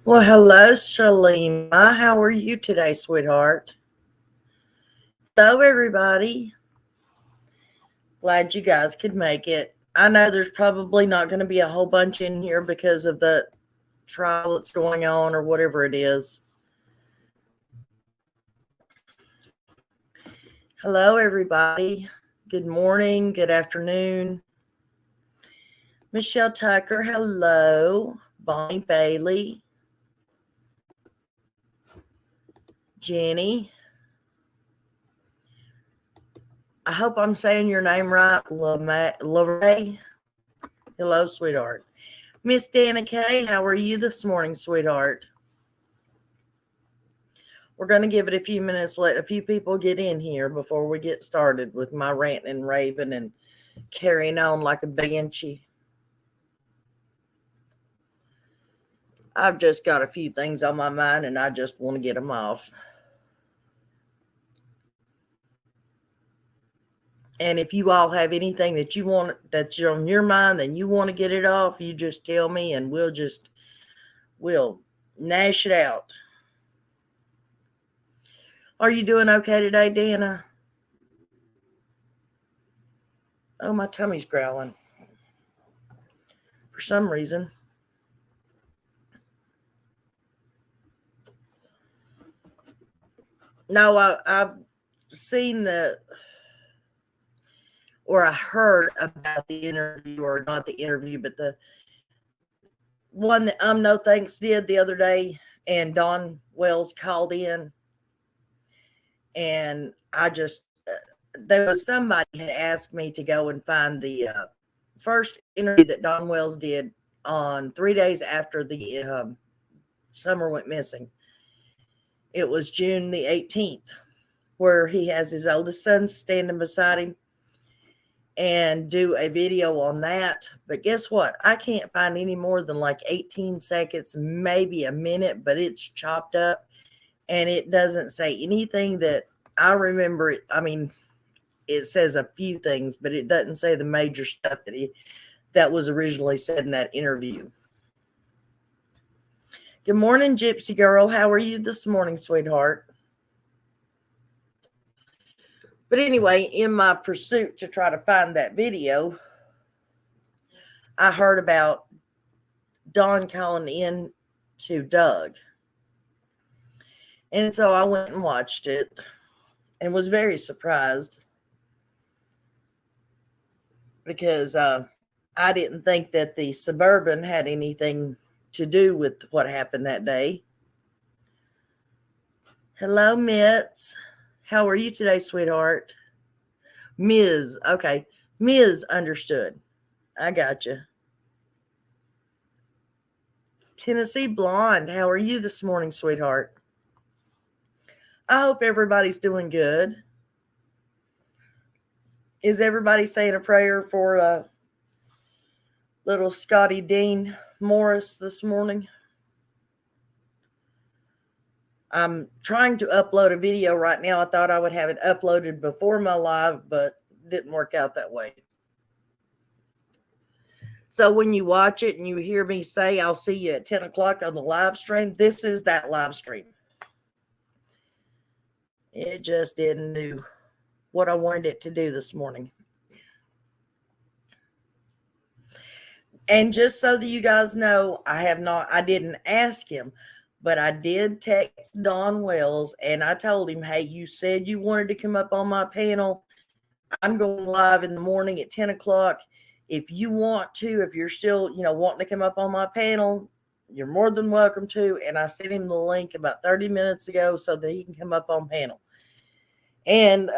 Well, hello, Shalima. How are you today, sweetheart? Hello, everybody. Glad you guys could make it. I know there's probably not going to be a whole bunch in here because of the trial that's going on or whatever it is. Hello, everybody. Good morning, good afternoon. Michelle Tucker, hello. Bonnie Bailey. Jenny. I hope I'm saying your name right. LaRae. Hello, sweetheart. Miss Dana Kay, how are you this morning, sweetheart? We're going to give it a few minutes, let a few people get in here before we get started with my ranting and raving and carrying on like a banshee. I've just got a few things on my mind and I just want to get them off. And if you all have anything that you want, that's on your mind, and you want to get it off, you just tell me and we'll gnash it out. Are you doing okay today, Dana? Oh, my tummy's growling for some reason. No, I've seen I heard about the interview, or not the interview, but the one that No Thanks did the other day, and Don Wells called in, and there was somebody had asked me to go and find the first interview that Don Wells did on 3 days after the Summer went missing. It was June the 18th, where he has his oldest son standing beside him, and do a video on that. But guess what? I can't find any more than like 18 seconds, maybe a minute, but it's chopped up and it doesn't say anything that I remember. I mean, it says a few things, but it doesn't say the major stuff that was originally said in that interview. Good morning, Gypsy Girl. How are you this morning, sweetheart? But anyway, in my pursuit to try to find that video, I heard about Don calling in to Doug. And so I went and watched it and was very surprised because I didn't think that the Suburban had anything to do with what happened that day. Hello, Mitz. How are you today, sweetheart? Ms. Okay. Ms. Understood. I got you. Tennessee Blonde, how are you this morning, sweetheart? I hope everybody's doing good. Is everybody saying a prayer for little Scotty Dean Morris this morning? I'm trying to upload a video right now. I thought I would have it uploaded before my live, but it didn't work out that way. So when you watch it and you hear me say, I'll see you at 10 o'clock on the live stream, this is that live stream. It just didn't do what I wanted it to do this morning. And just so that you guys know, I didn't ask him, But I did text Don Wells and I told him, hey, you said you wanted to come up on my panel. I'm going live in the morning at 10 o'clock. If you want to, if you're still, wanting to come up on my panel, you're more than welcome to. And I sent him the link about 30 minutes ago so that he can come up on panel. And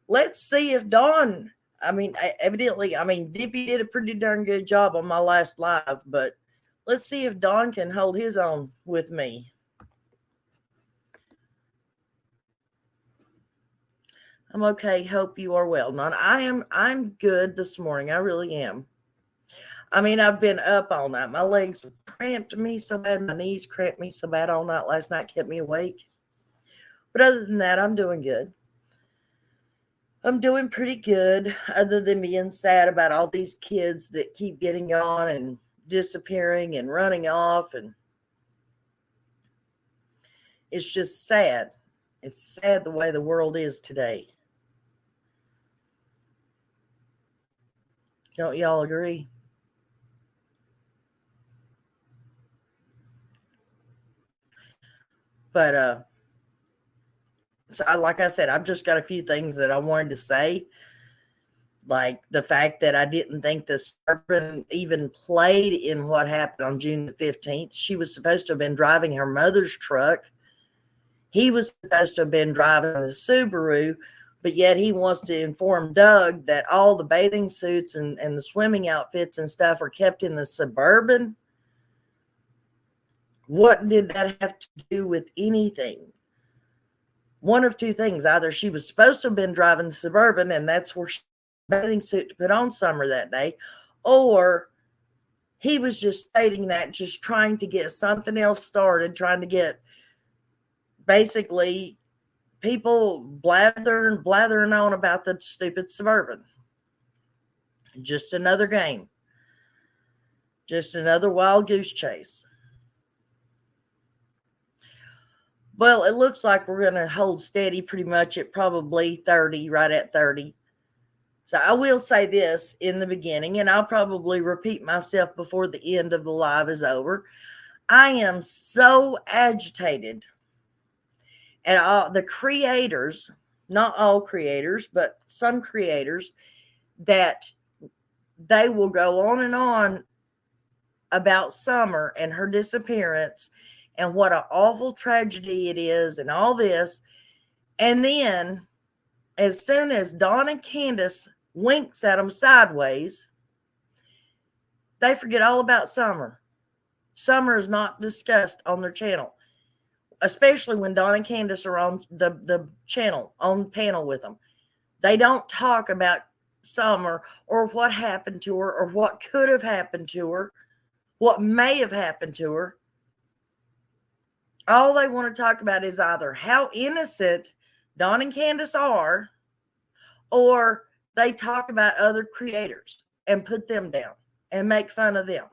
let's see if Don, evidently, Dippy did a pretty darn good job on my last live, but let's see if Don can hold his own with me. I'm okay. Hope you are well. Don, I'm good this morning. I really am. I've been up all night. My legs cramped me so bad. My knees cramped me so bad all night last night, kept me awake. But other than that, I'm doing good. I'm doing pretty good, other than being sad about all these kids that keep getting on and disappearing and running off. And it's just sad. It's sad the way the world is today. Don't y'all agree? But so like I said, I've just got a few things that I wanted to say, like the fact that I didn't think the serpent even played in what happened on June the 15th. She was supposed to have been driving her mother's truck. He was supposed to have been driving the Subaru, but yet he wants to inform Doug that all the bathing suits and the swimming outfits and stuff are kept in the Suburban. What did that have to do with anything? One of two things. Either she was supposed to have been driving the Suburban and that's where she had a bathing suit to put on Summer that day, or he was just stating that, just trying to get something else started, trying to get basically people blathering on about the stupid Suburban. Just another game. Just another wild goose chase. Well, it looks like we're going to hold steady pretty much at probably 30, right at 30. So I will say this in the beginning, and I'll probably repeat myself before the end of the live is over. I am so agitated at all the creators, not all creators, but some creators, that they will go on and on about Summer and her disappearance and what an awful tragedy it is and all this. And then as soon as Dawn and Candace winks at them sideways, they forget all about Summer. Summer is not discussed on their channel, especially when Dawn and Candace are on the channel, on panel with them. They don't talk about Summer or what happened to her or what could have happened to her, what may have happened to her. All they want to talk about is either how innocent Dawn and Candace are, or they talk about other creators and put them down and make fun of them.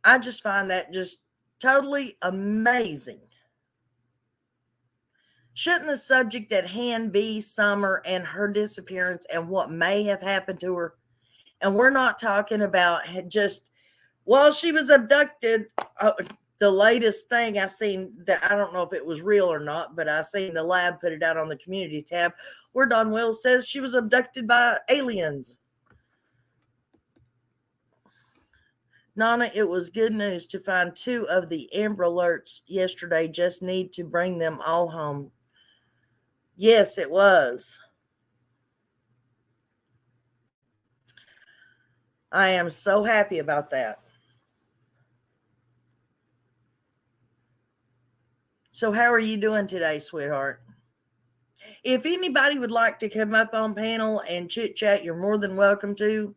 I just find that just totally amazing. Shouldn't the subject at hand be Summer and her disappearance and what may have happened to her? And we're not talking about just, well, she was abducted. The latest thing I seen, that I don't know if it was real or not, but I seen the lab put it out on the community tab where Don Wells says she was abducted by aliens. Nana, it was good news to find 2 of the Amber Alerts yesterday. Just need to bring them all home. Yes, it was. I am so happy about that. So how are you doing today, sweetheart? If anybody would like to come up on panel and chit chat, you're more than welcome to.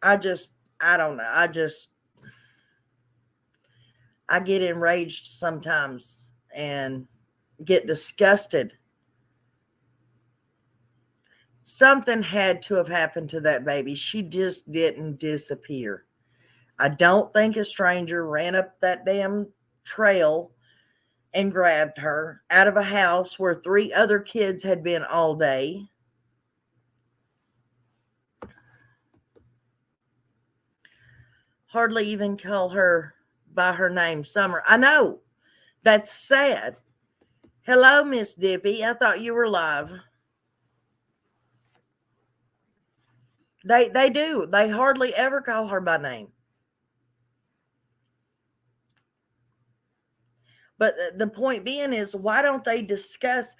I don't know. I get enraged sometimes and get disgusted. Something had to have happened to that baby. She just didn't disappear. I don't think a stranger ran up that damn trail and grabbed her out of a house where 3 other kids had been all day. hardly even call her by her name, Summer. I know. That's sad. Hello, Miss Dippy. I thought you were live. They do. They hardly ever call her by name. But the point being is, why don't they discuss?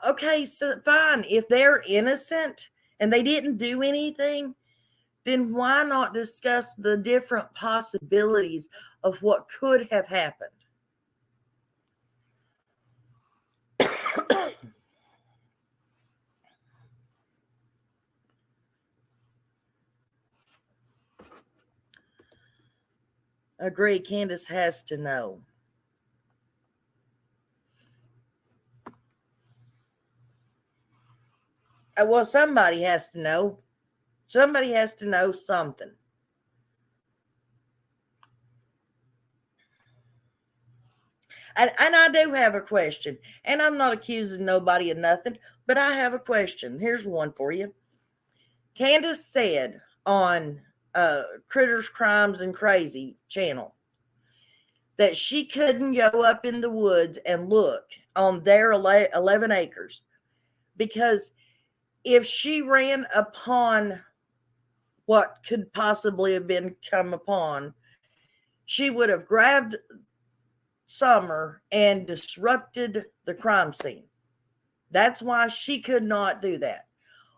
Okay, so fine. If they're innocent and they didn't do anything, then why not discuss the different possibilities of what could have happened? Agree, Candace has to know. Well, somebody has to know. Somebody has to know something. And I do have a question. And I'm not accusing nobody of nothing, but I have a question. Here's one for you. Candace said on Critters, Crimes, and Crazy channel that she couldn't go up in the woods and look on their 11 acres because if she ran upon what could possibly have been come upon, she would have grabbed Summer and disrupted the crime scene. That's why she could not do that.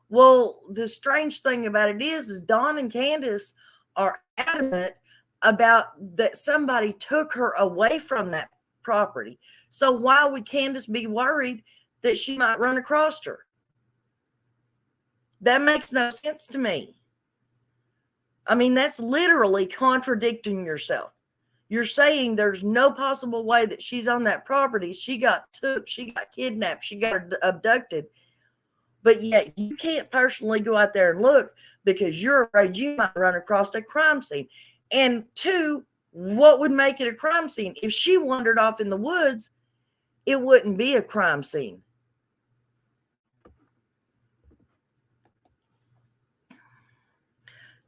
Well, the strange thing about it is Dawn and Candace are adamant about that somebody took her away from that property. So why would Candace be worried that she might run across her? That makes no sense to me. I mean, that's literally contradicting yourself. You're saying there's no possible way that she's on that property. She got took, she got kidnapped, she got abducted. But yet you can't personally go out there and look because you're afraid you might run across a crime scene. And two, what would make it a crime scene? If she wandered off in the woods, it wouldn't be a crime scene.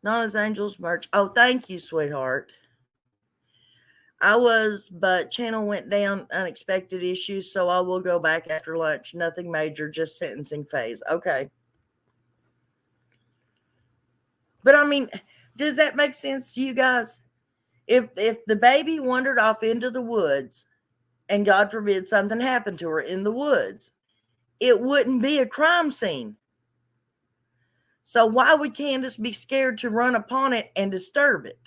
Nana's Angels merch. Oh, thank you, sweetheart. I was, but channel went down, unexpected issues, so I will go back after lunch. Nothing major, just sentencing phase. Okay. But I mean, does that make sense to you guys? If the baby wandered off into the woods and God forbid something happened to her in the woods, it wouldn't be a crime scene. So why would Candace be scared to run upon it and disturb it?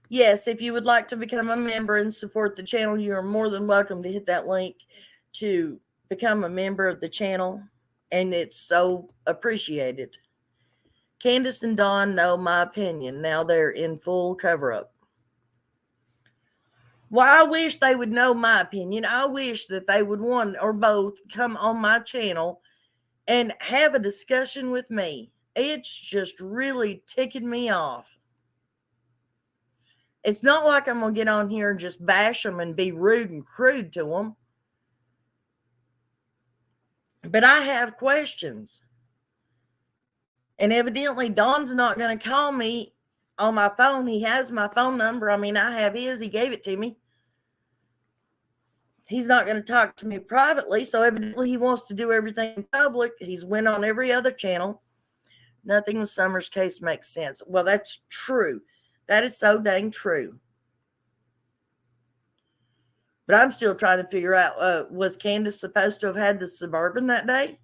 Yes, if you would like to become a member and support the channel, you are more than welcome to hit that link to become a member of the channel, and it's so appreciated. Candace and Dawn know my opinion. Now they're in full cover-up. Well, I wish they would know my opinion. I wish that they would, one or both, come on my channel and have a discussion with me. It's just really ticking me off. It's not like I'm going to get on here and just bash them and be rude and crude to them. But I have questions. And evidently, Don's not going to call me on my phone. He has my phone number. I mean, I have his. He gave it to me. He's not going to talk to me privately. So evidently, he wants to do everything in public. He's went on every other channel. Nothing with Summer's case makes sense. Well, that's true. That is so dang true. But I'm still trying to figure out, was Candace supposed to have had the Suburban that day?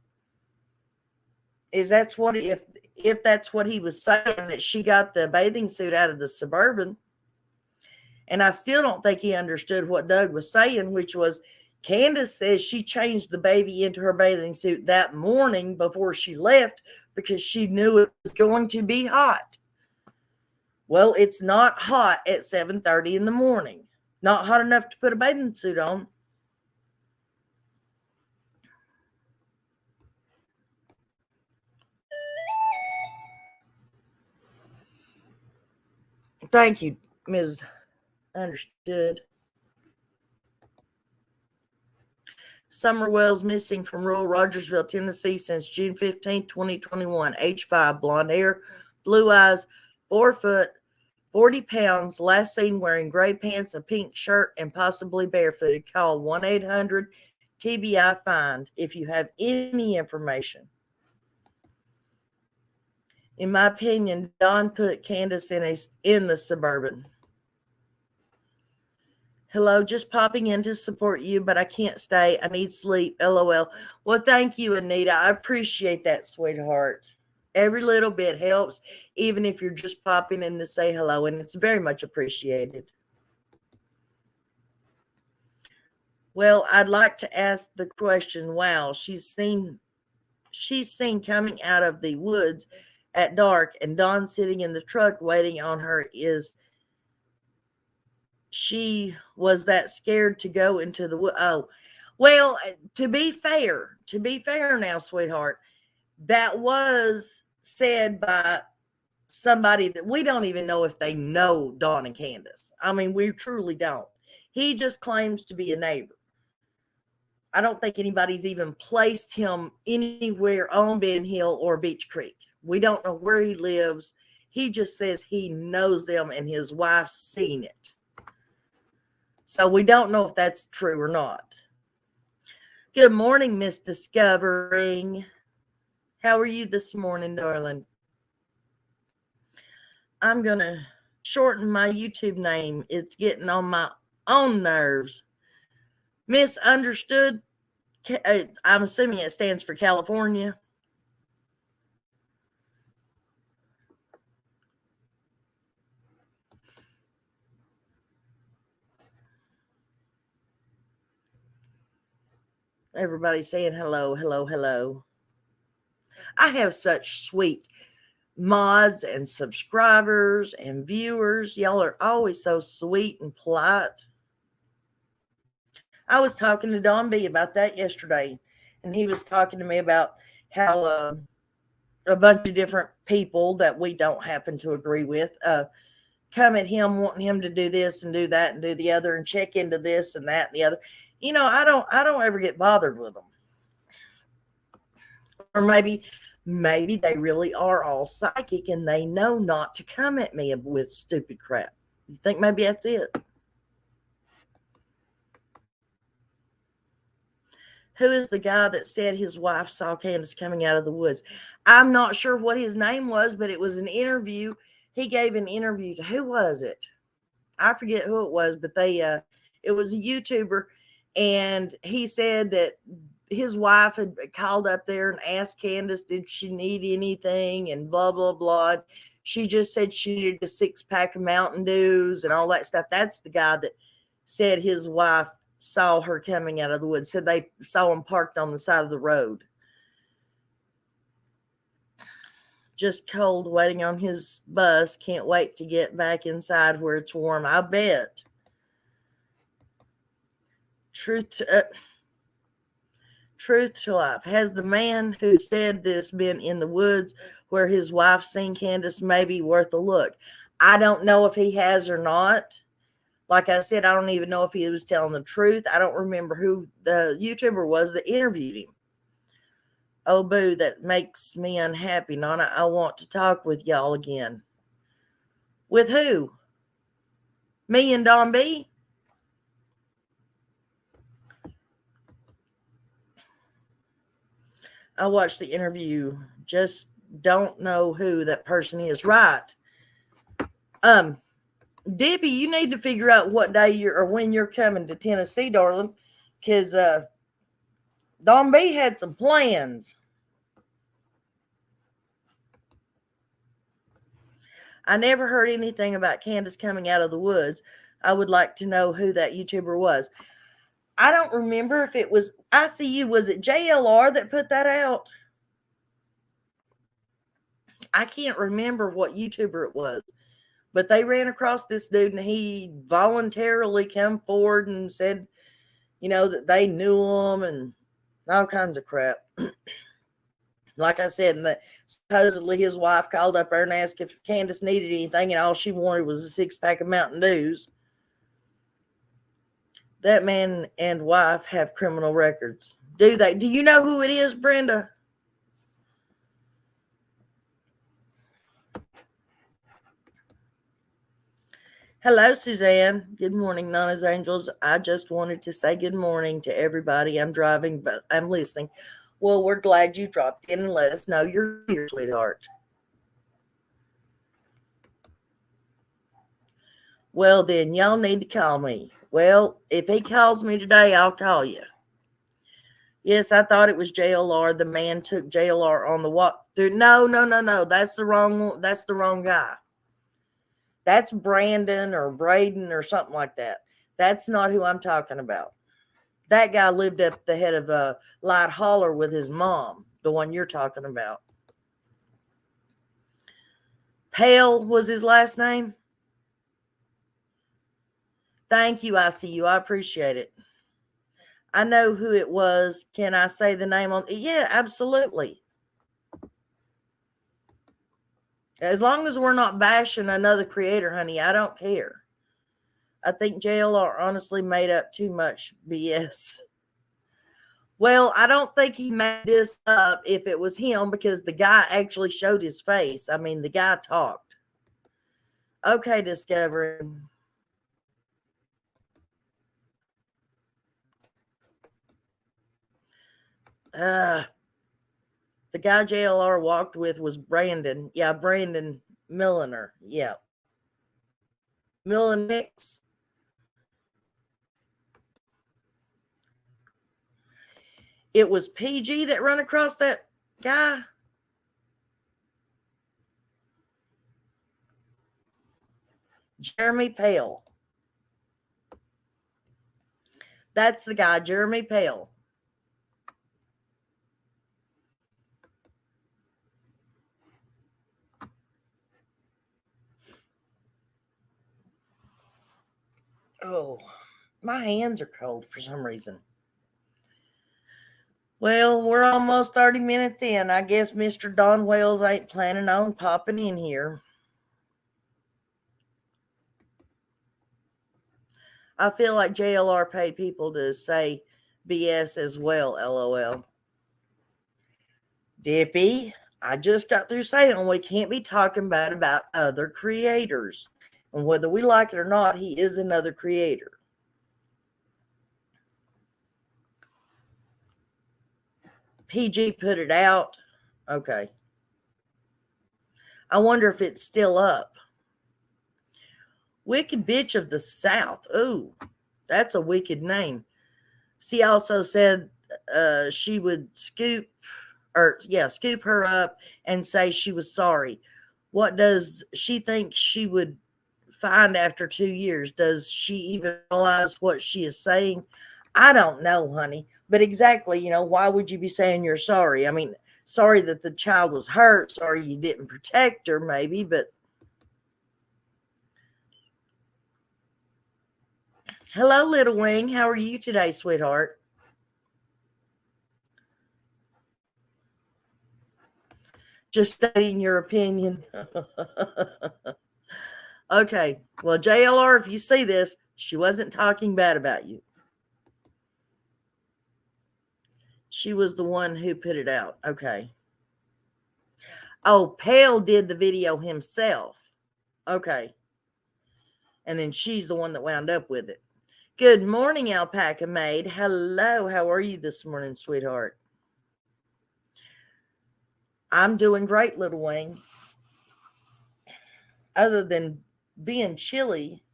Is that's what, if that's what he was saying, that she got the bathing suit out of the Suburban? And I still don't think he understood what Doug was saying, which was Candace says she changed the baby into her bathing suit that morning before she left because she knew it was going to be hot. Well, it's not hot at 7:30 in the morning. Not hot enough to put a bathing suit on. Thank you, Ms. Understood. Summer Wells missing from rural Rogersville, Tennessee since June 15, 2021. Age 5, blonde hair, blue eyes, 4 foot, 40 pounds, last seen wearing gray pants, a pink shirt, and possibly barefooted. Call 1-800-TBI-FIND if you have any information. In my opinion, Don put Candace in the Suburban. Hello, just popping in to support you, but I can't stay. I need sleep. LOL. Well, thank you, Anita. I appreciate that, sweetheart. Every little bit helps, even if you're just popping in to say hello, and it's very much appreciated. Well, I'd like to ask the question, wow, she's seen coming out of the woods at dark, and Dawn sitting in the truck waiting on her. Is she was that scared to go into the wood? Oh, well, to be fair now, sweetheart, that was said by somebody that we don't even know if they know Dawn and Candace. I mean, we truly don't. He just claims to be a neighbor. I don't think anybody's even placed him anywhere on Ben Hill or Beach Creek. We don't know where he lives. He just says he knows them and his wife's seen it. So we don't know if that's true or not. Good morning, Miss Discovering. How are you this morning, darling? I'm going to shorten my YouTube name. It's getting on my own nerves. Misunderstood. I'm assuming it stands for California. Everybody's saying hello, hello, hello. I have such sweet mods and subscribers and viewers. Y'all are always so sweet and polite. I was talking to Don B about that yesterday, and he was talking to me about how a bunch of different people that we don't happen to agree with come at him wanting him to do this and do that and do the other and check into this and that and the other. You know, I don't ever get bothered with them. Or maybe they really are all psychic and they know not to come at me with stupid crap. You think maybe that's it? Who is the guy that said his wife saw Candace coming out of the woods? I'm not sure what his name was, but it was an interview. He gave an interview to, who was it? I forget who it was, but it was a YouTuber, and he said that his wife had called up there and asked Candace, did she need anything, and blah, blah, blah. She just said she needed a 6-pack of Mountain Dews and all that stuff. That's the guy that said his wife saw her coming out of the woods, said they saw him parked on the side of the road. Just cold, waiting on his bus. Can't wait to get back inside where it's warm. I bet. Truth to life. Has the man who said this been in the woods where his wife seen Candace? Maybe worth a look. I don't know if he has or not. Like I said, I don't even know if he was telling the truth. I don't remember who the YouTuber was that interviewed him. Oh, boo, that makes me unhappy, Nana. I want to talk with y'all again. With who? Me and Don B? I watched the interview. Just don't know who that person is. Right. Debbie, you need to figure out what day or when you're coming to Tennessee, darling, because Don B had some plans. I never heard anything about Candace coming out of the woods. I would like to know who that YouTuber was. I don't remember if it was ICU. Was it JLR that put that out? I can't remember what YouTuber it was. But they ran across this dude, and he voluntarily came forward and said, you know, that they knew him and all kinds of crap. Like I said, and supposedly his wife called up there and asked if Candace needed anything, and all she wanted was a 6-pack of Mountain Dews. That man and wife have criminal records. Do they? Do you know who it is, Brenda? Hello, Suzanne. Good morning, Nana's Angels. I just wanted to say good morning to everybody. I'm driving, but I'm listening. Well, we're glad you dropped in and let us know you're here, sweetheart. Well, then y'all need to call me. Well, if he calls me today, I'll call you. Yes, I thought it was JLR. The man took JLR on the walk through. No, no, no, no. That's the wrong. That's the wrong guy. That's Brandon or Braden or something like that. That's not who I'm talking about. That guy lived up the head of a Light Holler with his mom, the one you're talking about. Pale was his last name. Thank you, ICU. I appreciate it. I know who it was. Can I say the name on? Yeah, absolutely. As long as we're not bashing another creator, honey, I don't care. I think JLR honestly made up too much BS. Well, I don't think he made this up if it was him because the guy actually showed his face. I mean, the guy talked. Okay, Discovery. The guy JLR walked with was Brandon. Yeah, Brandon Milliner. Yeah. Millen Nix. It was PG that run across that guy. Jeremy Pale. That's the guy, Jeremy Pale. Oh, my hands are cold for some reason. Well, we're almost 30 minutes in. I guess Mr. Don Wells ain't planning on popping in here. I feel like JLR paid people to say BS as well, LOL. Dippy, I just got through saying we can't be talking bad about other creators. And whether we like it or not, he is another creator. PG put it out. Okay. I wonder if it's still up. Wicked Bitch of the South. Ooh, that's a wicked name. She also said she would scoop her up and say she was sorry. What does she think she would find after 2 years? Does she even realize what she is saying? I don't know, honey. But exactly, why would you be saying you're sorry? I mean, sorry that the child was hurt, sorry you didn't protect her, maybe, but hello, Little Wing. How are you today, sweetheart? Just stating your opinion. Okay. Well, JLR, if you see this, she wasn't talking bad about you. She was the one who put it out. Okay. Oh, Pale did the video himself. Okay. And then she's the one that wound up with it. Good morning, Alpaca Maid. Hello. How are you this morning, sweetheart? I'm doing great, Little Wing. Other than being chilly,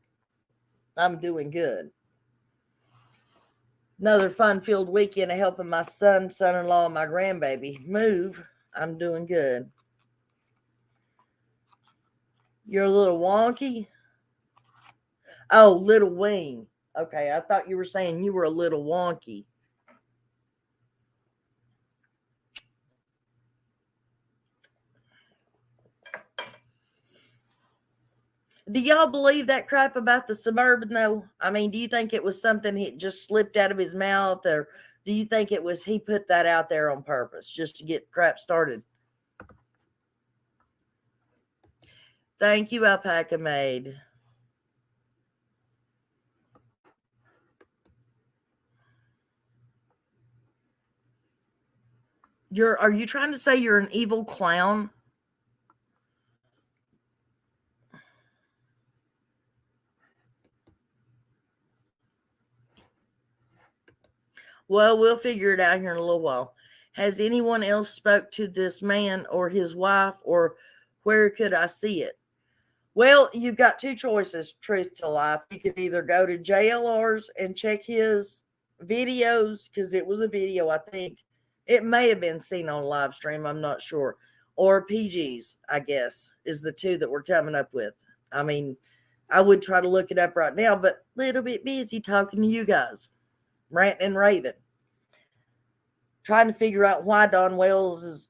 I'm doing good. Another fun-filled weekend of helping my son-in-law, and my grandbaby move. I'm doing good. You're a little wonky? Oh, Little Wing. Okay, I thought you were saying you were a little wonky. Do y'all believe that crap about the Suburban, though? I mean, do you think it was something he just slipped out of his mouth, or do you think it was he put that out there on purpose just to get crap started? Thank you, Alpaca Maid. Are you trying to say you're an evil clown? Well, we'll figure it out here in a little while. Has anyone else spoke to this man or his wife, or where could I see it? Well, you've got two choices, truth to life. You could either go to JLR's and check his videos, because it was a video, I think. It may have been seen on live stream, I'm not sure. Or PG's, I guess, is the two that we're coming up with. I mean, I would try to look it up right now, but a little bit busy talking to you guys, ranting and raving, trying to figure out why Don Wells is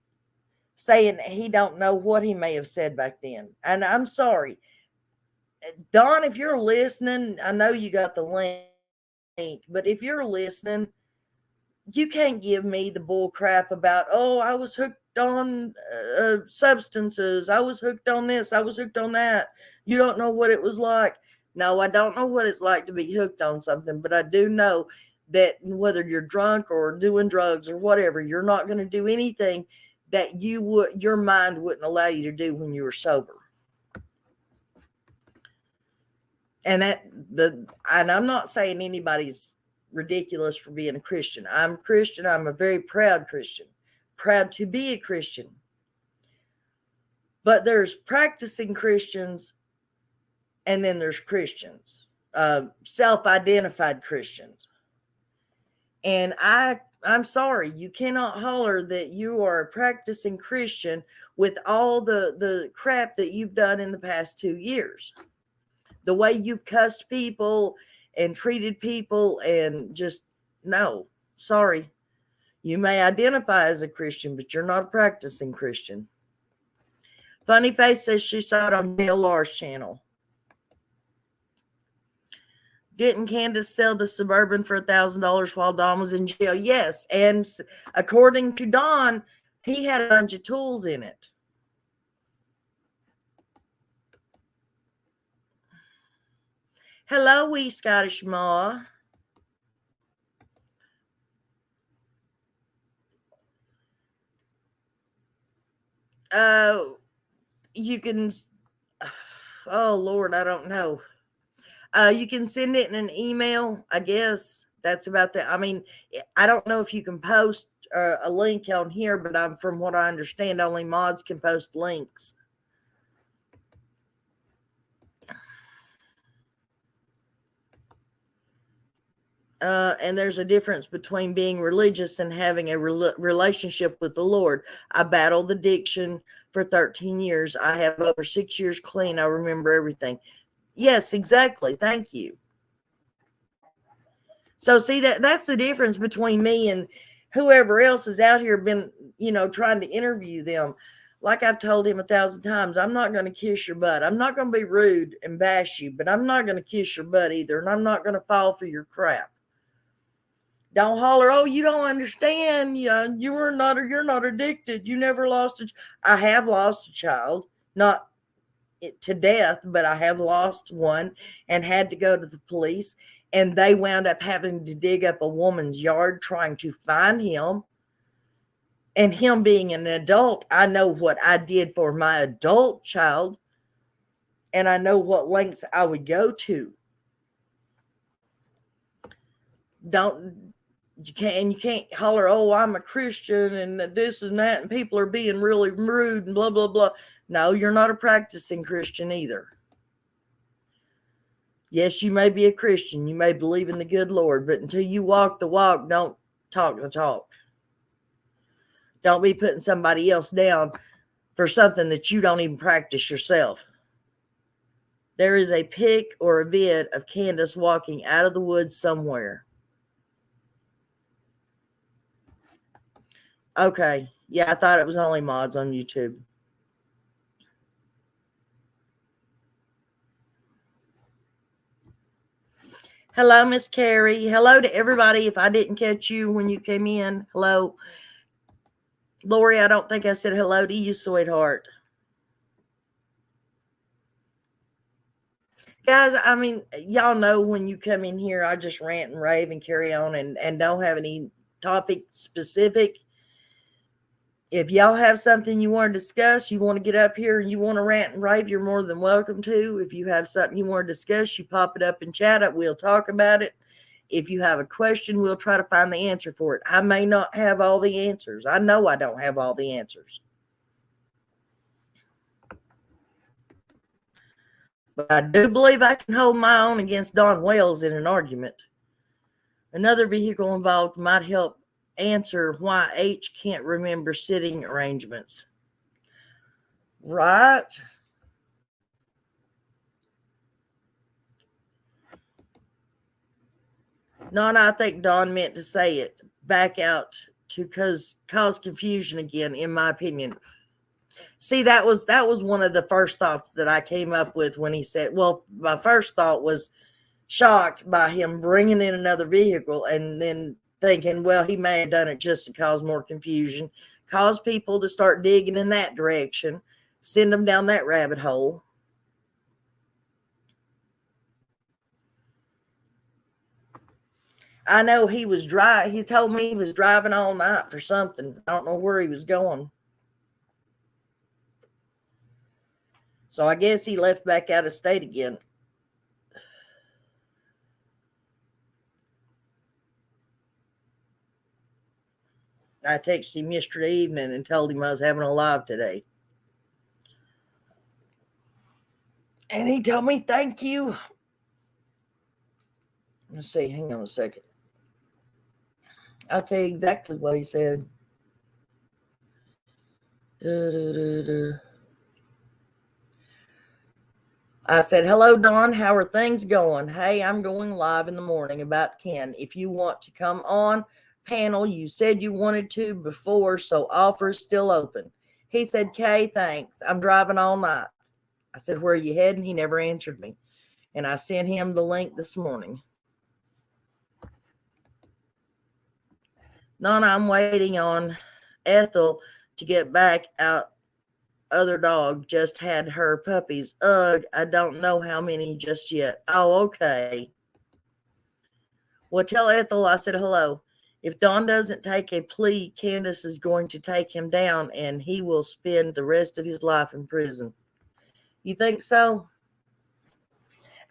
saying he don't know what he may have said back then. And I'm sorry, Don, if you're listening, I know you got the link, but if you're listening, you can't give me the bull crap about, oh, I was hooked on substances. I was hooked on this. I was hooked on that. You don't know what it was like. No, I don't know what it's like to be hooked on something, but I do know that whether you're drunk or doing drugs or whatever, you're not going to do anything that your mind wouldn't allow you to do when you were sober. And I'm not saying anybody's ridiculous for being a Christian. I'm a Christian. I'm a very proud Christian, proud to be a Christian. But there's practicing Christians, and then there's Christians, self-identified Christians. And I'm sorry, you cannot holler that you are a practicing Christian with all the crap that you've done in the past 2 years. The way you've cussed people and treated people, and just, no, sorry. You may identify as a Christian, but you're not a practicing Christian. Funny Face says she saw it on JLR's channel. Didn't Candace sell the Suburban for $1,000 while Don was in jail? Yes, and according to Don, he had a bunch of tools in it. Hello, wee Scottish Ma. You can, oh Lord, I don't know. You can send it in an email, I guess. That's about that. I mean, I don't know if you can post a link on here, but from what I understand, only mods can post links. And there's a difference between being religious and having a relationship with the Lord. I battled addiction for 13 years. I have over 6 years clean. I remember everything. Yes, exactly. Thank you. So see, that's the difference between me and whoever else is out here been, trying to interview them. Like I've told him 1,000 times, I'm not going to kiss your butt. I'm not going to be rude and bash you, but I'm not going to kiss your butt either. And I'm not going to fall for your crap. Don't holler, oh, you don't understand. You're not addicted. You never lost I have lost a child, not to death, but I have lost one and had to go to the police. And they wound up having to dig up a woman's yard trying to find him. And him being an adult, I know what I did for my adult child. And I know what lengths I would go to. You can't holler, oh, I'm a Christian and this and that, and people are being really rude and blah, blah, blah. No, you're not a practicing Christian either. Yes, you may be a Christian. You may believe in the good Lord, but until you walk the walk, don't talk the talk. Don't be putting somebody else down for something that you don't even practice yourself. There is a pic or a vid of Candace walking out of the woods somewhere. Okay. Yeah, I thought it was only mods on YouTube. Hello, Miss Carrie. Hello to everybody. If I didn't catch you when you came in, hello. Lori, I don't think I said hello to you, sweetheart. Guys, I mean, y'all know when you come in here, I just rant and rave and carry on and don't have any topic specific. If y'all have something you want to discuss, you want to get up here and you want to rant and rave, you're more than welcome to. If you have something you want to discuss, you pop it up in chat up. We'll talk about it. If you have a question, we'll try to find the answer for it. I may not have all the answers. I know I don't have all the answers. But I do believe I can hold my own against Don Wells in an argument. Another vehicle involved might help answer why H can't remember sitting arrangements. Right? No, I think Don meant to say it. Back out to cause confusion again, in my opinion. See, that was one of the first thoughts that I came up with when he said, well, my first thought was shocked by him bringing in another vehicle and then thinking, well, he may have done it just to cause more confusion, cause people to start digging in that direction, send them down that rabbit hole. I know he was he told me he was driving all night for something. I don't know where he was going. So I guess he left back out of state again. I texted him yesterday evening and told him I was having a live today. And he told me, thank you. Let's see, hang on a second. I'll tell you exactly what he said. I said, hello, Don. How are things going? Hey, I'm going live in the morning about 10. If you want to come on panel, you said you wanted to before, so offer is still open. He said, Kay, thanks. I'm driving all night. I said, where are you heading? He never answered me. And I sent him the link this morning. Nona, I'm waiting on Ethel to get back out. Other dog just had her puppies. Ugh, I don't know how many just yet. Oh, okay. Well, tell Ethel I said hello. If Don doesn't take a plea, Candace is going to take him down and he will spend the rest of his life in prison. You think so?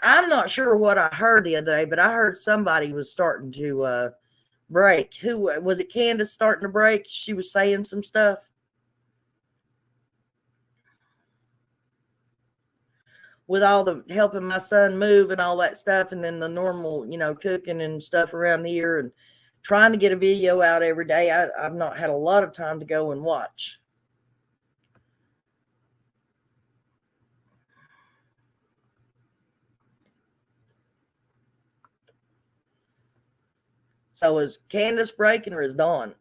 I'm not sure what I heard the other day, but I heard somebody was starting to break. Who was it? Candace starting to break? She was saying some stuff. With all the helping my son move and all that stuff, and then the normal, cooking and stuff around here and trying to get a video out every day. I've not had a lot of time to go and watch. So is Candace breaking or is Dawn?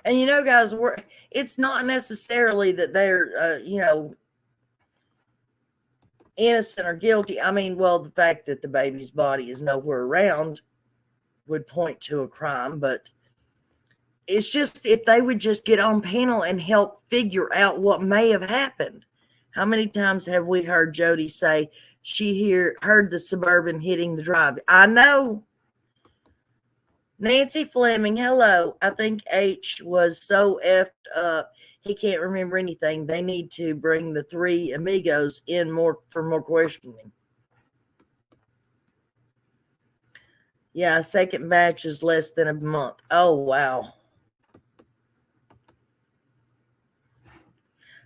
And guys, it's not necessarily that they're, innocent or guilty. I mean, well, the fact that the baby's body is nowhere around would point to a crime, but it's just if they would just get on panel and help figure out what may have happened. How many times have we heard Jody say she heard the Suburban hitting the drive? I know. Nancy Fleming, hello. I think H was so effed up he can't remember anything. They need to bring the three amigos in for more questioning. Yeah, second batch is less than a month. Oh, wow.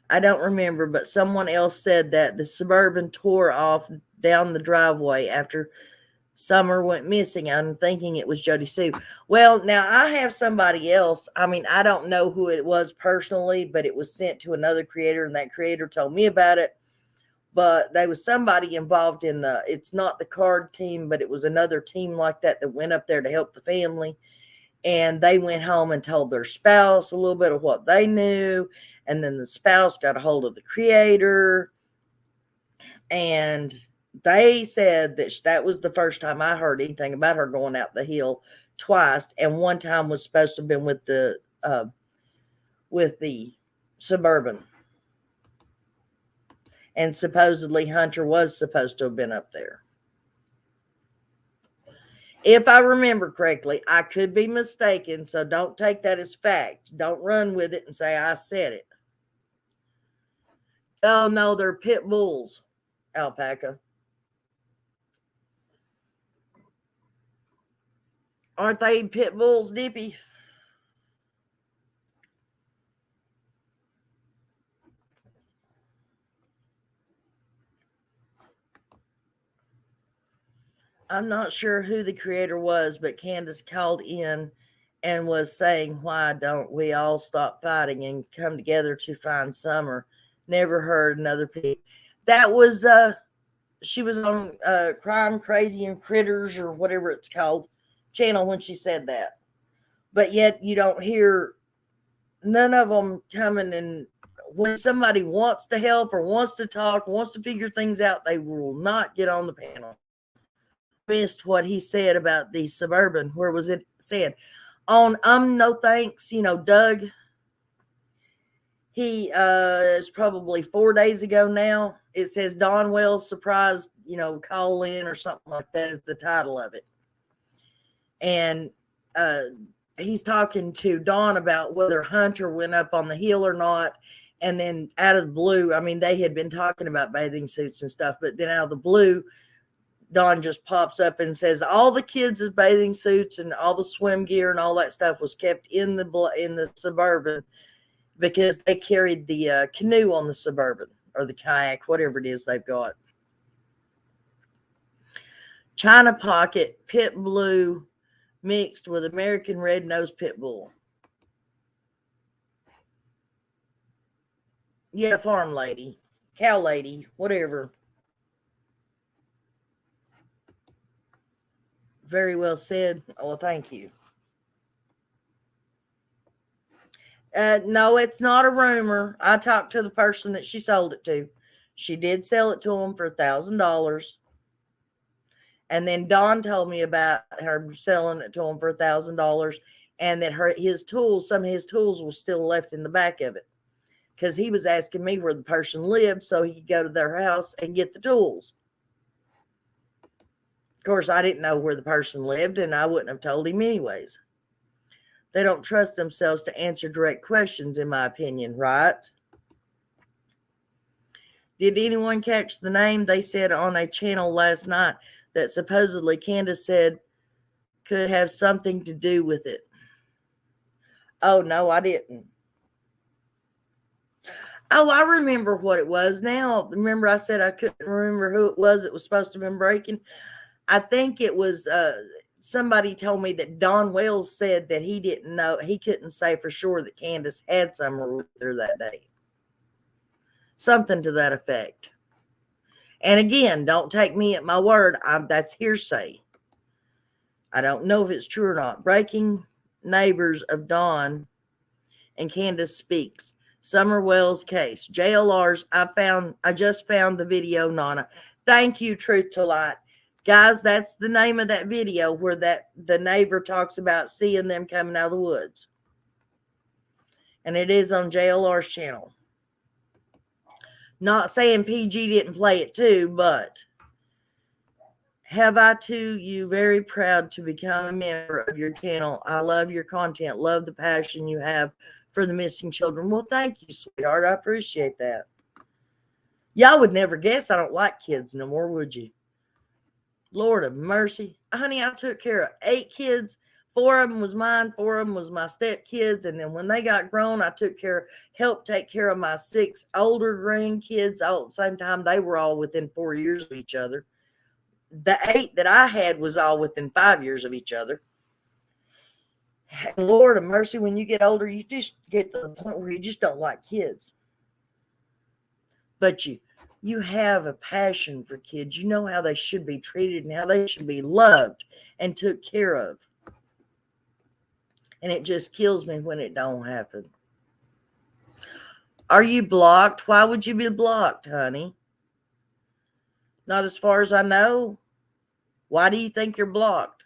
I don't remember, but someone else said that the Suburban tore off down the driveway after Summer went missing. I'm thinking it was Jody Sue. Well, now I have somebody else. I mean, I don't know who it was personally, but it was sent to another creator, and that creator told me about it. But there was somebody involved in it's not the card team, but it was another team like that went up there to help the family. And they went home and told their spouse a little bit of what they knew. And then the spouse got a hold of the creator. And they said that was the first time I heard anything about her going out the hill twice. And one time was supposed to have been with the Suburban. And supposedly Hunter was supposed to have been up there. If I remember correctly, I could be mistaken, so don't take that as fact. Don't run with it and say I said it. Oh, no, they're pit bulls, Alpaca. Aren't they pit bulls, Dippy? I'm not sure who the creator was, but Candace called in and was saying, why don't we all stop fighting and come together to find Summer? Never heard another peep. That was, she was on Crime, Crazy, and Critters, or whatever it's called, channel when she said that. But yet you don't hear none of them coming, and when somebody wants to help or wants to talk, wants to figure things out, they will not get on the panel. Missed what he said about the Suburban. Where was it said? On No Thanks, Doug. He is probably 4 days ago now. It says Don Wells surprised, call in or something like that is the title of it. And he's talking to Don about whether Hunter went up on the hill or not. And then out of the blue, I mean, they had been talking about bathing suits and stuff, but then out of the blue, Don just pops up and says all the kids' bathing suits and all the swim gear and all that stuff was kept in the Suburban because they carried the canoe on the Suburban or the kayak, whatever it is they've got. China Pocket Pit Blue mixed with American Red-Nosed Pit Bull. Yeah, farm lady, cow lady, whatever. Very well said. Well, thank you. No, it's not a rumor. I talked to the person that she sold it to. She did sell it to him for $1,000. And then Don told me about her selling it to him for $1,000 and that some of his tools were still left in the back of it. Because he was asking me where the person lived so he could go to their house and get the tools. Of course, I didn't know where the person lived, and I wouldn't have told him anyways. They don't trust themselves to answer direct questions, in my opinion, right? Did anyone catch the name they said on a channel last night that supposedly Candace said could have something to do with it? Oh, no, I didn't. Oh, I remember what it was now. Remember I said I couldn't remember who it was that was supposed to have been breaking? I think it was somebody told me that Don Wells said that he didn't know. He couldn't say for sure that Candace had Summer with her that day. Something to that effect. And again, don't take me at my word. That's hearsay. I don't know if it's true or not. Breaking neighbors of Don and Candace speaks. Summer Wells case. JLR's. I just found the video, Nana. Thank you, Truth to Light. Guys, that's the name of that video where the neighbor talks about seeing them coming out of the woods. And it is on JLR's channel. Not saying PG didn't play it too, but have I too, you very proud to become a member of your channel. I love your content. Love the passion you have for the missing children. Well, thank you, sweetheart. I appreciate that. Y'all would never guess I don't like kids no more, would you? Lord of mercy. Honey, I took care of 8 kids. 4 of them was mine. 4 of them was my stepkids. And then when they got grown, I helped take care of my 6 older grandkids all at the same time. They were all within 4 years of each other. The 8 that I had was all within 5 years of each other. And Lord of mercy, when you get older, you just get to the point where you just don't like kids. But you have a passion for kids. You know how they should be treated and how they should be loved and took care of. And it just kills me when it don't happen. Are you blocked? Why would you be blocked, honey? Not as far as I know. Why do you think you're blocked?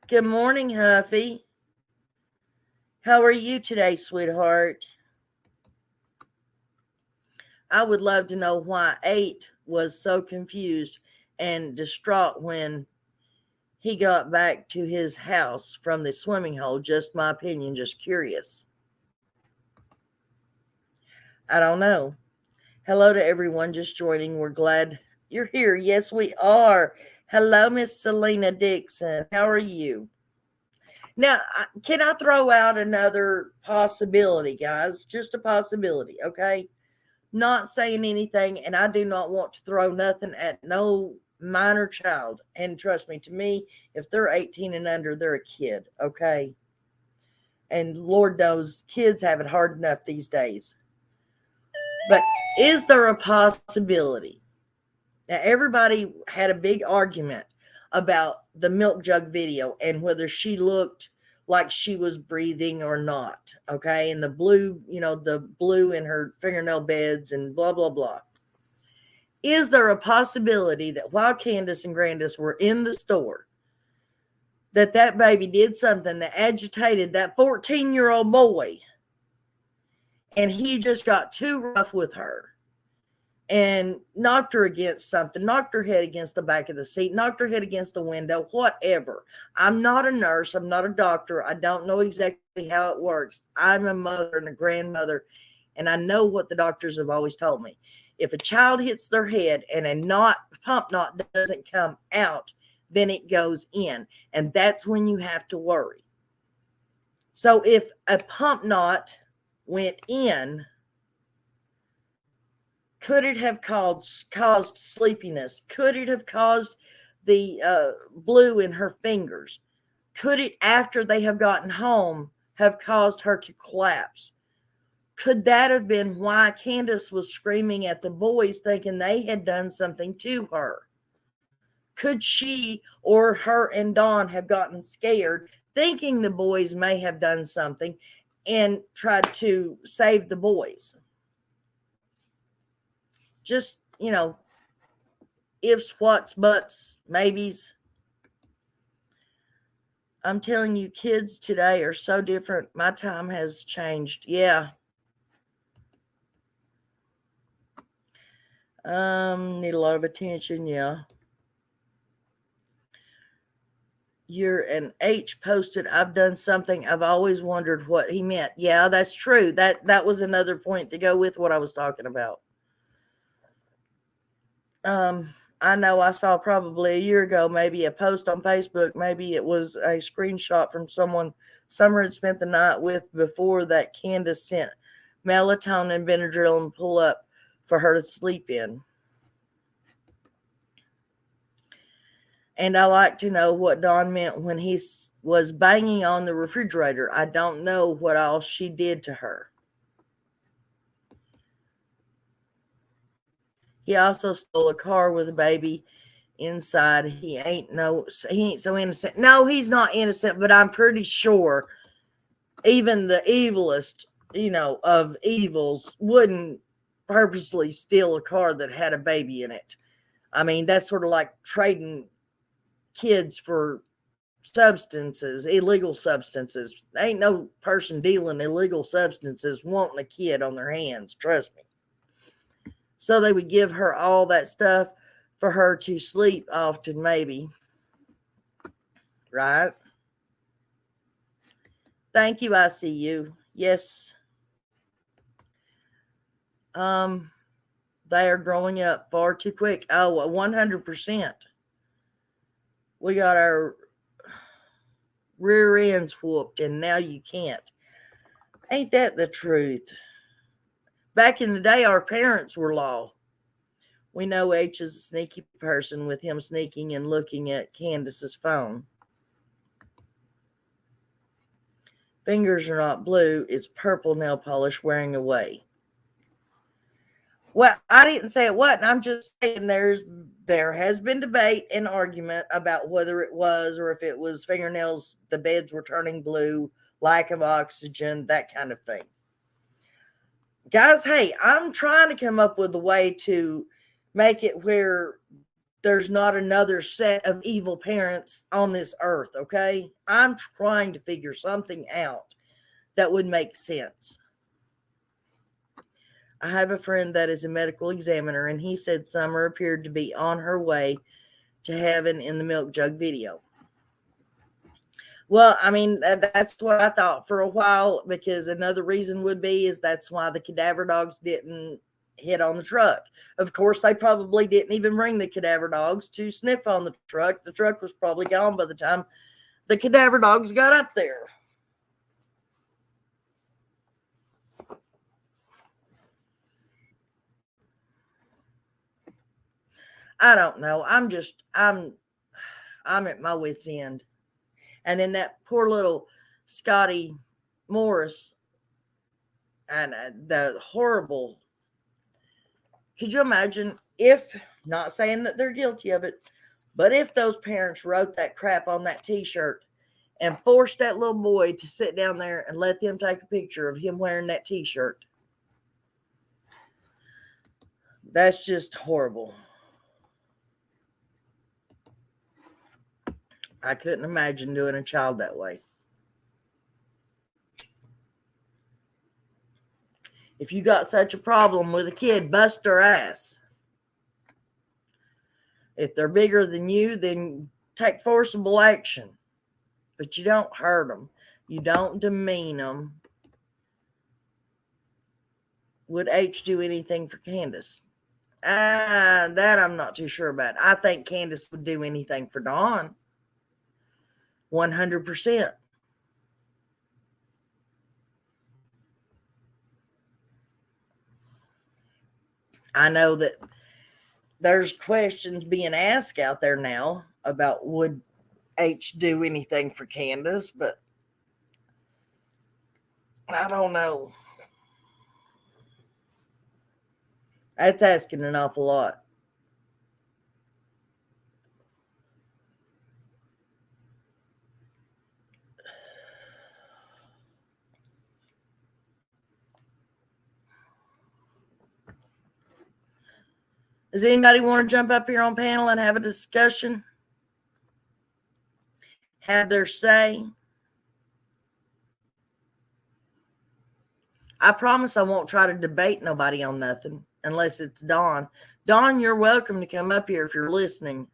Good morning, Huffy. How are you today, sweetheart? I would love to know why 8 was so confused and distraught when he got back to his house from the swimming hole. Just my opinion, just curious. I don't know. Hello to everyone just joining. We're glad you're here. Yes, we are. Hello, Miss Selena Dixon. How are you? Now, can I throw out another possibility, guys? Just a possibility, okay? Not saying anything, and I do not want to throw nothing at no minor child. And trust me, to me, if they're 18 and under, they're a kid, okay? And Lord knows kids have it hard enough these days. But is there a possibility? Now, everybody had a big argument about the milk jug video and whether she looked like she was breathing or not. Okay. And the blue, the blue in her fingernail beds and blah, blah, blah. Is there a possibility that while Candace and Grandis were in the store, that baby did something that agitated that 14-year-old boy and he just got too rough with her and knocked her against something, knocked her head against the back of the seat, knocked her head against the window, whatever. I'm not a nurse. I'm not a doctor. I don't know exactly how it works. I'm a mother and a grandmother, and I know what the doctors have always told me. If a child hits their head and a pump knot doesn't come out, then it goes in, and that's when you have to worry. So if a pump knot went in, could it have caused sleepiness? Could it have caused the blue in her fingers? Could it, after they have gotten home, have caused her to collapse? Could that have been why Candace was screaming at the boys, thinking they had done something to her? Could she or her and Dawn have gotten scared, thinking the boys may have done something and tried to save the boys? Just, ifs, whats, buts, maybes. I'm telling you, kids today are so different. My time has changed. Yeah. Need a lot of attention. Yeah. You're an H posted, I've done something. I've always wondered what he meant. Yeah, that's true. That was another point to go with what I was talking about. I know I saw probably a year ago, maybe a post on Facebook. Maybe it was a screenshot from someone Summer had spent the night with before that Candace sent melatonin, Benadryl, and pull up for her to sleep in. And I like to know what Don meant when he was banging on the refrigerator. I don't know what all she did to her. He also stole a car with a baby inside. He ain't so innocent. No, he's not innocent, but I'm pretty sure even the evilest, of evils wouldn't purposely steal a car that had a baby in it. I mean, that's sort of like trading kids for substances, illegal substances. Ain't no person dealing illegal substances wanting a kid on their hands. Trust me. So they would give her all that stuff for her to sleep often, maybe. Right? Thank you, I see you. Yes. They are growing up far too quick. Oh, 100%. We got our rear ends whooped, and now you can't. Ain't that the truth? Back in the day, our parents were law. We know H is a sneaky person with him sneaking and looking at Candace's phone. Fingers are not blue. It's purple nail polish wearing away. Well, I didn't say it wasn't. I'm just saying there has been debate and argument about whether it was or if it was fingernails, the beds were turning blue, lack of oxygen, that kind of thing. Guys, hey, I'm trying to come up with a way to make it where there's not another set of evil parents on this earth, okay? I'm trying to figure something out that would make sense. I have a friend that is a medical examiner, and he said Summer appeared to be on her way to heaven in the milk jug video. Well, I mean, that's what I thought for a while, because another reason would be is that's why the cadaver dogs didn't hit on the truck. Of course, they probably didn't even bring the cadaver dogs to sniff on the truck. The truck was probably gone by the time the cadaver dogs got up there. I don't know. I'm at my wit's end. And then that poor little Scotty Morris, and the horrible. Could you imagine if, not saying that they're guilty of it, but if those parents wrote that crap on that t-shirt and forced that little boy to sit down there and let them take a picture of him wearing that t-shirt? That's just horrible. I couldn't imagine doing a child that way. If you got such a problem with a kid, bust their ass. If they're bigger than you, then take forcible action. But you don't hurt them. You don't demean them. Would H do anything for Candace? That I'm not too sure about. I think Candace would do anything for Dawn. 100%. I know that there's questions being asked out there now about would H do anything for Candace, but I don't know. That's asking an awful lot. Does anybody want to jump up here on panel and have a discussion? Have their say? I promise I won't try to debate nobody on nothing unless it's Dawn. Dawn, you're welcome to come up here if you're listening.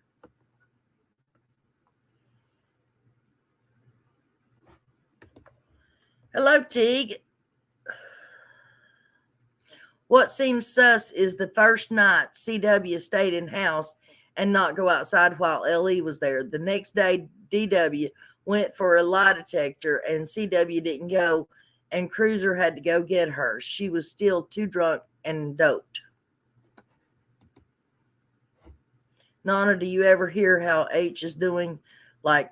Hello, Teague. What seems sus is the first night CW stayed in house and not go outside while LE was there. The next day, DW went for a lie detector and CW didn't go, and Cruiser had to go get her. She was still too drunk and doped. Nana, do you ever hear how H is doing? Like,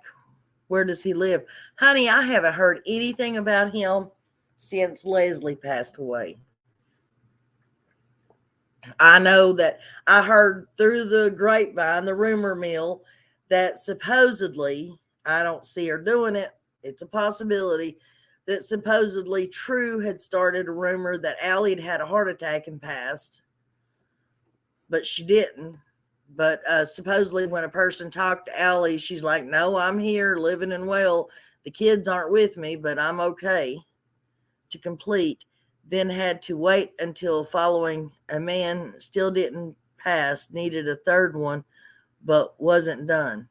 where does he live? Honey, I haven't heard anything about him since Leslie passed away. I know that I heard through the grapevine, the rumor mill, that supposedly, I don't see her doing it, it's a possibility, that supposedly True had started a rumor that Allie had a heart attack and passed, but she didn't. But supposedly when a person talked to Allie, she's like, no, I'm here, living and well. The kids aren't with me, but I'm okay. To complete. Then had to wait until following a man still didn't pass, needed a third one, but wasn't done.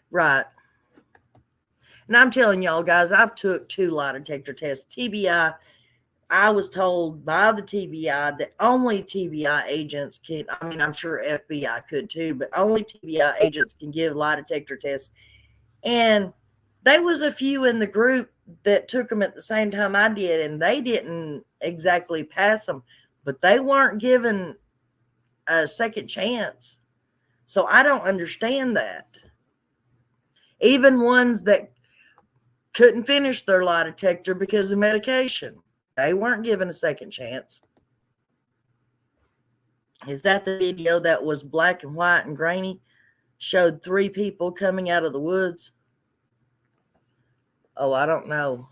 Right. And I'm telling y'all, guys, I've took 2 lie detector tests. TBI, I was told by the TBI that only TBI agents can, I mean, I'm sure FBI could too, but only TBI agents can give lie detector tests. And there was a few in the group that took them at the same time I did, and they didn't exactly pass them, but they weren't given a second chance. So I don't understand that. Even ones that couldn't finish their lie detector because of medication, they weren't given a second chance. Is that the video that was black and white and grainy? Showed 3 people coming out of the woods? Oh, I don't know.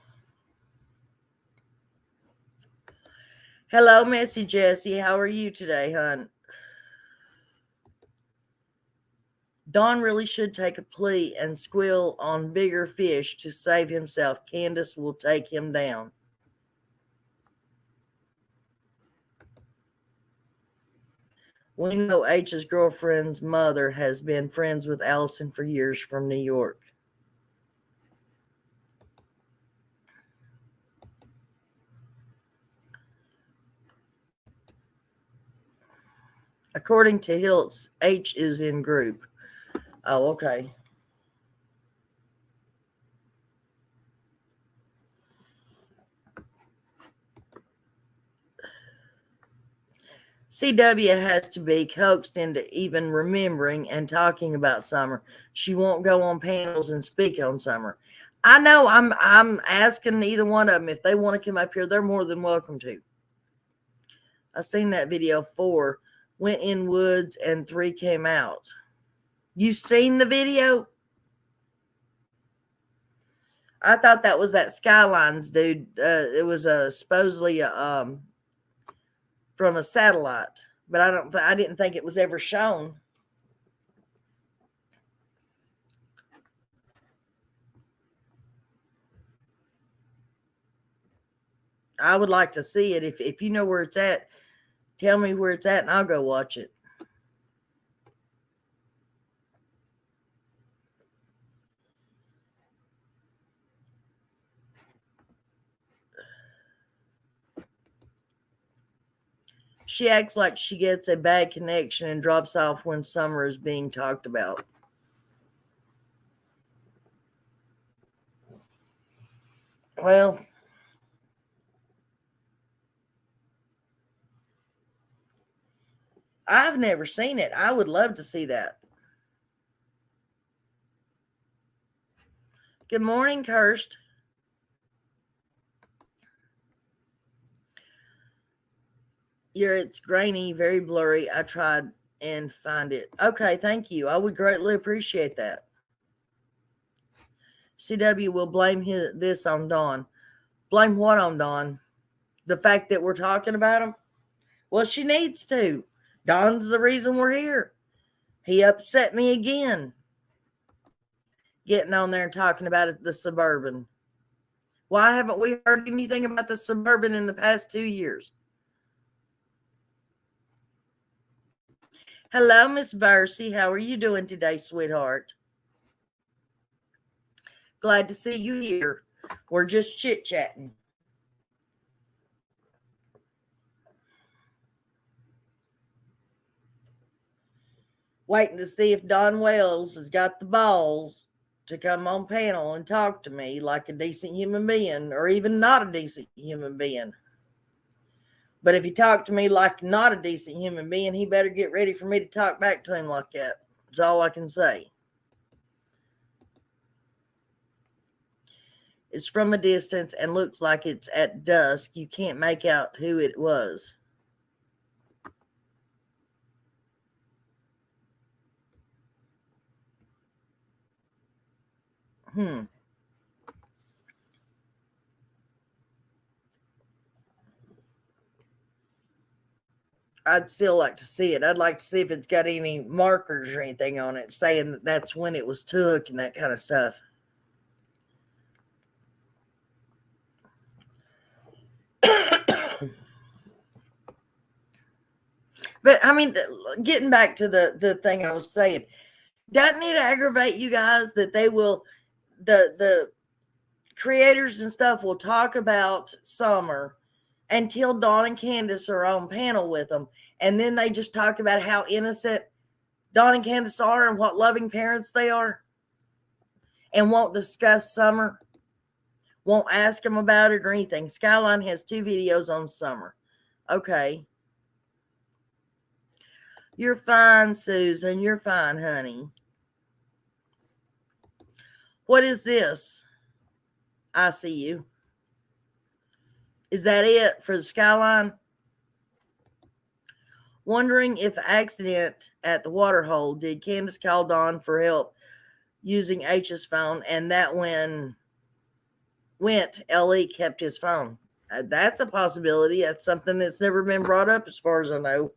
Hello, Missy Jessie. How are you today, hon? Don really should take a plea and squeal on bigger fish to save himself. Candace will take him down. We know H's girlfriend's mother has been friends with Allison for years from New York. According to Hiltz, H is in group. Oh, okay. CW has to be coaxed into even remembering and talking about Summer. She won't go on panels and speak on Summer. I know I'm asking either one of them if they want to come up here, they're more than welcome to. I seen that video. 4 went in woods and 3 came out. You seen the video? I thought that was that Skylines dude. It was supposedly from a satellite, but I didn't think it was ever shown. I would like to see it. If you know where it's at, tell me where it's at and I'll go watch it. She acts like she gets a bad connection and drops off when Summer is being talked about. Well, I've never seen it. I would love to see that. Good morning, Kirst. It's grainy, very blurry. I tried and find it. Okay, thank you. I would greatly appreciate that. CW will blame this on Dawn. Blame what on Dawn? The fact that we're talking about him? Well, she needs to. Dawn's the reason we're here. He upset me again. Getting on there and talking about the Suburban. Why haven't we heard anything about the Suburban in the past 2 years? Hello, Miss Versi. How are you doing today, sweetheart? Glad to see you here. We're just chit-chatting. Waiting to see if Don Wells has got the balls to come on panel and talk to me like a decent human being, or even not a decent human being. But if he talked to me like not a decent human being, he better get ready for me to talk back to him like that. That's all I can say. It's from a distance and looks like it's at dusk. You can't make out who it was. I'd still like to see it. I'd like to see if it's got any markers or anything on it saying that that's when it was took and that kind of stuff. But I mean, getting back to the thing I was saying, doesn't it aggravate you guys that they will, the creators and stuff will talk about Summer until Dawn and Candace are on panel with them, and then they just talk about how innocent Dawn and Candace are and what loving parents they are, and won't discuss Summer, won't ask them about it or anything. Skyline has 2 videos on Summer. Okay. You're fine, Susan. You're fine, honey. What is this? I see you. Is that it for the Skyline? Wondering if accident at the waterhole, did Candace call Dawn for help using H's phone, and that when went, LE kept his phone? That's a possibility. That's something that's never been brought up as far as I know.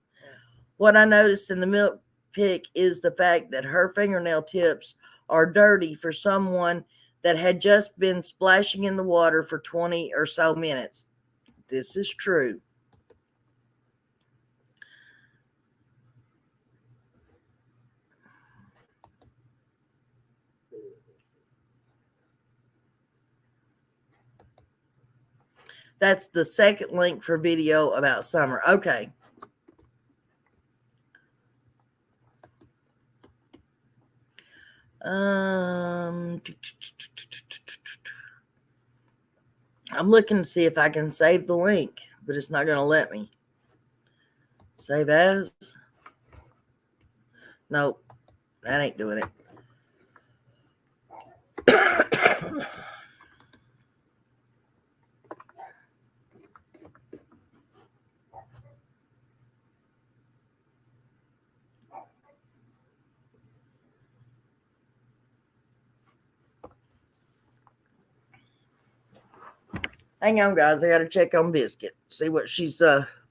What I noticed in the milk pick is the fact that her fingernail tips are dirty for someone that had just been splashing in the water for 20 or so minutes. This is true. That's the second link for video about Summer. Okay. I'm looking to see if I can save the link, but it's not going to let me. Save as? Nope, that ain't doing it. Hang on, guys. I got to check on Biscuit. See what she's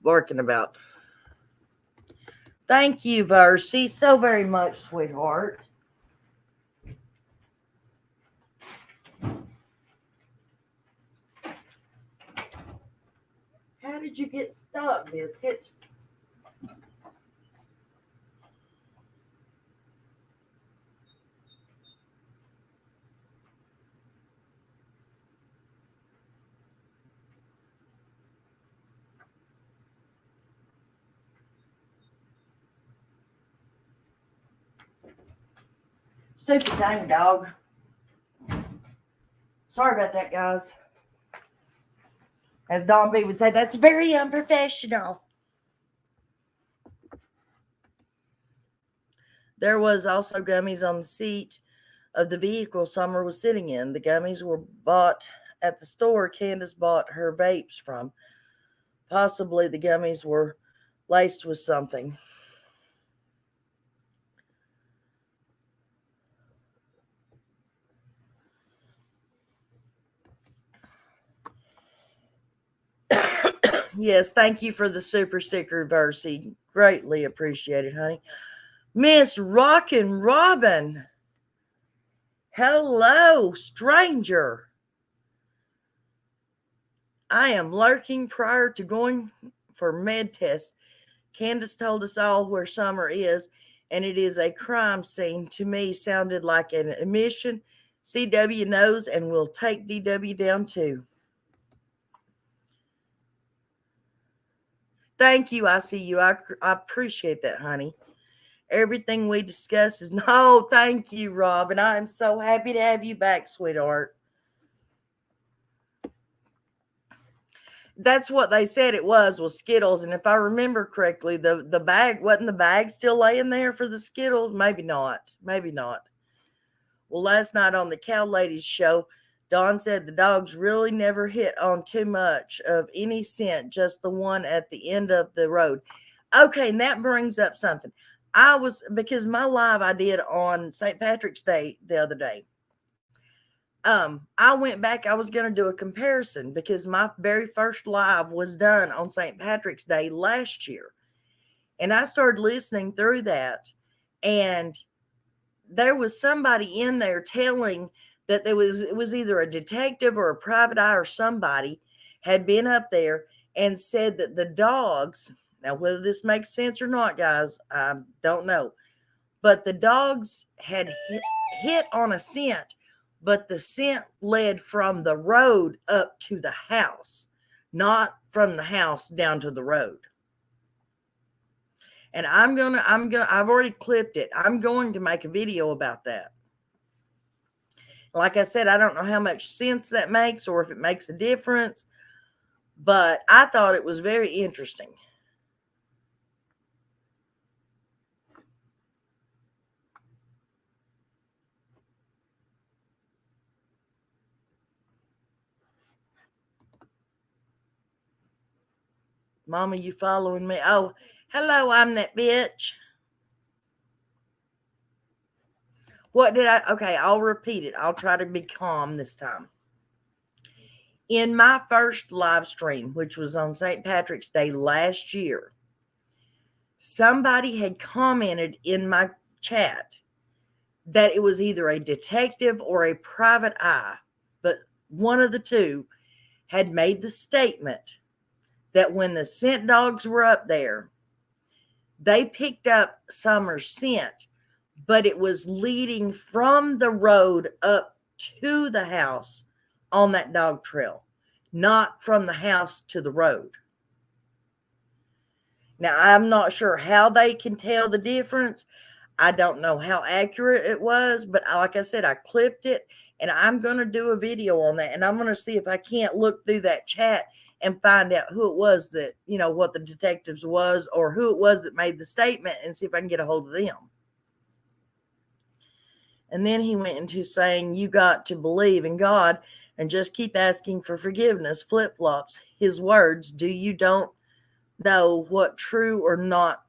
barking about. Thank you, Versi, so very much, sweetheart. How did you get stuck, Biscuit? Stupid dang dog. Sorry about that, guys. As Don B would say, that's very unprofessional. There was also gummies on the seat of the vehicle Summer was sitting in. The gummies were bought at the store Candace bought her vapes from. Possibly the gummies were laced with something. Yes, thank you for the super sticker, Versi. Greatly appreciated, honey. Miss Rockin' Robin. Hello, stranger. I am lurking prior to going for med tests. Candace told us all where Summer is, and it is a crime scene. To me, sounded like an admission. CW knows and will take DW down too. Thank you, I see you. I appreciate that, honey. Everything we discuss is no, thank you, Robin. I am so happy to have you back, sweetheart. That's what they said it was Skittles. And if I remember correctly, the bag, wasn't the bag still laying there for the Skittles? Maybe not. Maybe not. Well, last night on the Cow Ladies show, Dawn said the dogs really never hit on too much of any scent, just the one at the end of the road. Okay, and that brings up something. Because my live I did on St. Patrick's Day the other day. I went back, I was going to do a comparison because my very first live was done on St. Patrick's Day last year. And I started listening through that, and there was somebody in there telling that it was either a detective or a private eye or somebody had been up there and said that the dogs, now whether this makes sense or not, guys, I don't know, but the dogs had hit on a scent, but the scent led from the road up to the house, not from the house down to the road. And I've already clipped it. I'm going to make a video about that. Like I said, I don't know how much sense that makes or if it makes a difference, but I thought it was very interesting. Mama, you following me? Oh, hello, I'm that bitch. What did I? Okay, I'll repeat it. I'll try to be calm this time. In my first live stream, which was on St. Patrick's Day last year, somebody had commented in my chat that it was either a detective or a private eye, but one of the two had made the statement that when the scent dogs were up there, they picked up Summer's scent, but it was leading from the road up to the house on that dog trail, not from the house to the road. Now, I'm not sure how they can tell the difference. I don't know how accurate it was, but like I said, I clipped it, and I'm going to do a video on that, and I'm going to see if I can't look through that chat and find out who it was that, what the detectives was, or who it was that made the statement, and see if I can get a hold of them. And then he went into saying, you got to believe in God and just keep asking for forgiveness. Flip-flops. His words, don't know what true or not.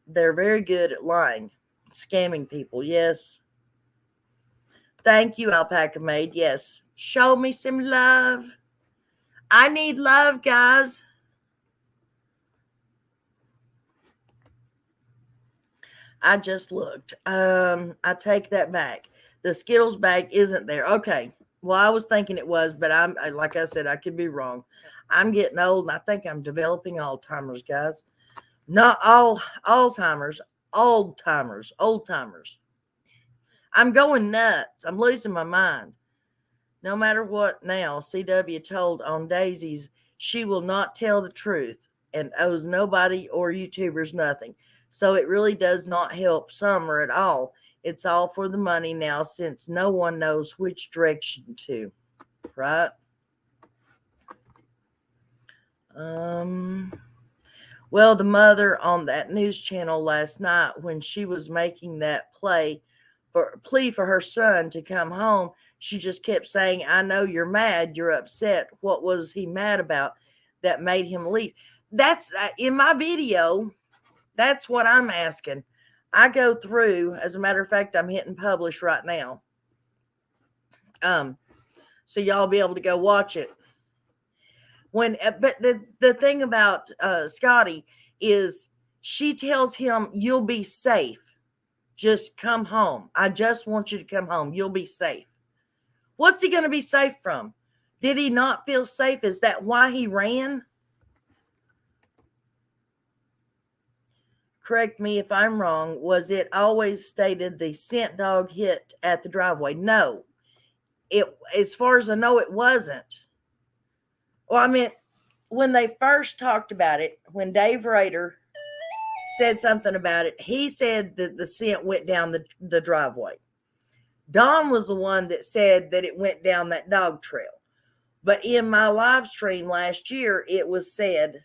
They're very good at lying. Scamming people. Yes. Thank you, Alpaca Maid. Yes. Show me some love. I need love, guys. I just looked. I take that back. The Skittles bag isn't there. Okay. Well, I was thinking it was, but like I said, I could be wrong. I'm getting old, and I think I'm developing Alzheimer's, guys. Not all Alzheimer's, old timers. I'm going nuts. I'm losing my mind. No matter what now, CW told on Daisy's, she will not tell the truth and owes nobody or YouTubers nothing. So it really does not help Summer at all. It's all for the money now, since no one knows which direction to. Right? Well, the mother on that news channel last night, when she was making that plea for her son to come home, she just kept saying, I know you're mad, you're upset. What was he mad about that made him leave? That's in my video. That's what I'm asking. I go through, as a matter of fact, I'm hitting publish right now. So y'all be able to go watch it. But the thing about Scotty is she tells him, you'll be safe. Just come home. I just want you to come home. You'll be safe. What's he going to be safe from? Did he not feel safe? Is that why he ran? Correct me if I'm wrong. Was it always stated the scent dog hit at the driveway? No. As far as I know, it wasn't. Well, I mean, when they first talked about it, when Dave Rader said something about it, he said that the scent went down the driveway. Don was the one that said that it went down that dog trail. But in my live stream last year, it was said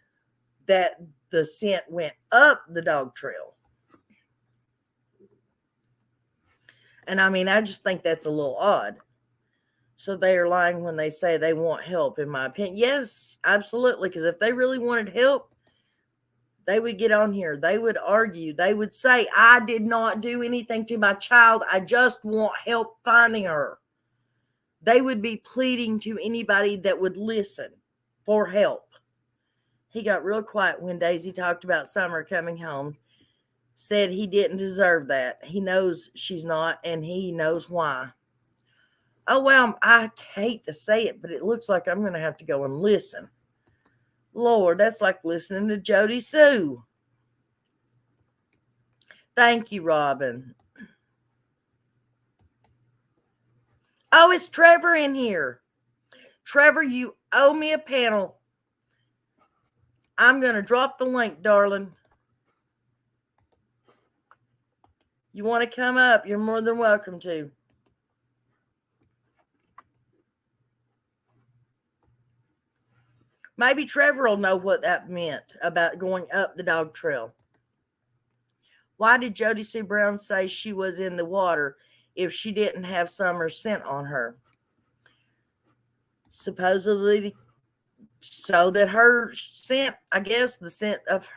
that the scent went up the dog trail. And I mean, I just think that's a little odd. So they are lying when they say they want help, in my opinion. Yes, absolutely. Because if they really wanted help, they would get on here. They would argue. They would say, I did not do anything to my child. I just want help finding her. They would be pleading to anybody that would listen for help. He got real quiet when Daisy talked about Summer coming home. Said he didn't deserve that. He knows she's not, and he knows why. Oh, well, I hate to say it, but it looks like I'm going to have to go and listen. Lord, that's like listening to Jody Sue. Thank you, Robin. Oh, it's Trevor in here. Trevor, you owe me a panel. I'm going to drop the link, darling. You want to come up, you're more than welcome to. Maybe Trevor will know what that meant about going up the dog trail. Why did Jody Sue Brown say she was in the water if she didn't have Summer's scent on her? Supposedly, so that her scent, I guess, the scent of...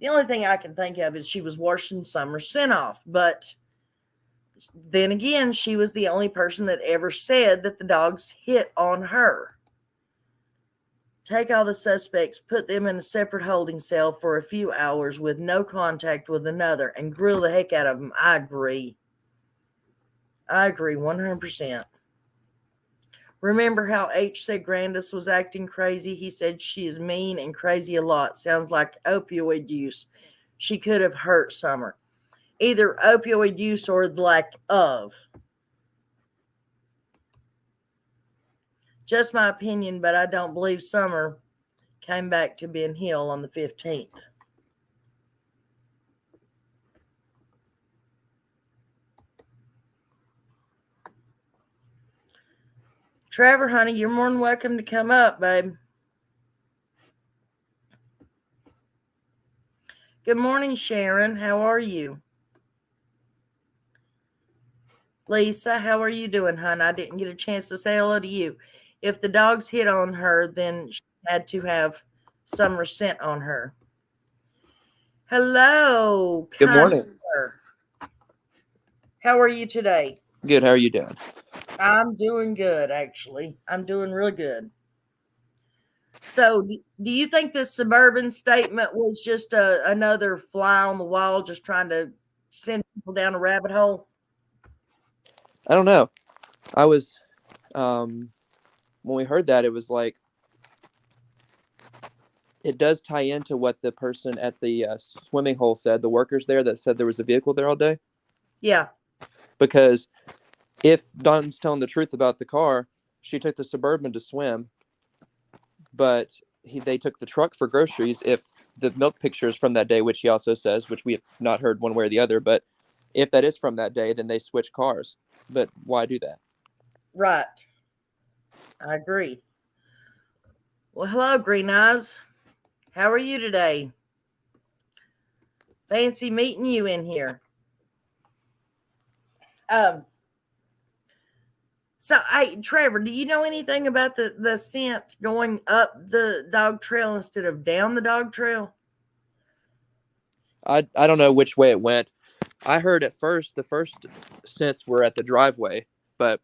the only thing I can think of is she was washing Summer's scent off. But then again, she was the only person that ever said that the dogs hit on her. Take all the suspects, put them in a separate holding cell for a few hours with no contact with another, and grill the heck out of them. I agree. 100%. Remember how H said Grandis was acting crazy? He said she is mean and crazy a lot. Sounds like opioid use. She could have hurt Summer. Either opioid use or the lack of. Just my opinion, but I don't believe Summer came back to Ben Hill on the 15th. Trevor, honey, you're more than welcome to come up, babe. Good morning, Sharon. How are you? Lisa, how are you doing, hon? I didn't get a chance to say hello to you. If the dogs hit on her, then she had to have Summer scent on her. Hello. Good morning. How are you today? Good. How are you doing? I'm doing good, actually. I'm doing real good. So, do you think this suburban statement was just another fly on the wall, just trying to send people down a rabbit hole? I don't know. I was, when we heard that, it was like, it does tie into what the person at the swimming hole said, the workers there that said there was a vehicle there all day. Yeah. Because if Dawn's telling the truth about the car, she took the Suburban to swim, but they took the truck for groceries. If the milk picture is from that day, which he also says, which we have not heard one way or the other, but if that is from that day, then they switch cars. But why do that? Right. I agree. Well, hello, Green Eyes. How are you today? Fancy meeting you in here. So, hey, Trevor, do you know anything about the scent going up the dog trail instead of down the dog trail? I don't know which way it went. I heard at first the first scents were at the driveway, but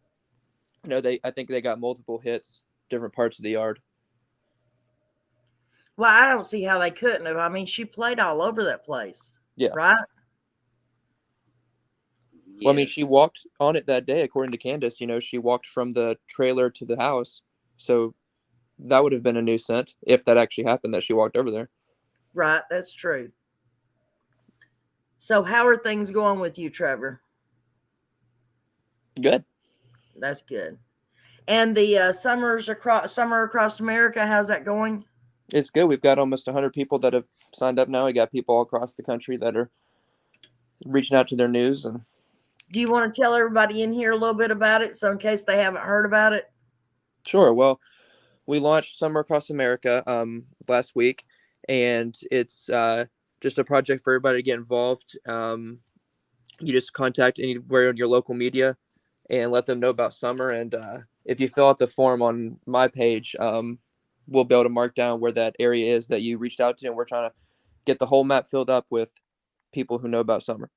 I think they got multiple hits, different parts of the yard. Well, I don't see how they couldn't have. I mean, she played all over that place. Yeah. Right? Well, I mean, she walked on it that day, according to Candace. She walked from the trailer to the house. So that would have been a new scent if that actually happened, that she walked over there. Right. That's true. So how are things going with you, Trevor? Good. That's good. And the summer across America, how's that going? It's good. We've got almost 100 people that have signed up now. We got people all across the country that are reaching out to their news. And do you want to tell everybody in here a little bit about it, so in case they haven't heard about it? Sure. Well, we launched Summer Across America last week, and it's just a project for everybody to get involved. You just contact anywhere in your local media and let them know about summer. And if you fill out the form on my page, we'll be able to mark down where that area is that you reached out to, and we're trying to get the whole map filled up with people who know about summer.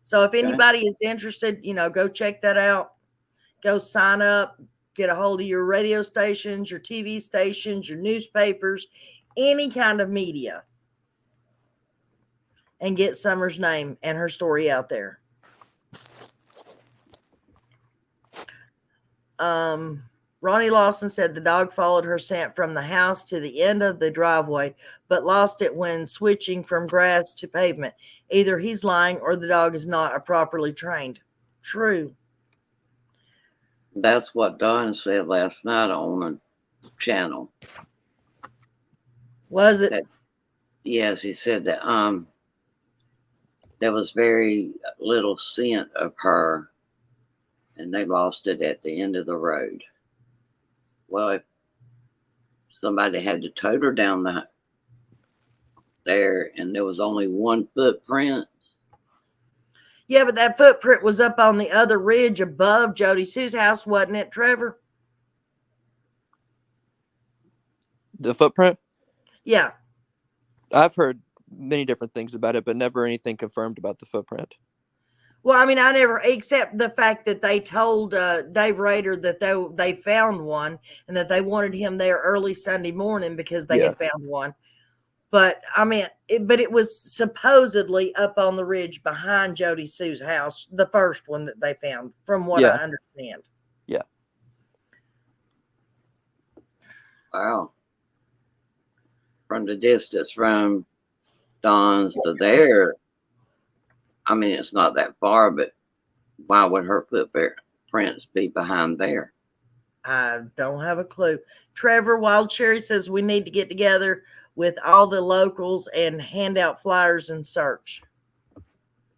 So if anybody is interested, go check that out. Go sign up, get a hold of your radio stations, your TV stations, your newspapers, any kind of media, and get Summer's name and her story out there. Ronnie Lawson said the dog followed her scent from the house to the end of the driveway, but lost it when switching from grass to pavement. Either he's lying or the dog is not properly trained. True. That's what Don said last night on a channel. Was it? Yes, he said that there was very little scent of her, and they lost it at the end of the road. Well, if somebody had to tote her down there, and there was only one footprint. Yeah, but that footprint was up on the other ridge above Jody Sue's house, wasn't it, Trevor? The footprint? Yeah. I've heard many different things about it, but never anything confirmed about the footprint. Well, I mean, I never, except the fact that they told Dave Rader that they found one and that they wanted him there early Sunday morning because they Yeah. had found one. But I mean, it was supposedly up on the ridge behind Jody Sue's house, the first one that they found, from what I Yeah. understand. Yeah. Wow. From the distance from Don's to there, I mean, it's not that far, but why would her footprints be behind there? I don't have a clue. Trevor Wild Cherry says we need to get together with all the locals and hand out flyers and search.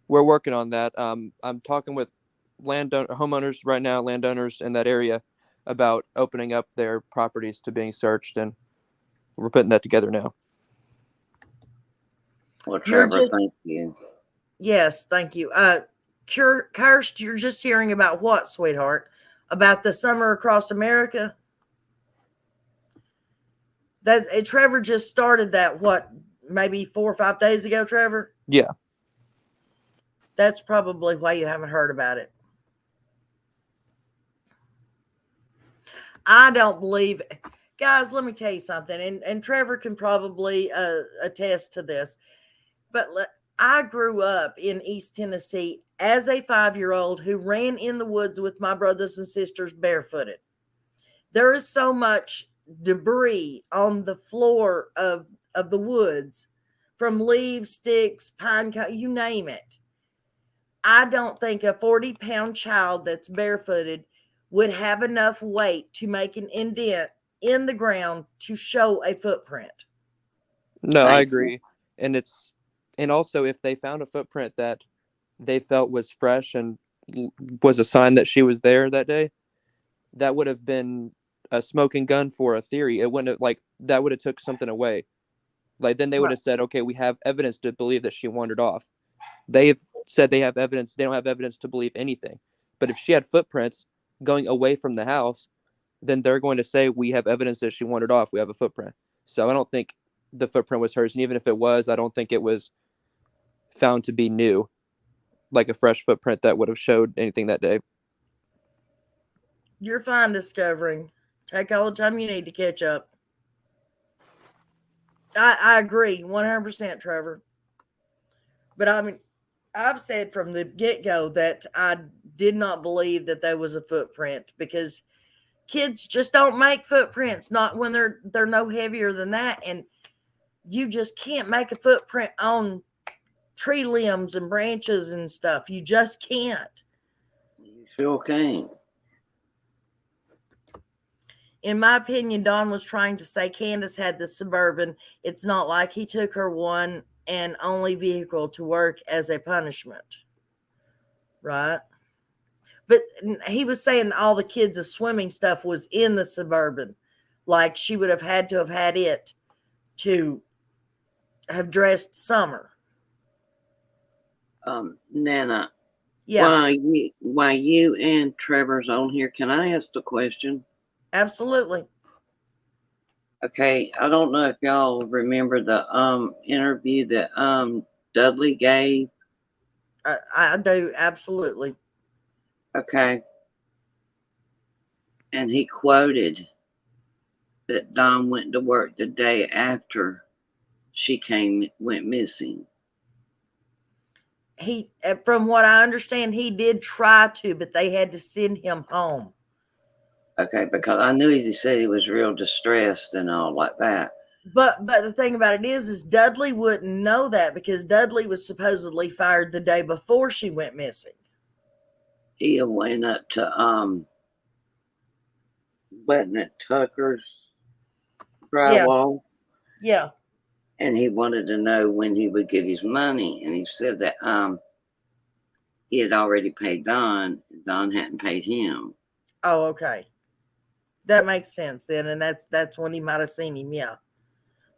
We're working on that. I'm talking with homeowners right now, landowners in that area, about opening up their properties to being searched, and we're putting that together now. Well, Trevor, thank you. Yes, thank you. Kirst, you're just hearing about what, sweetheart? About the summer across America? Trevor just started that, what, maybe 4 or 5 days ago, Trevor? Yeah. That's probably why you haven't heard about it. I don't believe, guys, let me tell you something, and Trevor can probably attest to this, but I grew up in East Tennessee as a 5-year-old who ran in the woods with my brothers and sisters barefooted. There is so much debris on the floor of the woods from leaves, sticks, pine cone, you name it. I don't think a 40-pound child that's barefooted would have enough weight to make an indent in the ground to show a footprint. No, I agree. And also, if they found a footprint that they felt was fresh and was a sign that she was there that day, that would have been a smoking gun for a theory. It wouldn't have, that would have took something away. Then they would have said, okay, we have evidence to believe that she wandered off. They've said they have evidence. They don't have evidence to believe anything. But if she had footprints going away from the house, then they're going to say, we have evidence that she wandered off. We have a footprint. So I don't think the footprint was hers. And even if it was, I don't think it was found to be new, like a fresh footprint that would have showed anything that day. You're fine discovering. Take all the time you need to catch up. I agree 100%, Trevor. But I mean, I've said from the get-go that I did not believe that there was a footprint because kids just don't make footprints, not when they're no heavier than that. And you just can't make a footprint on tree limbs and branches and stuff. You just can't. You sure can. In my opinion, Don was trying to say Candace had the Suburban. It's not like he took her one and only vehicle to work as a punishment. Right? But he was saying all the kids' swimming stuff was in the Suburban. Like she would have had to have had it to have dressed Summer. Nana. Yeah. Why you and Trevor's on here, can I ask the question? Absolutely. Okay, I don't know if y'all remember the interview that Dudley gave. I do, absolutely. Okay. And he quoted that Don went to work the day after she went missing. He, from what I understand, he did try to, but they had to send him home. Okay, because I knew he said he was real distressed and all like that. But the thing about it is Dudley wouldn't know that because Dudley was supposedly fired the day before she went missing. He went up to wasn't it Tucker's drywall? Yeah. And he wanted to know when he would get his money, and he said that he had already paid Don. Don hadn't paid him. Oh, okay. That makes sense then, and that's when he might have seen him. Yeah.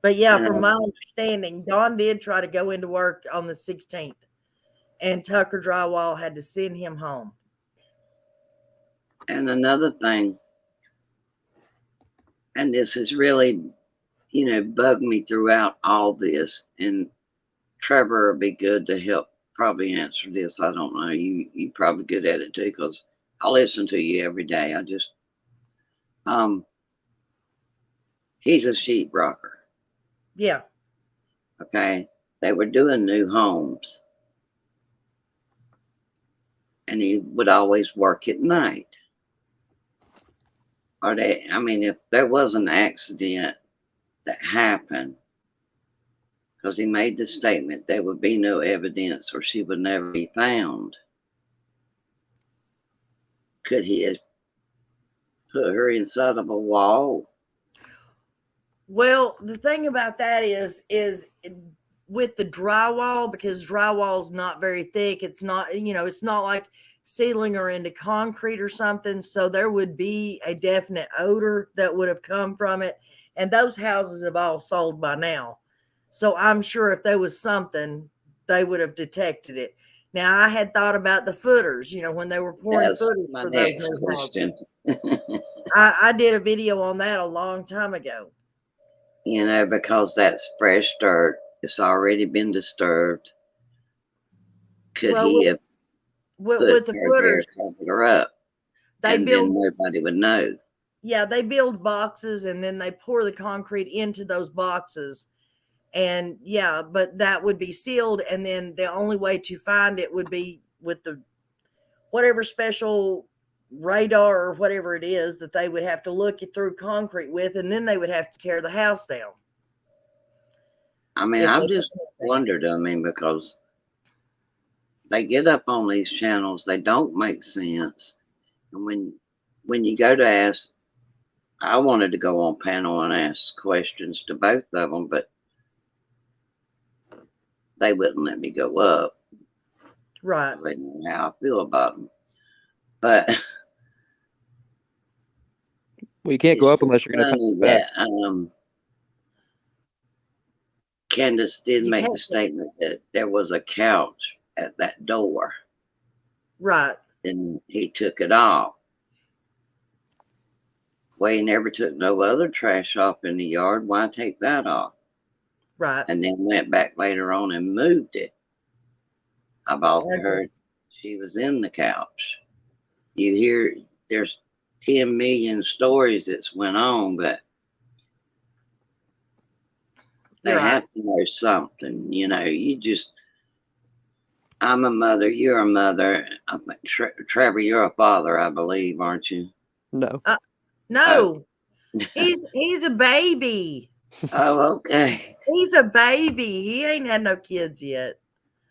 But yeah, from my understanding, Don did try to go into work on the 16th, and Tucker Drywall had to send him home. And another thing, and this has really, bugged me throughout all this, and Trevor would be good to help probably answer this. I don't know. You probably good at it too, because I listen to you every day. I just he's a sheep rocker. Yeah. Okay. They were doing new homes. And he would always work at night. If there was an accident that happened, because he made the statement there would be no evidence or she would never be found. Could he have put her inside of a wall? Well, the thing about that is with the drywall, because drywall is not very thick. It's not, it's not like sealing her into concrete or something. So there would be a definite odor that would have come from it. And those houses have all sold by now. So I'm sure if there was something, they would have detected it. Now, I had thought about the footers, when they were pouring That's footers my for those next new question. houses. I did a video on that a long time ago. Because that's fresh dirt. It's already been disturbed. Could he have with the footers, covered her up, then nobody would know? Yeah, they build boxes and then they pour the concrete into those boxes. And yeah, but that would be sealed. And then the only way to find it would be with the whatever special radar or whatever it is that they would have to look through concrete with. And then they would have to tear the house down. I've just wondered, because they get up on these channels, they don't make sense. And when you go to ask, I wanted to go on panel and ask questions to both of them, but they wouldn't let me go up. Right. They know how I feel about them. But you can't go up unless you're going to come back. Candace did make the statement that there was a couch at that door. Right. And he took it off. Well, he never took no other trash off in the yard. Why take that off? Right. And then went back later on and moved it. I've often heard she was in the couch. You hear there's 10 million stories that's went on, but they have to know something. I'm a mother, you're a mother. I think Trevor, you're a father, I believe, aren't you? No. No. He's a baby. Oh, okay. He's a baby. He ain't had no kids yet.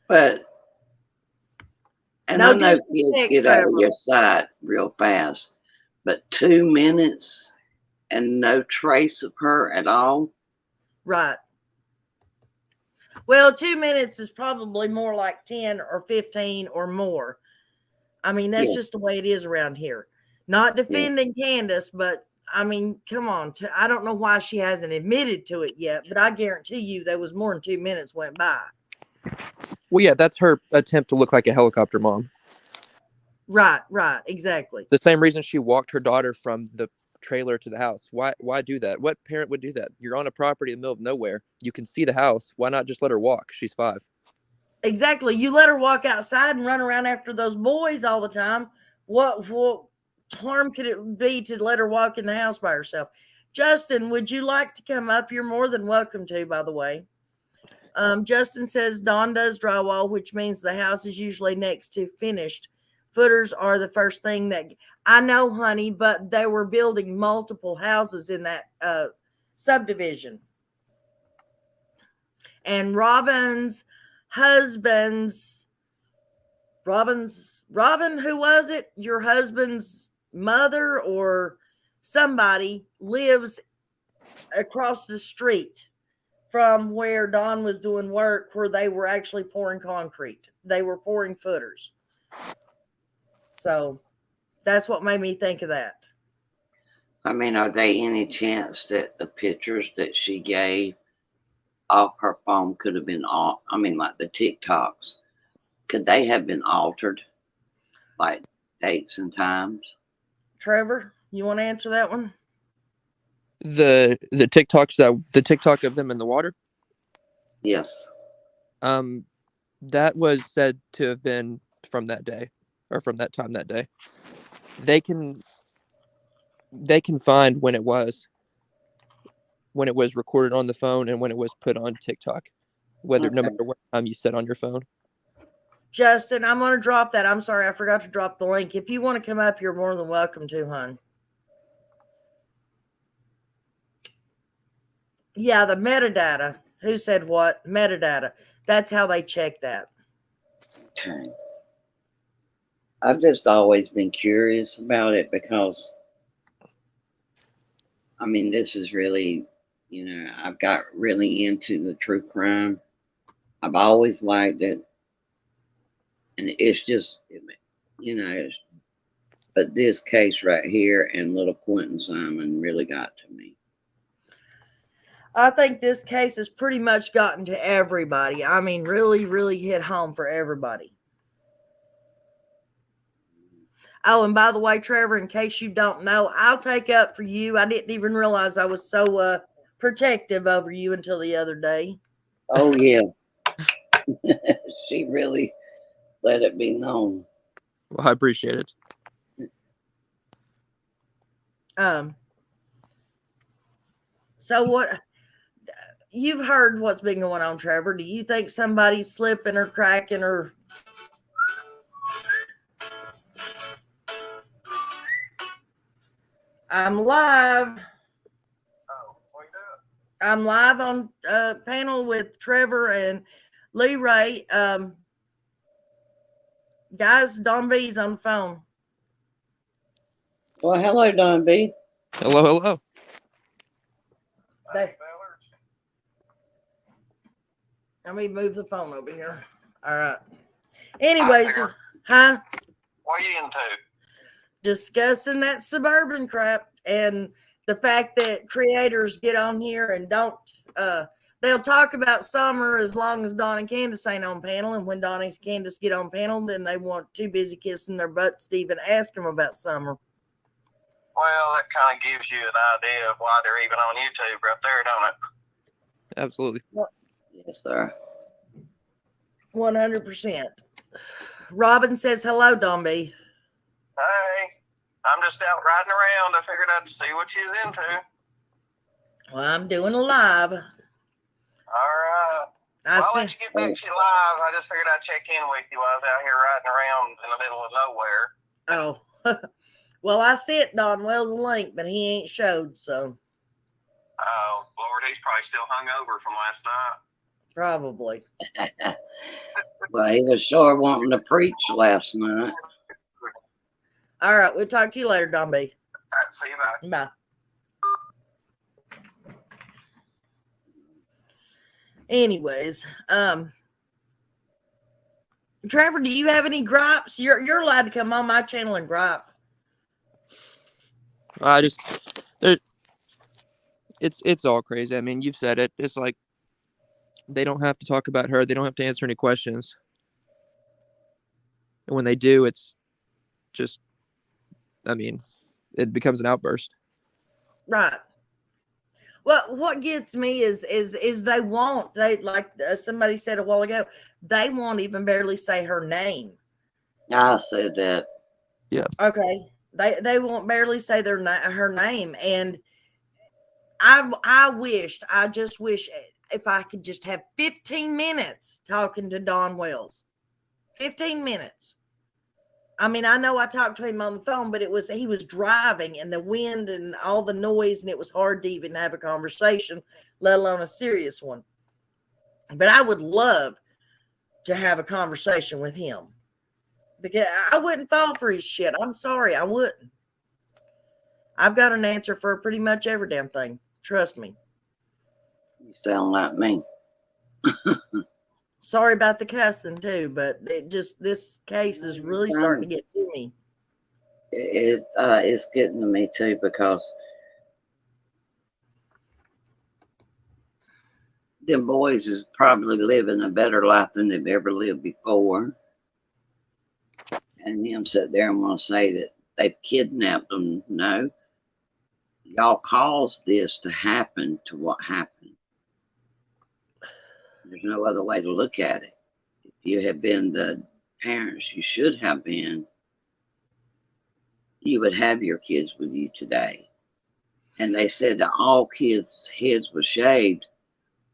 But I know kids get out of your sight real fast. But 2 minutes and no trace of her at all? Right. Well, 2 minutes is probably more like 10 or 15 or more. That's just the way it is around here. Not defending Candace, but come on. I don't know why she hasn't admitted to it yet, but I guarantee you there was more than 2 minutes went by. Well, yeah, that's her attempt to look like a helicopter mom. Right, exactly. The same reason she walked her daughter from the trailer to the house. Why do that? What parent would do that? You're on a property in the middle of nowhere. You can see the house. Why not just let her walk? She's 5. Exactly. You let her walk outside and run around after those boys all the time. What harm could it be to let her walk in the house by herself? Justin, would you like to come up? You're more than welcome to, by the way. Justin says Dawn does drywall, which means the house is usually next to finished. Footers are the first thing that I know, honey, but they were building multiple houses in that subdivision. And Robin, who was it? Your husband's mother or somebody lives across the street from where Dawn was doing work, where they were actually pouring concrete. They were pouring footers. So that's what made me think of that. Are there any chance that the pictures that she gave off her phone could have been like the TikToks, could they have been altered, like dates and times? Trevor, you want to answer that one? The TikTok of them in the water? Yes. That was said to have been from that day, or from that time that day. They can find when it was recorded on the phone and when it was put on TikTok, no Okay. matter what time you set on your phone. Justin, I'm going to drop that. I'm sorry, I forgot to drop the link. If you want to come up, you're more than welcome to, hon. Yeah, the metadata. Who said what? Metadata. That's how they check that. Okay. I've just always been curious about it because, I mean, this is really, I've got really into the true crime. I've always liked it. And it's just, but this case right here and little Quentin Simon really got to me. I think this case has pretty much gotten to everybody. I mean, really, really hit home for everybody. Oh, and by the way, Trevor, in case you don't know, I'll take up for you. I didn't even realize I was so protective over you until the other day. Oh, yeah. She really let it be known. Well, I appreciate it. So what? You've heard what's been going on, Trevor. Do you think somebody's slipping or cracking or? I'm live. Oh, what you doing? I'm live on panel with Trevor and Lee Ray. Guys, Don B's on the phone. Well, hello, Don B. Hello, hello. They, let me move the phone over here. All right. Anyways, huh? What are you into? Discussing that suburban crap and the fact that creators get on here and don't they'll talk about summer as long as Don and Candace ain't on panel, and when Don and Candace get on panel, then they want too busy kissing their butts to even ask them about summer. Well, that kind of gives you an idea of why they're even on YouTube right there, don't it? Absolutely. Yes, sir. 100%. Robin says hello, Don B. Hey, I'm just out riding around. I figured I'd see what you was into. Well, I'm doing a live. All right. I'll let you get back to your live. I just figured I'd check in with you while I was out here riding around in the middle of nowhere. Oh. Well, I sent Don Wells a link, but he ain't showed, so. Oh, Lord, he's probably still hungover from last night. Probably. Well, he was sure wanting to preach last night. All right, we'll talk to you later, Don B. All right, see you, bye. Bye. Anyways, Trevor, do you have any gripes? You're allowed to come on my channel and gripe. It's all crazy. I mean, you've said it. It's like they don't have to talk about her. They don't have to answer any questions. And when they do, it's just, I mean, it becomes an outburst. Right. Well, what gets me is they like somebody said a while ago, they won't even barely say her name. I said that. Yeah. Okay. They won't barely say her name, and I just wish if I could just have 15 minutes talking to Don Wells. 15 minutes. I mean, I know I talked to him on the phone, but he was driving and the wind and all the noise, and it was hard to even have a conversation, let alone a serious one. But I would love to have a conversation with him because I wouldn't fall for his shit. I'm sorry, I wouldn't. I've got an answer for pretty much every damn thing. Trust me. You sound like me. Sorry about the cussing too, but this case is really starting to get to me. It's getting to me too because them boys is probably living a better life than they've ever lived before. And him sit there and want to say that they've kidnapped them. No. Y'all caused this to happen to what happened. There's no other way to look at it. you had been the parents you should have been, you would have your kids with you today. And they said that all kids' heads were shaved.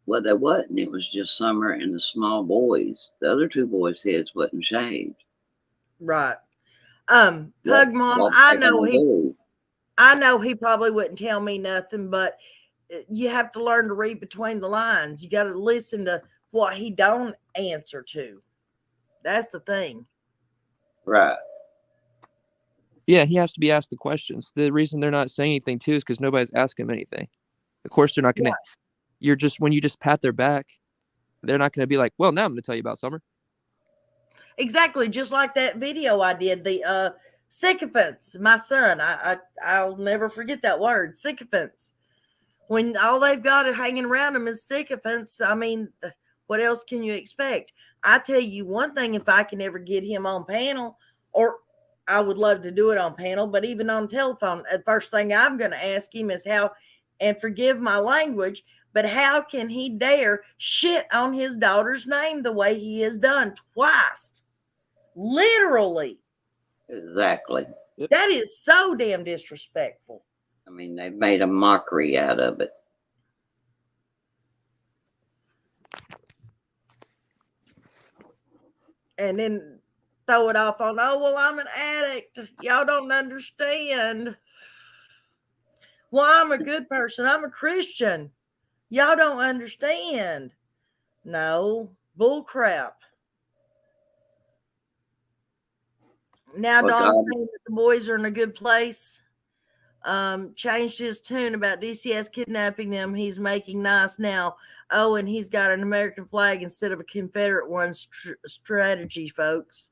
Well, they wasn't. It was just Summer and the small boys. The other two boys' heads wasn't shaved. Right. What, Pug Mom, what I they know gonna he do? I know he probably wouldn't tell me nothing, but you have to learn to read between the lines. You got to listen to what he don't answer to. That's the thing. Right. Yeah, he has to be asked the questions. The reason they're not saying anything too is because nobody's asking him anything. Of course, they're not going to. You're just when you just pat their back, they're not going to be like, "Well, now I'm going to tell you about Summer." Exactly, just like that video I did, the sycophants. My son, I'll never forget that word, sycophants. When all they've got it hanging around them is sycophants, I mean, what else can you expect? I tell you one thing, if I can ever get him on panel, or I would love to do it on panel, but even on telephone, the first thing I'm going to ask him is how, and forgive my language, but how can he dare shit on his daughter's name the way he has done twice? Literally. Exactly. That is so damn disrespectful. I mean, they made a mockery out of it. And then throw it off on, oh, well, I'm an addict. Y'all don't understand. Well, I'm a good person. I'm a Christian. Y'all don't understand. No, bull crap. Now Well, Don's God, saying that the boys are in a good place. Changed his tune about DCS kidnapping them. He's making nice now. Oh, and he's got an American flag instead of a Confederate one. Strategy, folks.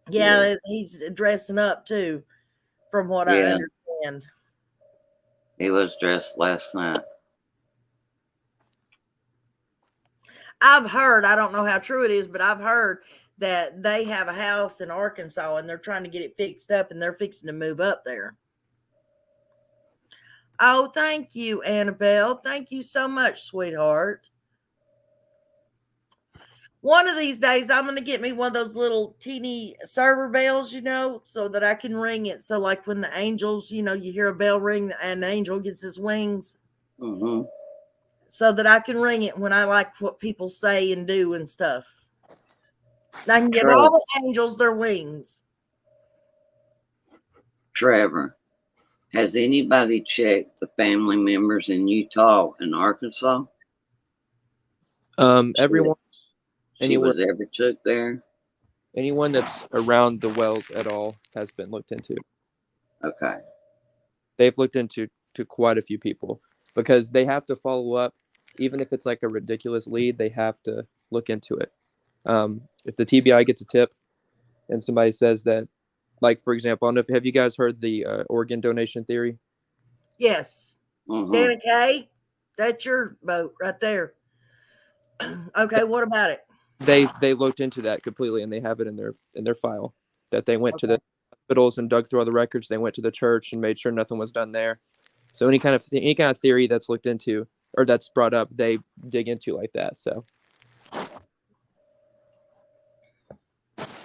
Yeah, he's dressing up too, from what I understand. he was dressed last night. I've heard, I don't know how true it is, but I've heard that they have a house in Arkansas and they're trying to get it fixed up and they're fixing to move up there. Oh, thank you, Annabelle. Thank you so much, sweetheart. One of these days, I'm going to get me one of those little teeny server bells, so that I can ring it. So, like when the angels, you hear a bell ring and the angel gets his wings. Mm-hmm. So that I can ring it when I like what people say and do and stuff. I can give all the angels their wings. Trevor, has anybody checked the family members in Utah and Arkansas? Everyone, was ever took there? Anyone that's around the wells at all has been looked into. Okay. They've looked into quite a few people because they have to follow up, even if it's like a ridiculous lead. They have to look into it. If the TBI gets a tip and somebody says that, like for example, I don't know have you guys heard the organ donation theory? Yes. Mm-hmm. Dana Kay, that's your boat right there. Okay, what about it? They looked into that completely and they have it in their file that they went to the hospitals and dug through all the records. They went to the church and made sure nothing was done there. So any kind of theory that's looked into or that's brought up, they dig into like that. So,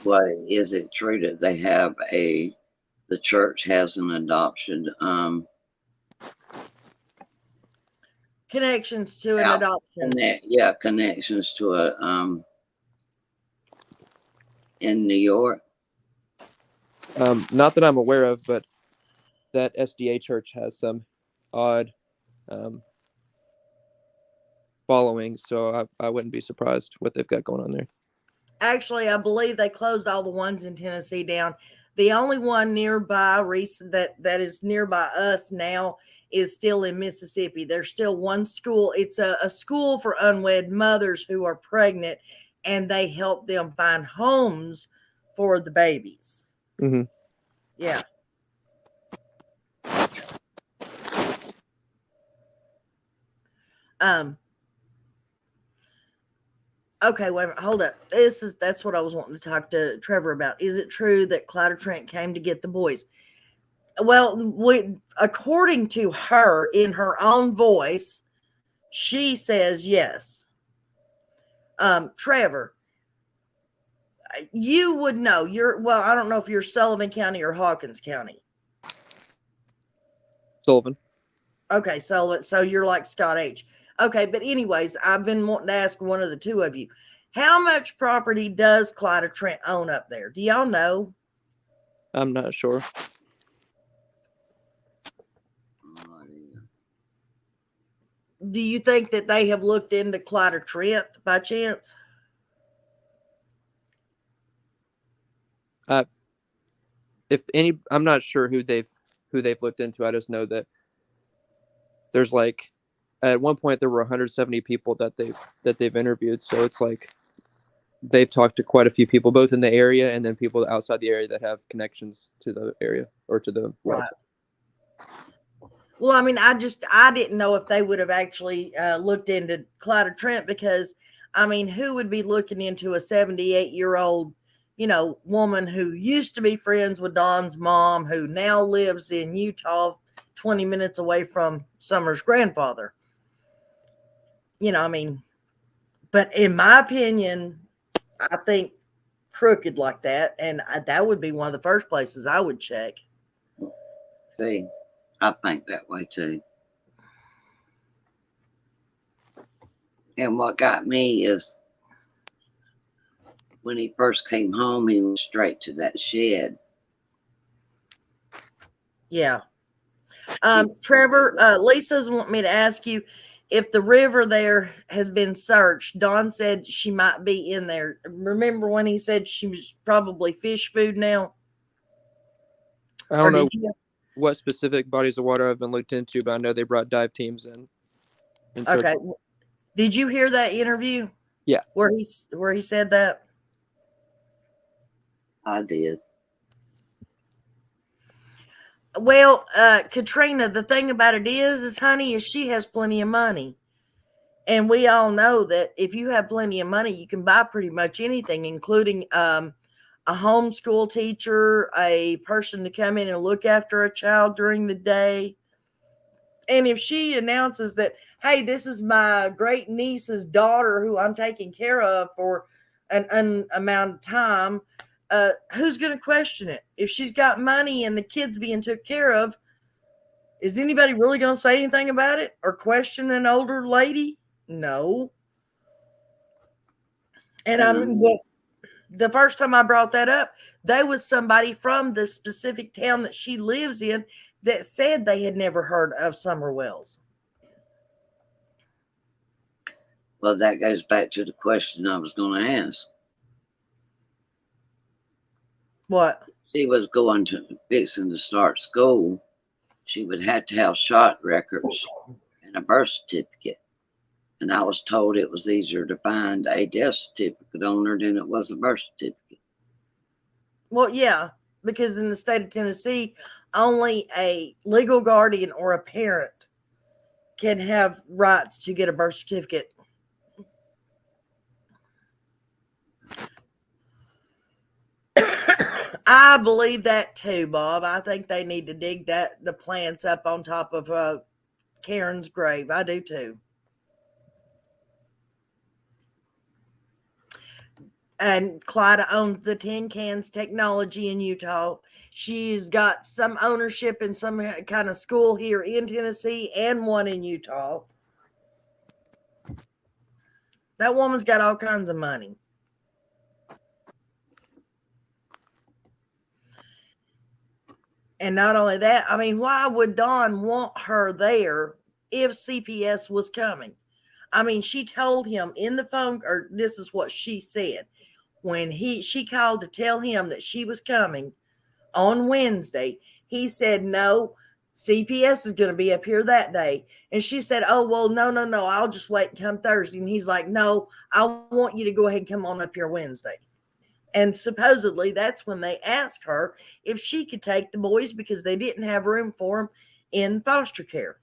well, is it true that they have the church has an adoption connections to an adoption? Connections to a in New York. Not that I'm aware of, but that SDA church has some odd following, so I wouldn't be surprised what they've got going on there. Actually, I believe they closed all the ones in Tennessee down. The only one nearby that is nearby us now is still in Mississippi. There's still one school. It's a school for unwed mothers who are pregnant, and they help them find homes for the babies. Mm-hmm. Yeah. Okay, wait a minute, hold up. That's what I was wanting to talk to Trevor about. Is it true that Clyda Trent came to get the boys? Well, according to her, in her own voice, she says yes. Trevor, You would know. Well, I don't know if you're Sullivan County or Hawkins County. Sullivan. Okay, so you're like Scott H. Okay, but anyways, I've been wanting to ask one of the two of you. How much property does Clyda Trent own up there? Do y'all know? I'm not sure. Do you think that they have looked into Clyda Trent by chance? If any, I'm not sure who they've looked into. I just know that there's like at one point there were 170 people that they've interviewed. So it's like they've talked to quite a few people, both in the area and then people outside the area that have connections to the area or to the wells. Right. Well, I mean, I didn't know if they would have actually looked into Clyda Trent because, I mean, who would be looking into a 78-year-old, woman who used to be friends with Don's mom, who now lives in Utah, 20 minutes away from Summer's grandfather? I mean, but in my opinion, I think crooked like that, and that would be one of the first places I would check. See, I think that way too. And what got me is when he first came home, he went straight to that shed. Yeah. Trevor, Lisa's want me to ask you if the river there has been searched. Dawn said she might be in there. Remember when he said she was probably fish food now? I don't know what specific bodies of water have been looked into, but I know they brought dive teams in. Okay. Did you hear that interview? Yeah. Where he said that? I did. Well, Katrina, the thing about it is honey, is she has plenty of money. And we all know that if you have plenty of money, you can buy pretty much anything, including a homeschool teacher, a person to come in and look after a child during the day. And if she announces that, hey, this is my great niece's daughter who I'm taking care of for an amount of time, who's going to question it? If she's got money and the kid's being took care of, is anybody really going to say anything about it or question an older lady? No. And the first time I brought that up, there was somebody from the specific town that she lives in that said they had never heard of Summer Wells. Well, that goes back to the question I was going to ask. What? She was fixing to start school. She would have to have shot records and a birth certificate. And I was told it was easier to find a death certificate on her than it was a birth certificate. Well, yeah, because in the state of Tennessee, only a legal guardian or a parent can have rights to get a birth certificate. I believe that too, Bob. I think they need to dig the plants up on top of Karen's grave. I do too. And Clyda owns the Tin Cans technology in Utah. She's got some ownership in some kind of school here in Tennessee and one in Utah. That woman's got all kinds of money. And not only that, I mean, why would Dawn want her there if CPS was coming? I mean, she told him in the phone, or this is what she said. When she called to tell him that she was coming on Wednesday, he said, no, CPS is going to be up here that day. And she said, oh, well, no, I'll just wait and come Thursday. And he's like, no, I want you to go ahead and come on up here Wednesday. And supposedly that's when they asked her if she could take the boys because they didn't have room for them in foster care.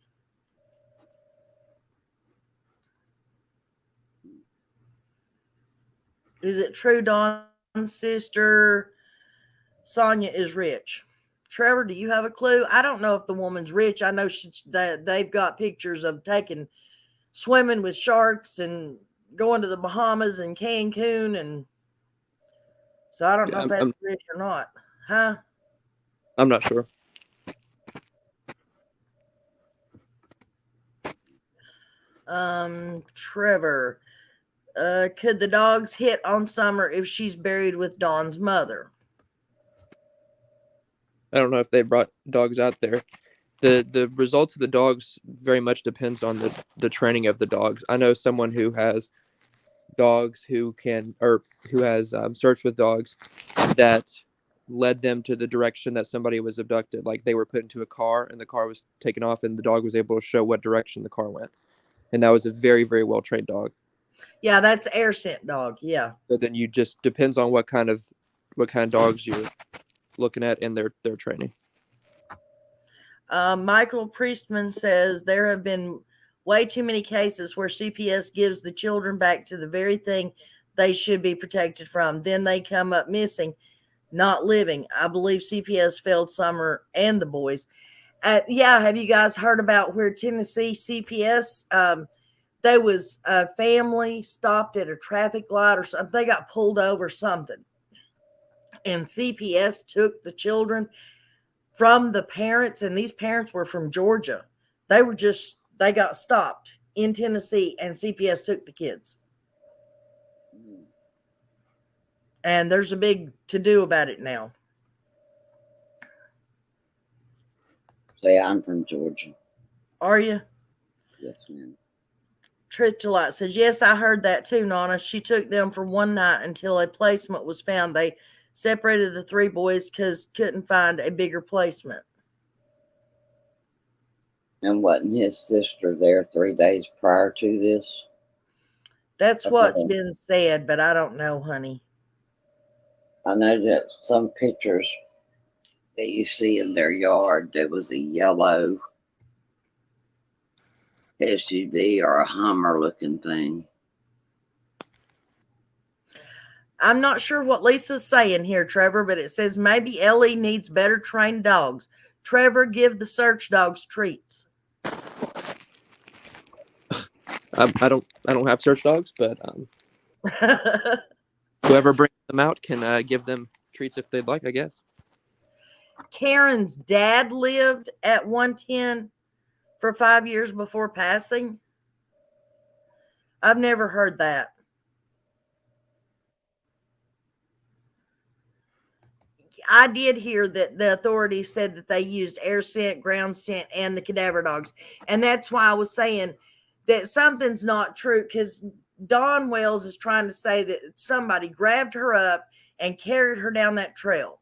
Is it true Dawn's sister Sonia is rich? Trevor, do you have a clue? I don't know if the woman's rich. I know they've got pictures of taking swimming with sharks and going to the Bahamas and Cancun and So I don't know if that's rich or not. Huh? I'm not sure. Trevor. Could the dogs hit on Summer if she's buried with Dawn's mother? I don't know if they brought dogs out there. The results of the dogs very much depends on the training of the dogs. I know someone who has dogs who has searched with dogs that led them to the direction that somebody was abducted. Like they were put into a car and the car was taken off and the dog was able to show what direction the car went. And that was a very, very well trained dog. Yeah, that's air scent dog. Yeah. So then you just depends on what kind of dogs you're looking at in their training. Michael Priestman says there have been way too many cases where CPS gives the children back to the very thing they should be protected from. Then they come up missing, not living. I believe CPS failed Summer and the boys. Yeah, have you guys heard about where Tennessee CPS, there was a family stopped at a traffic light or something. They got pulled over something. And CPS took the children from the parents, and these parents were from Georgia. They got stopped in Tennessee, and CPS took the kids. And there's a big to-do about it now. Say, I'm from Georgia. Are you? Yes, ma'am. Tritulite says, yes, I heard that too, Nana. She took them for one night until a placement was found. They separated the three boys because couldn't find a bigger placement. And wasn't his sister there 3 days prior to this? That's what's been said, but I don't know, honey. I know that some pictures that you see in their yard, there was a yellow SUV or a Hummer looking thing. I'm not sure what Lisa's saying here, Trevor, but it says maybe Ellie needs better trained dogs. Trevor, give the search dogs treats. I don't have search dogs, but whoever brings them out can give them treats if they'd like, I guess. Karen's dad lived at 110 for 5 years before passing. I've never heard that. I did hear that the authorities said that they used air scent, ground scent, and the cadaver dogs. And that's why I was saying that something's not true, because Dawn Wells is trying to say that somebody grabbed her up and carried her down that trail.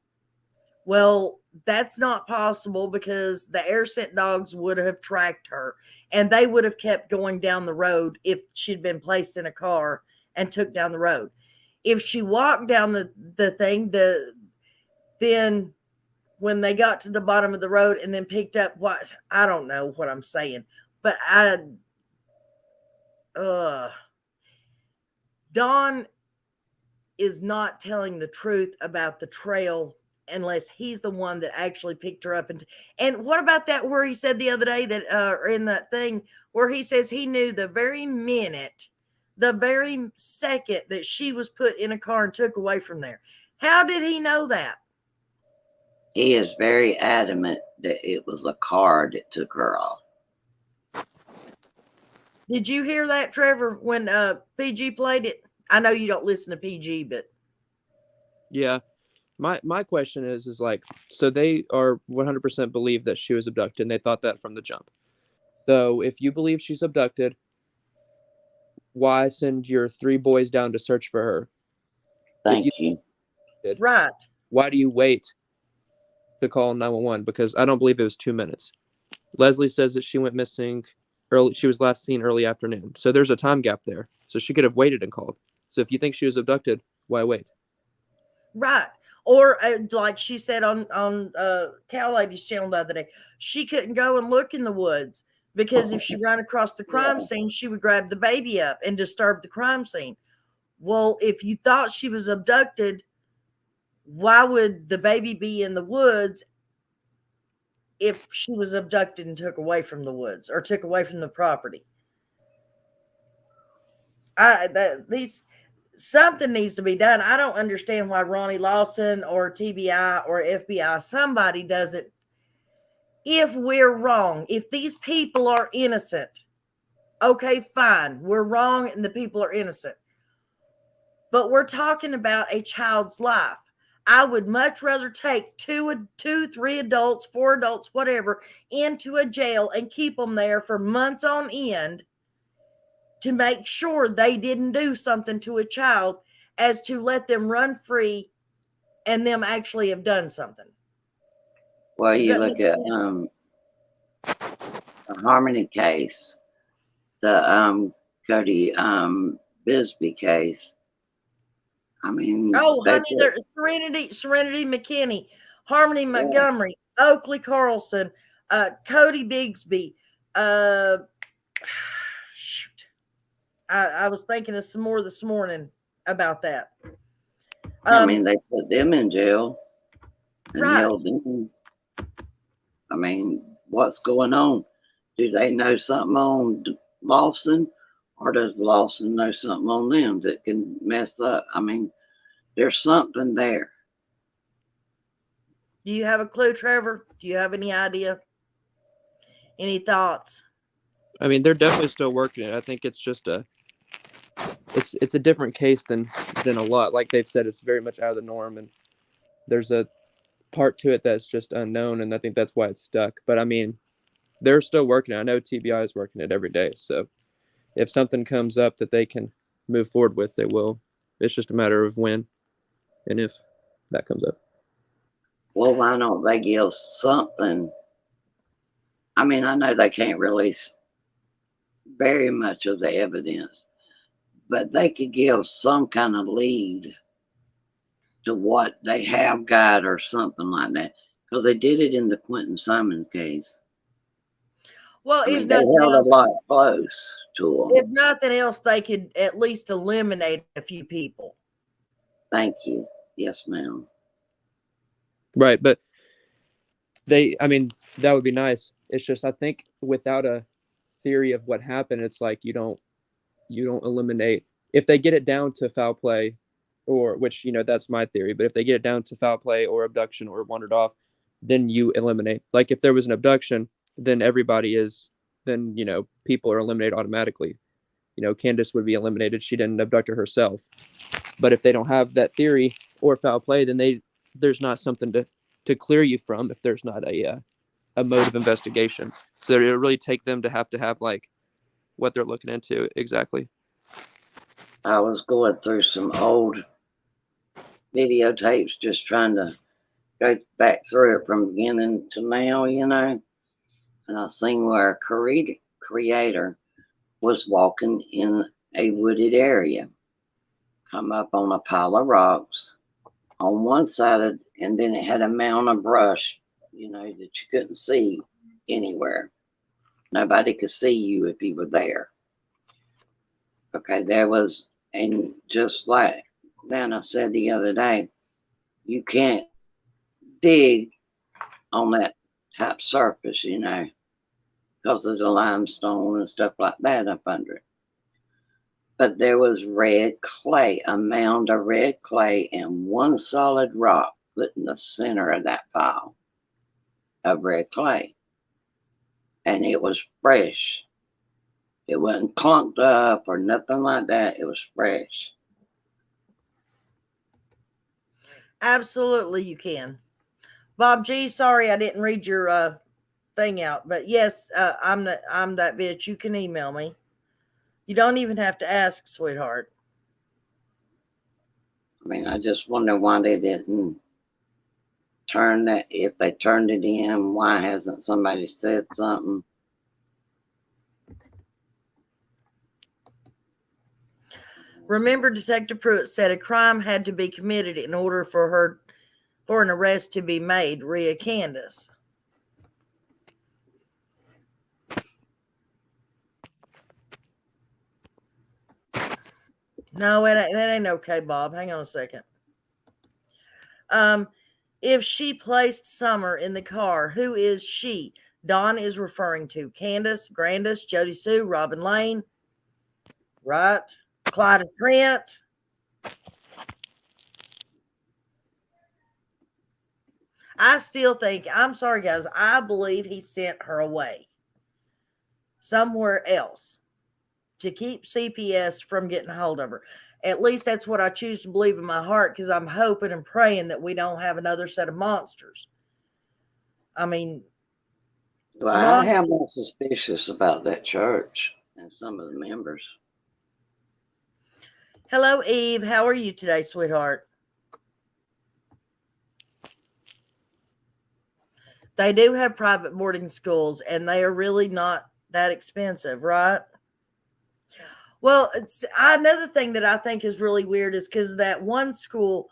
Well, that's not possible, because the air scent dogs would have tracked her and they would have kept going down the road if she'd been placed in a car and took down the road. If she walked down the thing, then when they got to the bottom of the road and then picked up I don't know what I'm saying, but Don is not telling the truth about the trail unless he's the one that actually picked her up. And what about that where he said the other day that in that thing where he says he knew the very second that she was put in a car and took away from there? How did he know that? He is very adamant that it was a car that took her off. Did you hear that, Trevor, when PG played it? I know you don't listen to PG, but yeah. My question is like, so they are 100% believe that she was abducted, and they thought that from the jump. So if you believe she's abducted, why send your 3 boys down to search for her? Thank you. Right. Why do you wait to call 911? Because I don't believe it was 2 minutes. Leslie says that she went missing early. She was last seen early afternoon. So there's a time gap there. So she could have waited and called. So if you think she was abducted, why wait? Right. Or like she said on Cow Lady's channel the other day, she couldn't go and look in the woods because if she ran across the crime scene, she would grab the baby up and disturb the crime scene. Well, if you thought she was abducted, why would the baby be in the woods if she was abducted and took away from the woods or took away from the property? something needs to be done. I don't understand why Ronnie Lawson or TBI or FBI, somebody doesn't. If we're wrong, if these people are innocent, okay, fine. We're wrong and the people are innocent. But we're talking about a child's life. I would much rather take two, 3 adults, 4 adults, whatever, into a jail and keep them there for months on end to make sure they didn't do something to a child as to let them run free and them actually have done something. Well, Does you that look make at sense? the Harmony case, the Cody Bisbee case. I mean, Oh, they honey, put, there's Serenity McKinney, Harmony Montgomery, Oakley Carlson, Cody Bigsby. Shoot. I was thinking of some more this morning about that. I mean, they put them in jail and Right. held them. I mean, what's going on? Do they know something on Lawson, or does Lawson know something on them that can mess up? I mean, there's something there. Do you have a clue, Trevor? Do you have any idea? Any thoughts? I mean, they're definitely still working it. I think it's just it's a different case than a lot. Like they've said, it's very much out of the norm, and there's a part to it that's just unknown, and I think that's why it's stuck. But I mean, they're still working it. I know TBI is working it every day. So if something comes up that they can move forward with, they will. It's just a matter of when and if that comes up. Well, why don't they give something? I mean, I know they can't release very much of the evidence, but they could give some kind of lead to what they have got or something like that. Because they did it in the Quentin Simon case. Well, I if mean, they nothing held else, a lot close to if them. nothing else, they could at least eliminate a few people. Thank you. Yes, ma'am. Right, but I mean, that would be nice. It's just I think without a theory of what happened, it's like you don't eliminate if they get it down to foul play, or which that's my theory. But if they get it down to foul play or abduction or wandered off, then you eliminate. Like if there was an abduction, then people are eliminated automatically. Candace would be eliminated. She didn't abduct her herself. But if they don't have that theory or foul play, then there's not something to clear you from if there's not a mode of investigation. So it'll really take them to have like what they're looking into exactly. I was going through some old videotapes just trying to go back through it from beginning to now, and I seen where a creator was walking in a wooded area, come up on a pile of rocks on one side, and then it had a mound of brush, that you couldn't see anywhere. Nobody could see you if you were there. Okay, there was, and just like Nana said the other day, you can't dig on that top surface, because of the limestone and stuff like that up under it. But there was red clay, a mound of red clay, and one solid rock put in the center of that pile of red clay. And it was fresh. It wasn't clunked up or nothing like that. It was fresh. Absolutely, you can. Bob G, sorry I didn't read your thing out, but yes, I'm that bitch. You can email me. You don't even have to ask, sweetheart. I mean, I just wonder why they didn't turn that. If they turned it in, why hasn't somebody said something? Remember, Detective Pruitt said a crime had to be committed in order for an arrest to be made. Rhea Candace. No, that ain't okay, Bob. Hang on a second. If she placed Summer in the car, who is she? Dawn is referring to Candace, Grandis, Jody Sue, Robin Lane, right? Clyde Trent. I still think, I'm sorry, guys, I believe he sent her away somewhere else to keep CPS from getting a hold of her. At least that's what I choose to believe in my heart, because I'm hoping and praying that we don't have another set of monsters. I mean, Well, I have been suspicious about that church and some of the members. Hello, Eve. How are you today, sweetheart? They do have private boarding schools, and they are really not that expensive, right? Well, another thing that I think is really weird is because that one school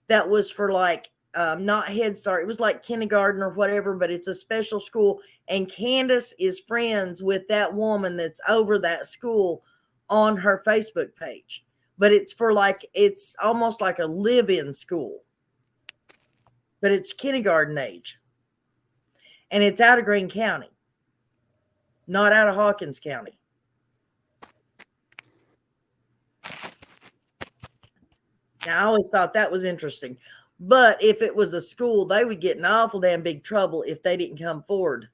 that was for like not Head Start, it was like kindergarten or whatever, but it's a special school. And Candace is friends with that woman that's over that school on her Facebook page. But it's for like, it's almost like a live-in school, but it's kindergarten age. And it's out of Greene County, not out of Hawkins County. Now, I always thought that was interesting. But if it was a school, they would get in awful damn big trouble if they didn't come forward,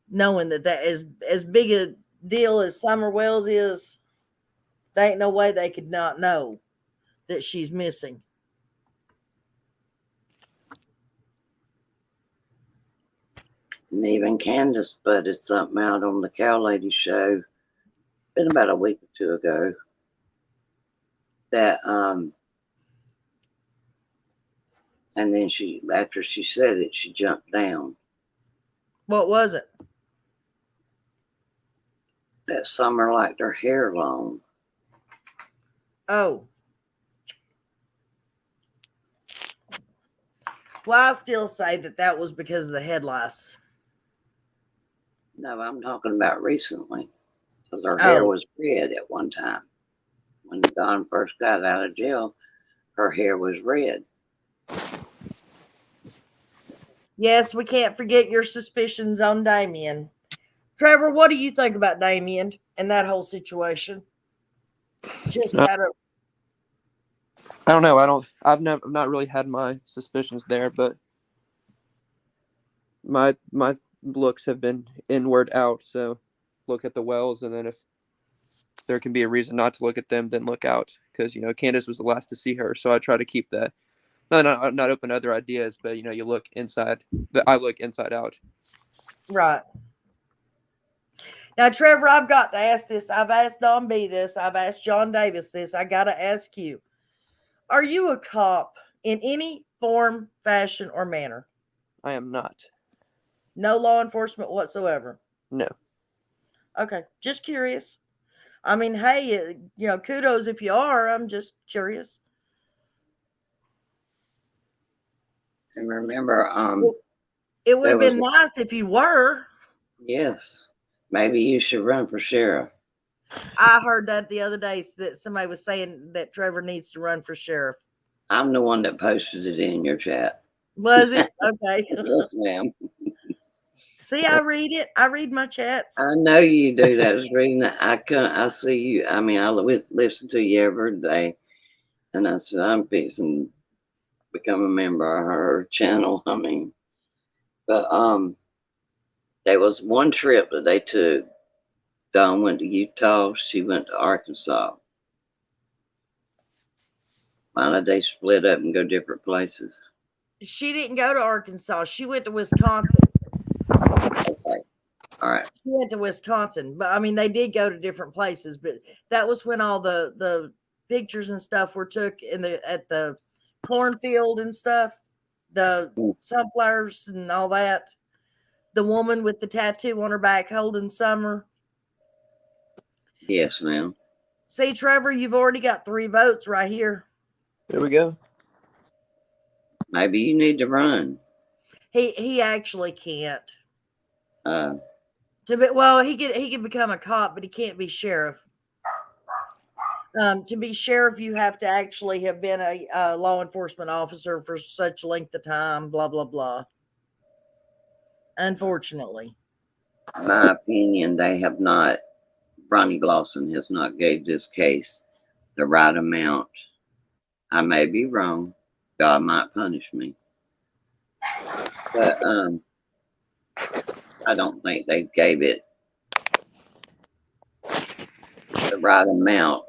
knowing that as big a deal as Summer Wells is, there ain't no way they could not know that she's missing. And even Candace butted something out on the Cow Lady show, been about a week or two ago, that and then after she said it, she jumped down. What was it? That Summer liked her hair long. Oh. Well, I still say that was because of the head lice. No, I'm talking about recently. Because her hair was red at one time. When Dawn first got out of jail, her hair was red. Yes, we can't forget your suspicions on Damien. Trevor, what do you think about Damien and that whole situation? Just out of, I don't know. I've not really had my suspicions there, but my looks have been inward out. So look at the wells, and then if there can be a reason not to look at them, then look out, because Candace was the last to see her. So I try to keep that. Not open to other ideas, but you look inside. I look inside out. right. Now, Trevor, I've got to ask this. I've asked Don B this. I've asked John Davis this. I got to ask you. Are you a cop in any form, fashion, or manner? I am not. No law enforcement whatsoever? No. Okay. Just curious. I mean, hey, kudos if you are. I'm just curious. And remember, it would have been nice if you were. Yes. Maybe you should run for sheriff. I heard that the other day, that somebody was saying that Trevor needs to run for sheriff. I'm the one that posted it in your chat. Was it? Okay. Yes, ma'am. See, I read it. I read my chats. I know you do. That was reading. I see you. I mean, I listen to you every day, and I said I'm fixing to become a member of her channel. I mean, but there was one trip that they took. Dawn went to Utah. She went to Arkansas. Why did they split up and go different places? She didn't go to Arkansas. She went to Wisconsin. Okay. All right. She went to Wisconsin. But, I mean, they did go to different places. But that was when all the pictures and stuff were took at the cornfield and stuff. The sunflowers and all that. The woman with the tattoo on her back holding Summer. Yes, ma'am. See, Trevor, you've already got 3 votes right here. There we go. Maybe you need to run. He actually can't. He could become a cop, but he can't be sheriff. To be sheriff, you have to actually have been a law enforcement officer for such length of time. Blah blah blah. Unfortunately, my opinion, they have not. Ronnie Glosson has not gave this case the right amount. I may be wrong. God might punish me. But I don't think they gave it the right amount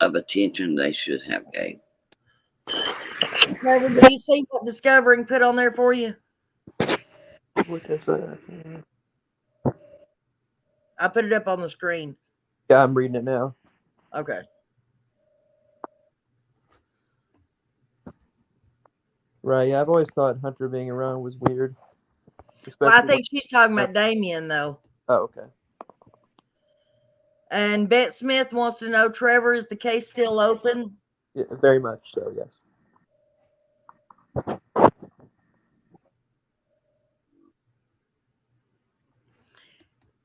of attention they should have gave. Trevor, do you see what Discovering put on there for you? What is that? I put it up on the screen. Yeah, I'm reading it now. Okay. Right, yeah, I've always thought Hunter being around was weird. Well, I Especially think she's talking about Damien, though. oh, okay. And Bet Smith wants to know, Trevor, is the case still open? Yeah, very much so, yes.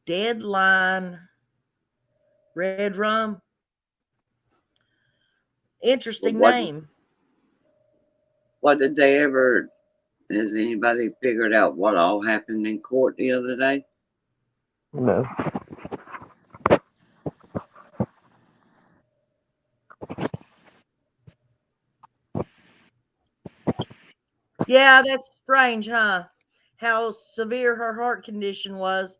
Deadline Red Rum. Interesting name. What did they ever? Has anybody figured out what all happened in court the other day? No. Yeah, that's strange, huh? How severe her heart condition was.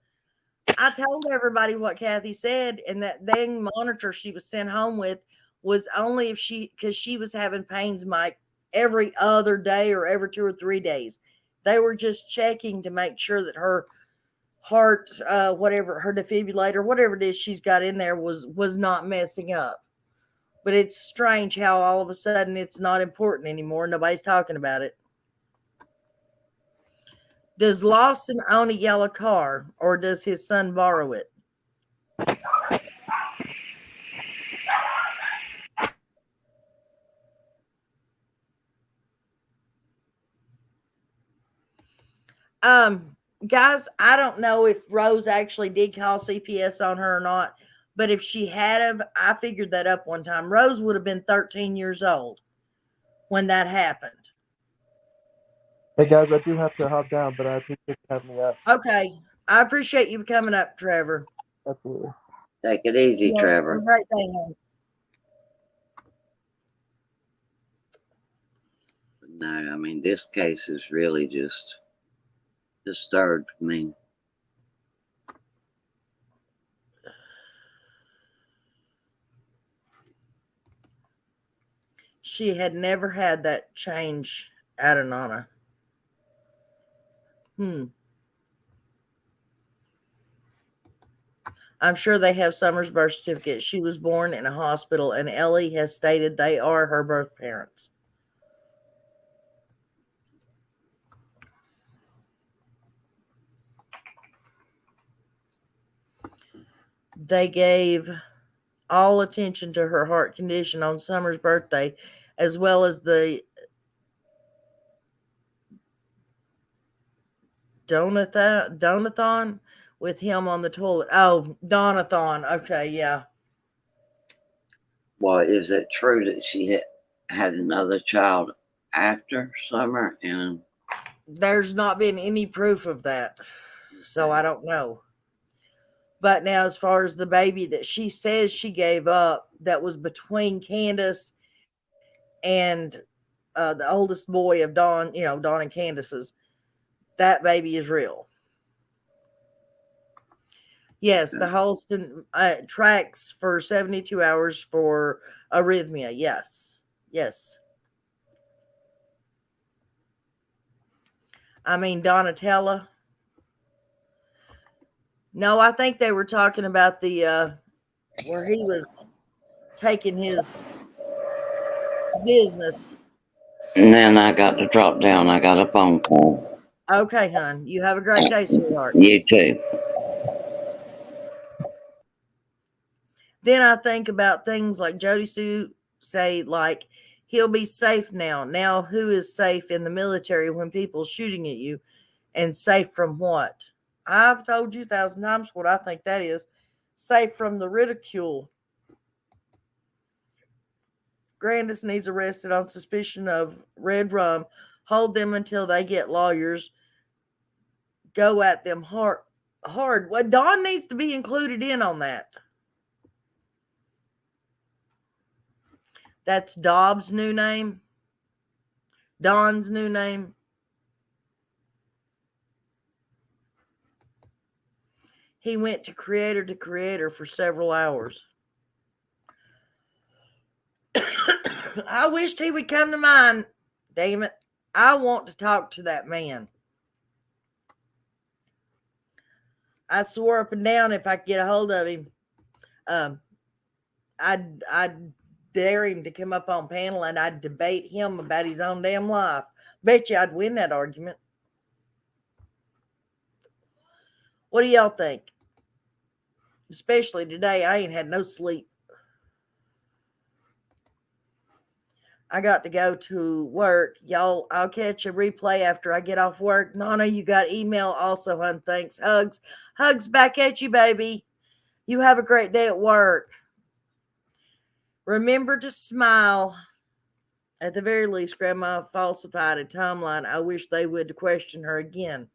I told everybody what Kathy said, and that dang monitor she was sent home with was only if because she was having pains, Mike, every other day or every 2 or 3 days. They were just checking to make sure that her heart, whatever, her defibrillator, whatever it is she's got in there was not messing up. But it's strange how all of a sudden it's not important anymore. Nobody's talking about it. Does Lawson own a yellow car, or does his son borrow it? Guys, I don't know if Rose actually did call CPS on her or not, but if she had, I figured that up one time. Rose would have been 13 years old when that happened. Hey guys, I do have to hop down, but I appreciate you having me up. Okay. I appreciate you coming up, Trevor. Absolutely. Take it easy, Yeah, Trevor. have a great day, honey. No, I mean, this case is really just disturbed me. She had never had that change out of Nana. I'm sure they have Summer's birth certificate. She was born in a hospital, and Ellie has stated they are her birth parents. They gave all attention to her heart condition on Summer's birthday, as well as the Donathon with him on the toilet. Oh, Donathon. Okay, yeah. Well, is it true that she had another child after Summer? And There's not been any proof of that, so I don't know. But now, as far as the baby that she says she gave up, that was between Candace and the oldest boy of Dawn, Dawn and Candace's, that baby is real. Yes, the Holston tracks for 72 hours for arrhythmia. Yes. Yes. I mean, Donatella. No, I think they were talking about the where he was taking his business. And then I got to drop down. I got a phone call. Okay, hon. You have a great day, sweetheart. You too. Then I think about things like Jody Sue say, like, he'll be safe now. Now, who is safe in the military when people shooting at you? And safe from what? I've told you 1,000 times what I think that is. Safe from the ridicule. Grandis needs arrested on suspicion of red rum. Hold them until they get lawyers. Go at them hard. Well, Dawn needs to be included in on that. That's Dobbs' new name. Don's new name. He went to creator for several hours. I wished he would come to mine. Damn it. I want to talk to that man. I swore up and down if I could get a hold of him, I'd dare him to come up on panel and I'd debate him about his own damn life. Bet you I'd win that argument. What do y'all think? Especially today, I ain't had no sleep. I got to go to work. Y'all, I'll catch a replay after I get off work. Nana, you got email also, hon. Thanks. Hugs. Hugs back at you, baby. You have a great day at work. Remember to smile. At the very least, Grandma falsified a timeline. I wish they would question her again.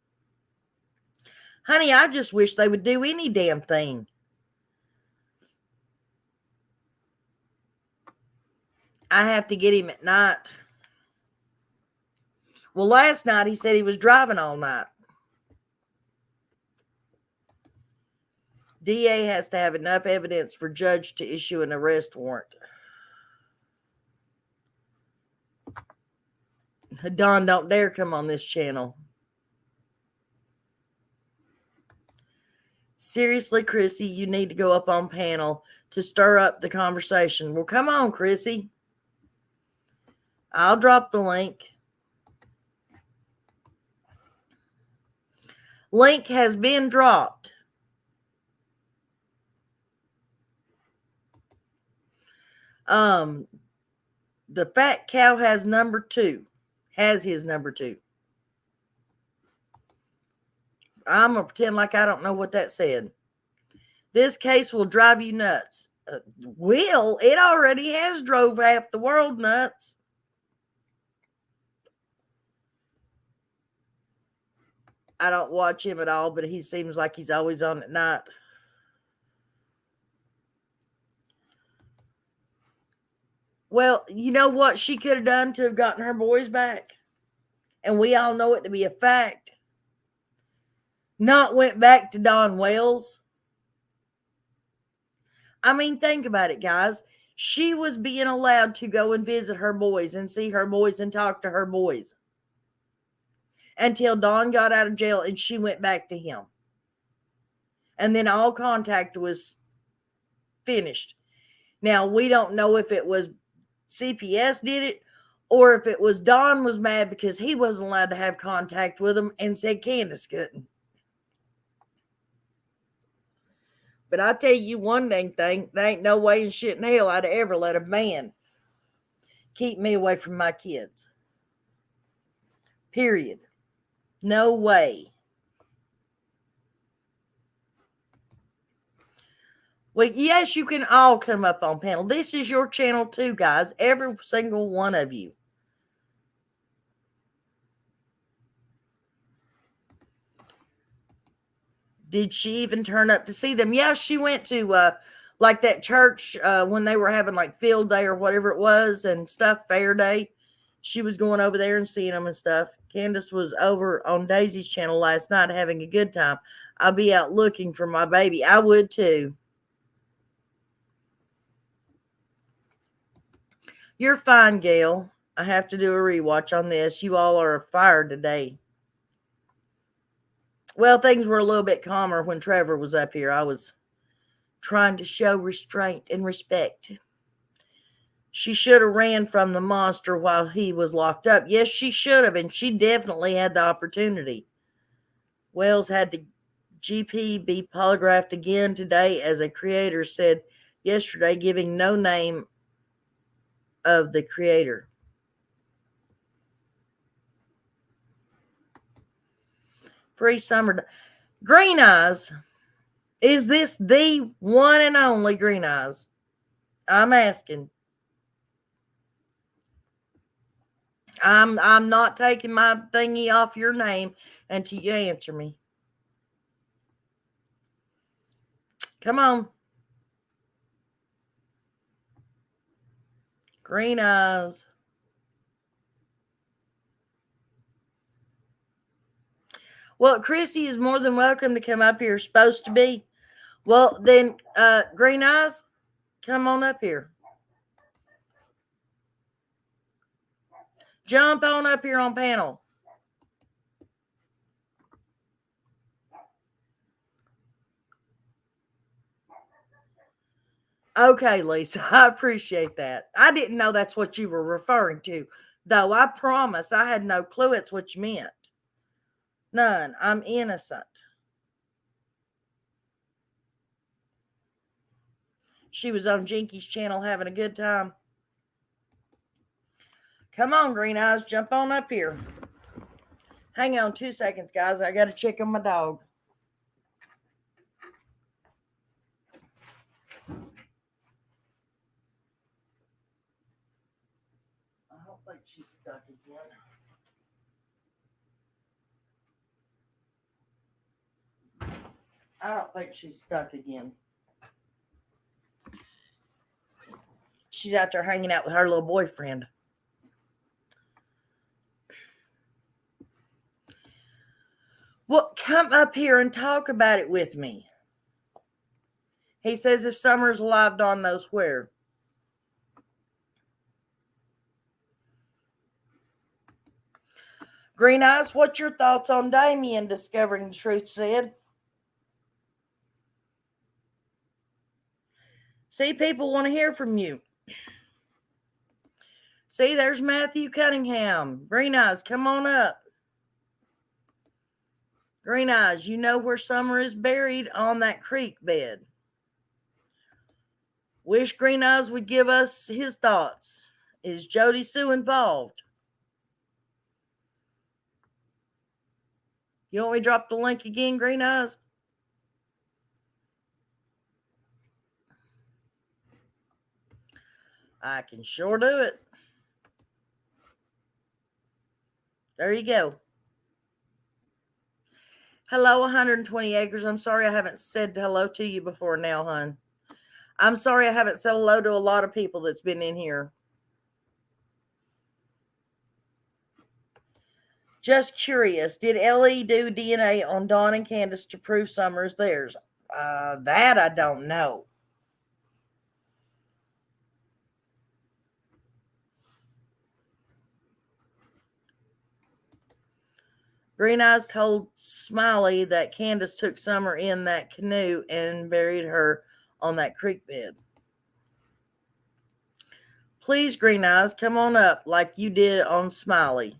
Honey, I just wish they would do any damn thing. I have to get him at night. Well, last night he said he was driving all night. DA has to have enough evidence for judge to issue an arrest warrant. Don, don't dare come on this channel. Seriously, Chrissy, you need to go up on panel to stir up the conversation. Well, come on, Chrissy. I'll drop the link. Link has been dropped. The fat cow has number 2. Has his number 2. I'm going to pretend like I don't know what that said. This case will drive you nuts. Will? It already has drove half the world nuts. I don't watch him at all, but he seems like he's always on at night. Well, you know what she could have done to have gotten her boys back? And we all know it to be a fact. Not went back to Don Wells. I mean, think about it, guys. She was being allowed to go and visit her boys and see her boys and talk to her boys until Don got out of jail and she went back to him. And then all contact was finished. Now, we don't know if it was CPS did it or if it was Don was mad because he wasn't allowed to have contact with them and said Candace couldn't. But I tell you one dang thing, there ain't no way in shit in hell I'd ever let a man keep me away from my kids. Period. No way. Well, yes, you can all come up on panel. This is your channel too, guys. Every single one of you. Did she even turn up to see them? Yeah, she went to like that church when they were having like field day or whatever it was and stuff, fair day. She was going over there and seeing them and stuff. Candace was over on Daisy's channel last night having a good time. I'll be out looking for my baby. I would too. You're fine, Gail. I have to do a rewatch on this. You all are fired today. Well, things were a little bit calmer when Trevor was up here. I was trying to show restraint and respect. She should have ran from the monster while he was locked up. Yes, she should have, and she definitely had the opportunity. Wells had the GP be polygraphed again today, as a creator said yesterday, giving no name of the creator. Free summer. Green Eyes. Is this the one and only Green Eyes? I'm asking. I'm not taking my thingy off your name until you answer me. Come on. Green eyes. Well, Chrissy is more than welcome to come up here. Supposed to be. Well, then, Green eyes, come on up here. Jump on up here on panel. Okay, Lisa, I appreciate that. I didn't know that's what you were referring to, though. I promise I had no clue it's what you meant. None. I'm innocent. She was on Jinky's channel having a good time. Come on, Green Eyes, jump on up here. Hang on 2 seconds, guys. I got to check on my dog. I don't think she's stuck again. I don't think she's stuck again. She's out there hanging out with her little boyfriend. Well, come up here and talk about it with me. He says if Summer's alive, Dawn knows where. Green Eyes, what's your thoughts on Damien discovering the truth, Sid? See, people want to hear from you. See, there's Matthew Cunningham. Green Eyes, come on up. Green Eyes, you know where Summer is buried, on that creek bed. Wish Green Eyes would give us his thoughts. Is Jody Sue involved? You want me to drop the link again, Green Eyes? I can sure do it. There you go. Hello, 120 acres. I'm sorry I haven't said hello to you before now, hon. I'm sorry I haven't said hello to a lot of people that's been in here. Just curious, did Ellie do DNA on Dawn and Candace to prove Summer is theirs? That I don't know. Green Eyes told Smiley that Candace took Summer in that canoe and buried her on that creek bed. Please, Green Eyes, come on up like you did on Smiley.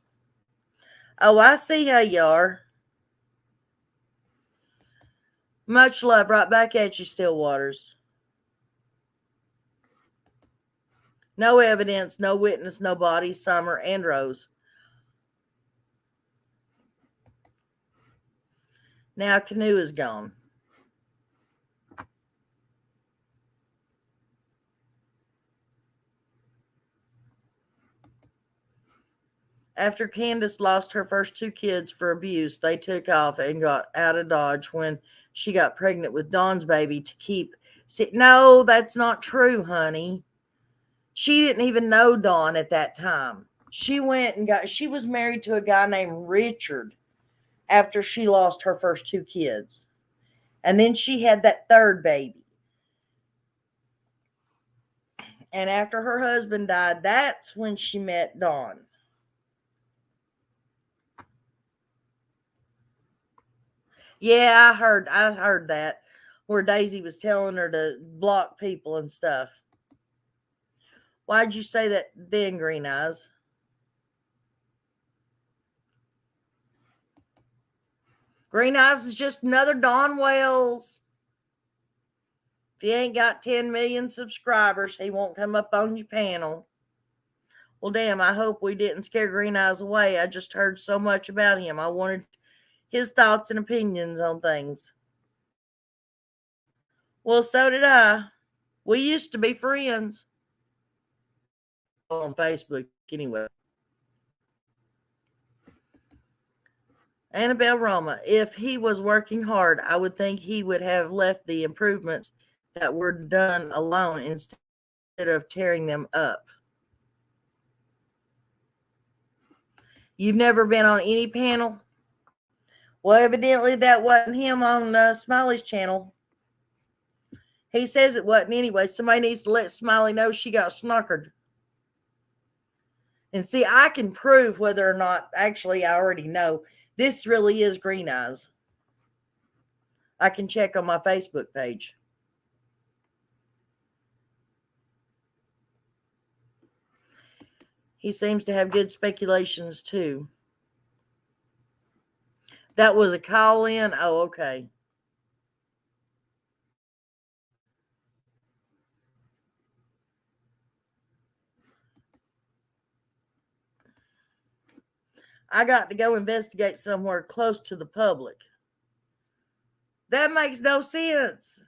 Oh, I see how you are. Much love right back at you, Stillwaters. No evidence, no witness, no body, Summer and Rose. Now canoe is gone. After Candace lost her first 2 kids for abuse, they took off and got out of Dodge when she got pregnant with Dawn's baby to keep. No, that's not true, honey. She didn't even know Dawn at that time. She was married to a guy named Richard after she lost her first 2 kids. And then she had that 3rd baby. And after her husband died, that's when she met Dawn. Yeah, I heard that, where Daisy was telling her to block people and stuff. Why'd you say that then, Green Eyes? Green Eyes is just another Don Wells. If you ain't got 10 million subscribers, he won't come up on your panel. Well, damn, I hope we didn't scare Green Eyes away. I just heard so much about him. I wanted his thoughts and opinions on things. Well, so did I. We used to be friends. On Facebook, anyway. Annabelle Roma, if he was working hard, I would think he would have left the improvements that were done alone instead of tearing them up. You've never been on any panel? Well, evidently that wasn't him on Smiley's channel. He says it wasn't anyway. Somebody needs to let Smiley know she got snockered. And see, I can prove whether or not, actually, I already know, this really is Green Eyes. I can check on my Facebook page. He seems to have good speculations, too. That was a call-in? Oh, okay. I got to go investigate somewhere close to the public. That makes no sense.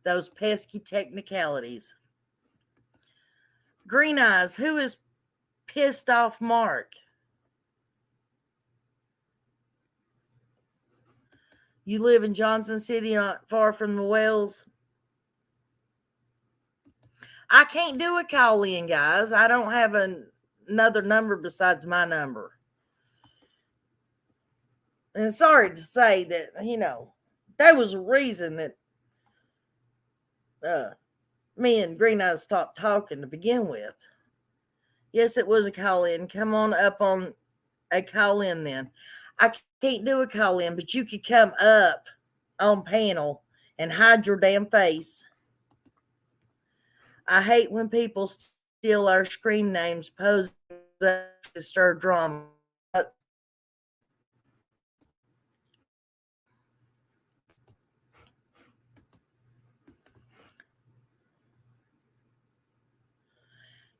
Those pesky technicalities. Green Eyes, who is pissed off Mark? You live in Johnson City, not far from the Wells. I can't do a call in, guys. I don't have another number besides my number. And sorry to say that, there was a reason that me and Green Eyes stopped talking to begin with. Yes, it was a call in. Come on up on a call in then. I can't do a call in, but you could come up on panel and hide your damn face. I hate when people steal our screen names, pose to stir drama.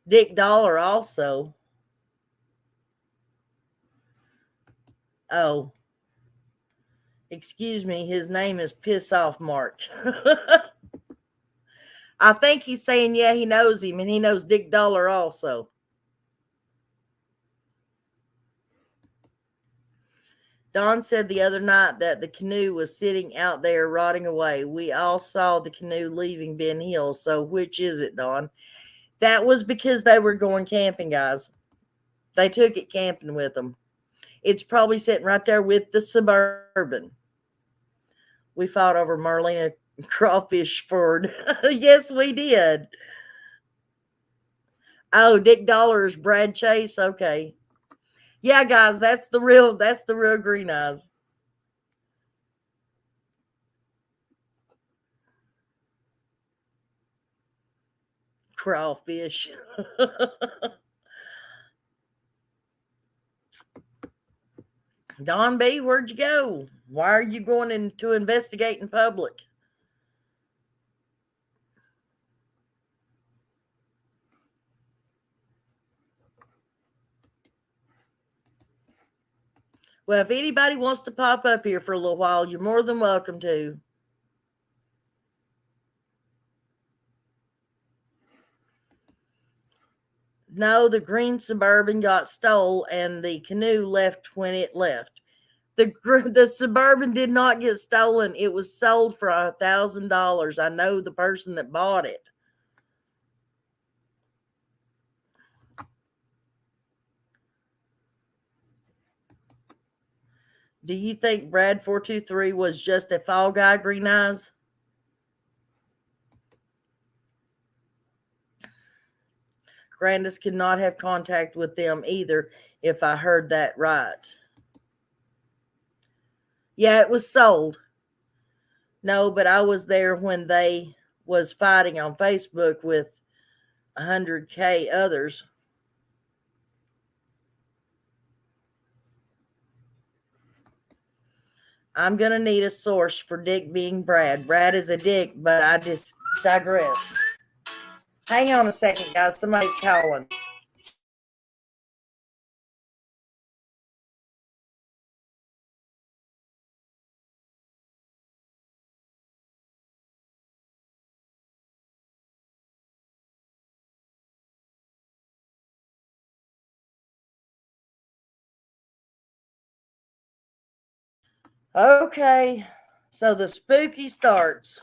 Dick Dollar also. Oh, excuse me. His name is Piss Off Mark. I think he's saying, yeah, he knows him, and he knows Dick Dollar also. Don said the other night that the canoe was sitting out there rotting away. We all saw the canoe leaving Ben Hill. So which is it, Don? That was because they were going camping, guys. They took it camping with them. It's probably sitting right there with the Suburban. We fought over Marlena Crawfish Ford. Yes, we did. Oh, Dick Dollar is Brad Chase. Okay. Yeah, guys, that's the real Green Eyes. Crawfish. Don B, where'd you go? Why are you going to investigate in public? Well, if anybody wants to pop up here for a little while, you're more than welcome to. No, the green Suburban got stole and the canoe left when it left. The Suburban did not get stolen. It was sold for $1,000. I know the person that bought it. Do you think Brad 423 was just a fall guy, Green Eyes? Grandis could not have contact with them either, if I heard that right. Yeah, it was sold. No, but I was there when they was fighting on Facebook with 100K others. I'm going to need a source for Dick being Brad. Brad is a dick, but I just digress. Hang on a second, guys. Somebody's calling. Okay, so the spooky starts.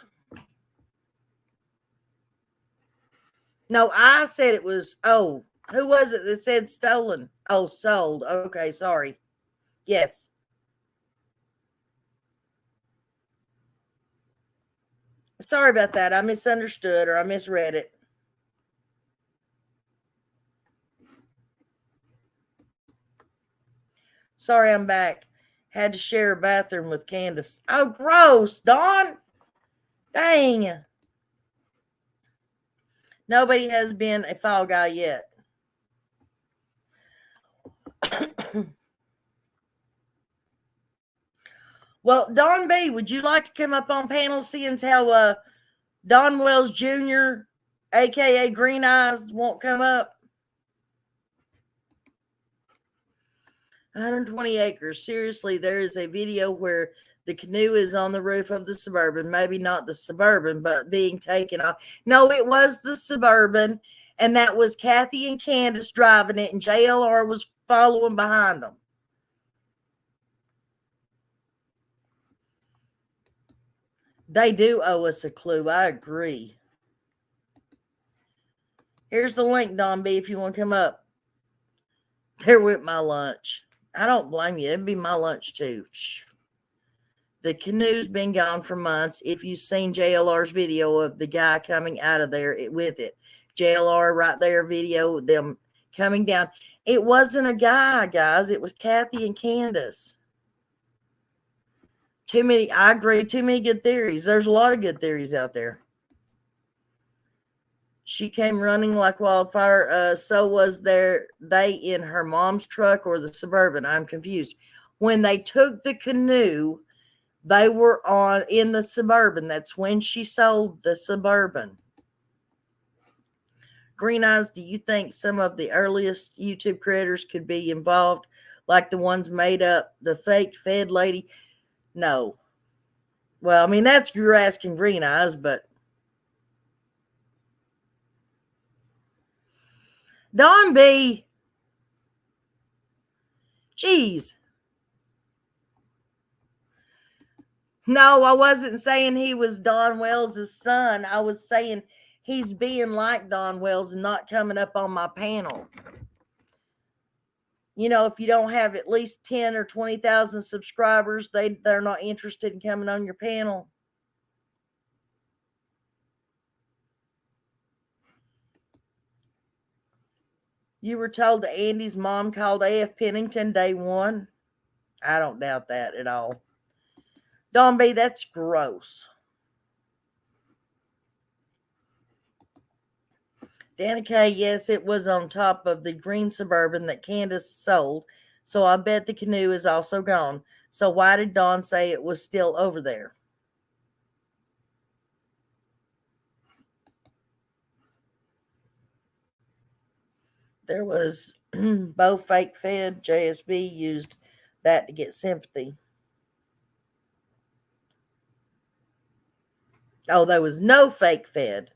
No, I said it was, Who was it that said stolen? Oh, sold. Okay, sorry. Yes. Sorry about that. I misunderstood or I misread it. Sorry, I'm back. Had to share a bathroom with Candace. Oh, gross, Dawn. Dang. Nobody has been a fall guy yet. Well, Don B, would you like to come up on panel seeing how Don Wells Jr., a.k.a. Green Eyes, won't come up? 120 acres. Seriously, there is a video where the canoe is on the roof of the Suburban. Maybe not the Suburban, but being taken off. No, it was the Suburban, and that was Kathy and Candace driving it, and JLR was following behind them. They do owe us a clue. I agree. Here's the link, Don B, if you want to come up. They're with my lunch. I don't blame you. It'd be my lunch too. The canoe's been gone for months. If you've seen JLR's video of the guy coming out of there with it, JLR right there video of them coming down. It wasn't a guy, guys. It was Kathy and Candace. Too many, I agree, too many good theories. There's a lot of good theories out there. She came running like wildfire. So was they in her mom's truck or the Suburban? I'm confused. When they took the canoe, they were in the Suburban. That's when she sold the Suburban. Green Eyes, do you think some of the earliest YouTube creators could be involved, like the ones made up the fake Fed lady? No. Well, I mean, that's you're asking Green Eyes, but Don B. Jeez. No, I wasn't saying he was Don Wells' son. I was saying he's being like Don Wells and not coming up on my panel. You know, if you don't have at least 10 or 20,000 subscribers, they're not interested in coming on your panel. You were told that Andy's mom called A.F. Pennington day one. I don't doubt that at all. Don B, that's gross. Danica, yes, it was on top of the green Suburban that Candace sold, so I bet the canoe is also gone. So why did Dawn say it was still over there? There was both fake Fed. JSB used that to get sympathy. Oh, there was no fake Fed.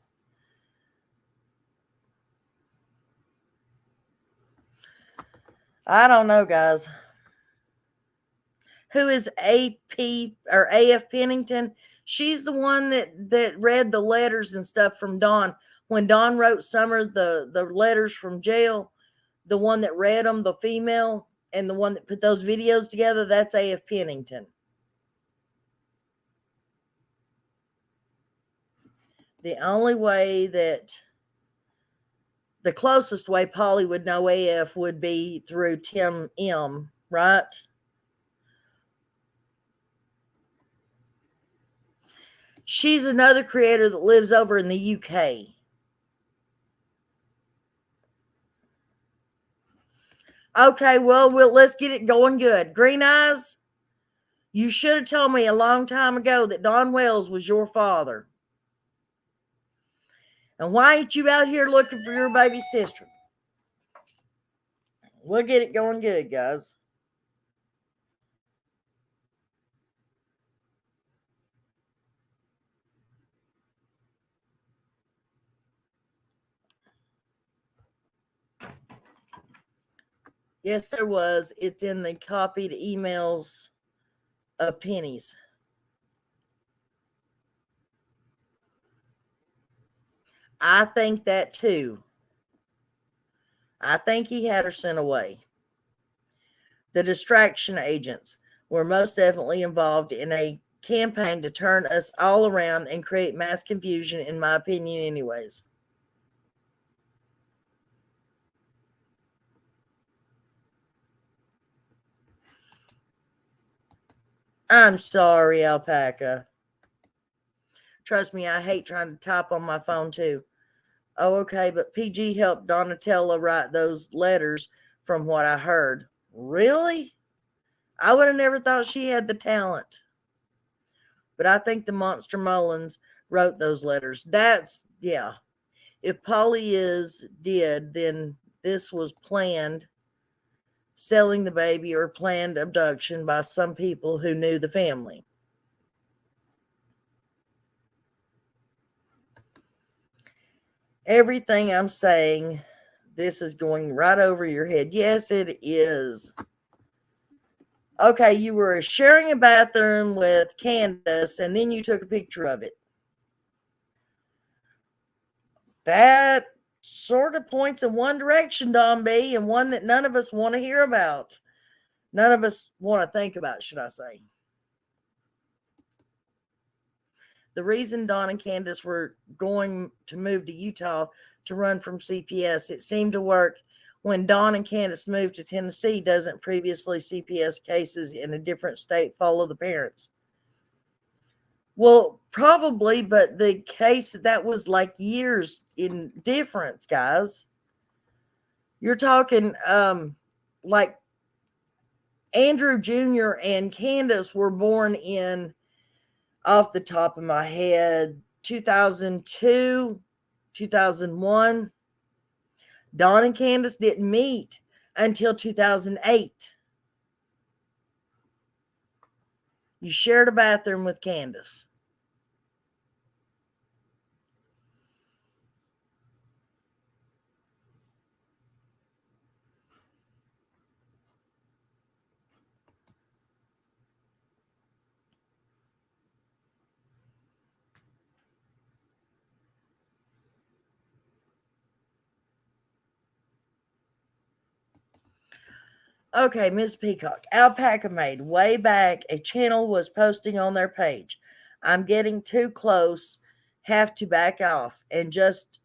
I don't know, guys. Who is AP or AF Pennington? She's the one that read the letters and stuff from Dawn. When Dawn wrote Summer the letters from jail, the one that read them, the female, and the one that put those videos together, that's AF Pennington. The only way that the closest way Polly would know AF would be through Tim M, right? She's another creator that lives over in the UK. Okay, well, let's get it going good. Green Eyes, you should have told me a long time ago that Don Wells was your father. And why ain't you out here looking for your baby sister? We'll get it going good, guys. Yes, there was. It's in the copied emails of Penny's. I think that too. I think he had her sent away. The distraction agents were most definitely involved in a campaign to turn us all around and create mass confusion, in my opinion, anyways. I'm sorry, Alpaca. Trust me, I hate trying to type on my phone too. Oh, okay, but PG helped Donatella write those letters from what I heard. Really? I would have never thought she had the talent. But I think the Monster Mullins wrote those letters. Yeah. If Polly did, then this was planned selling the baby or planned abduction by some people who knew the family. Everything I'm saying, this is going right over your head. Yes, it is. Okay, you were sharing a bathroom with Candace, and then you took a picture of it. That sort of points in one direction, Don B, and one that none of us want to hear about. None of us want to think about, should I say. The reason Don and Candace were going to move to Utah to run from CPS, it seemed to work when Don and Candace moved to Tennessee. Doesn't previously CPS cases in a different state follow the parents? Well, probably, but the case that was like years in difference, guys. You're talking like Andrew Jr. and Candace were born in, off the top of my head, 2002, 2001. Don and Candace didn't meet until 2008. You shared a bathroom with Candace. Okay, Ms. Peacock. Alpaca made way back. A channel was posting on their page. I'm getting too close. Have to back off. And just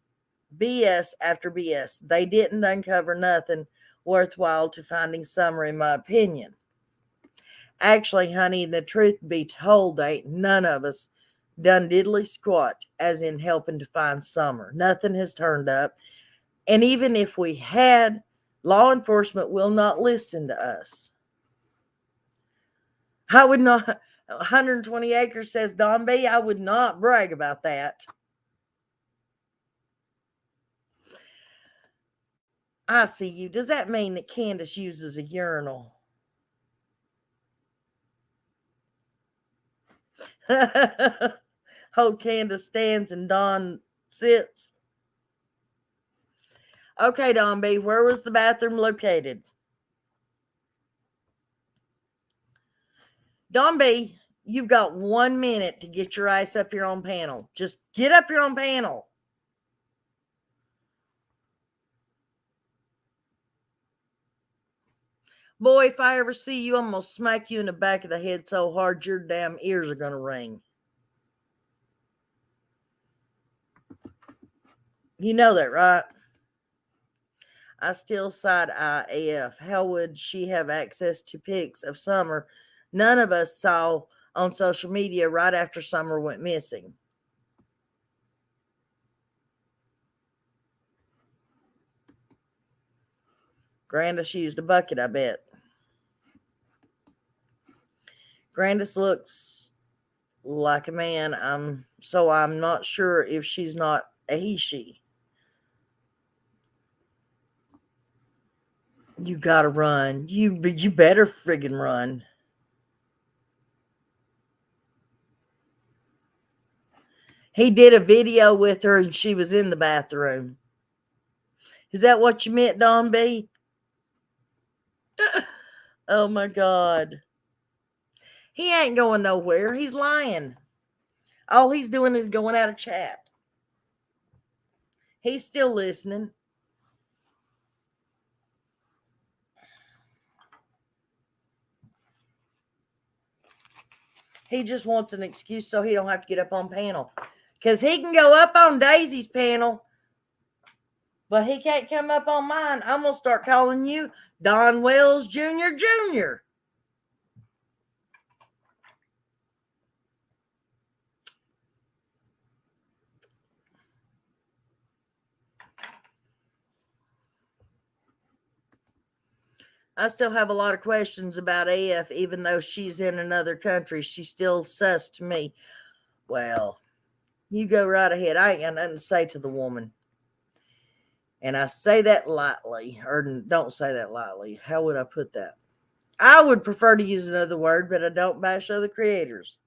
BS after BS. They didn't uncover nothing worthwhile to finding Summer, in my opinion. Actually, honey, the truth be told, ain't none of us done diddly squat, as in helping to find Summer. Nothing has turned up. And even if we had, law enforcement will not listen to us. I would not, 120 acres, says Don B. I would not brag about that. I see you. Does that mean that Candace uses a urinal? Hold Candace stands and Don sits. Okay, Don B, where was the bathroom located? Don B, you've got 1 minute to get your ass up here on panel. Just get up here on panel. Boy, if I ever see you, I'm going to smack you in the back of the head so hard your damn ears are going to ring. You know that, right? I still side eye AF. How would she have access to pics of Summer none of us saw on social media right after Summer went missing? Grandis used a bucket, I bet. Grandis looks like a man. I'm not sure if she's not a he, she. You gotta run. You better friggin' run. He did a video with her and she was in the bathroom. Is that what you meant, Don B? Oh my God. He ain't going nowhere. He's lying. All he's doing is going out of chat. He's still listening. He just wants an excuse so he don't have to get up on panel. Because he can go up on Daisy's panel, but he can't come up on mine. I'm going to start calling you Don Wells Jr. Jr. I still have a lot of questions about AF, even though she's in another country. She's still sus to me. Well, you go right ahead. I ain't got nothing to say to the woman. And I say that lightly, or don't say that lightly. How would I put that? I would prefer to use another word, but I don't bash other creators.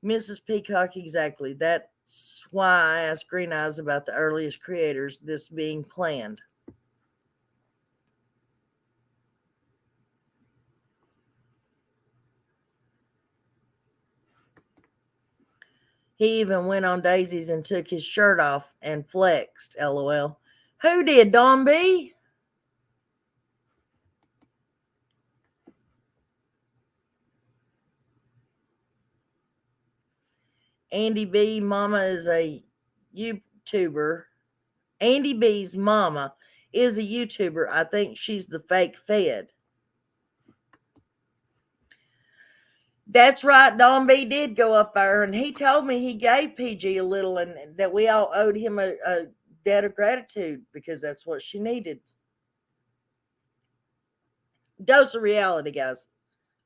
Mrs. Peacock, exactly. That's why I asked Green Eyes about the earliest creators, this being planned. He even went on Daisy's and took his shirt off and flexed, LOL. Who did, Don B? Andy B, mama is a YouTuber. Andy B's mama is a YouTuber. I think she's the fake Fed. That's right. Don B did go up there, and he told me he gave PG a little, and that we all owed him a debt of gratitude because that's what she needed. Dose of reality, guys.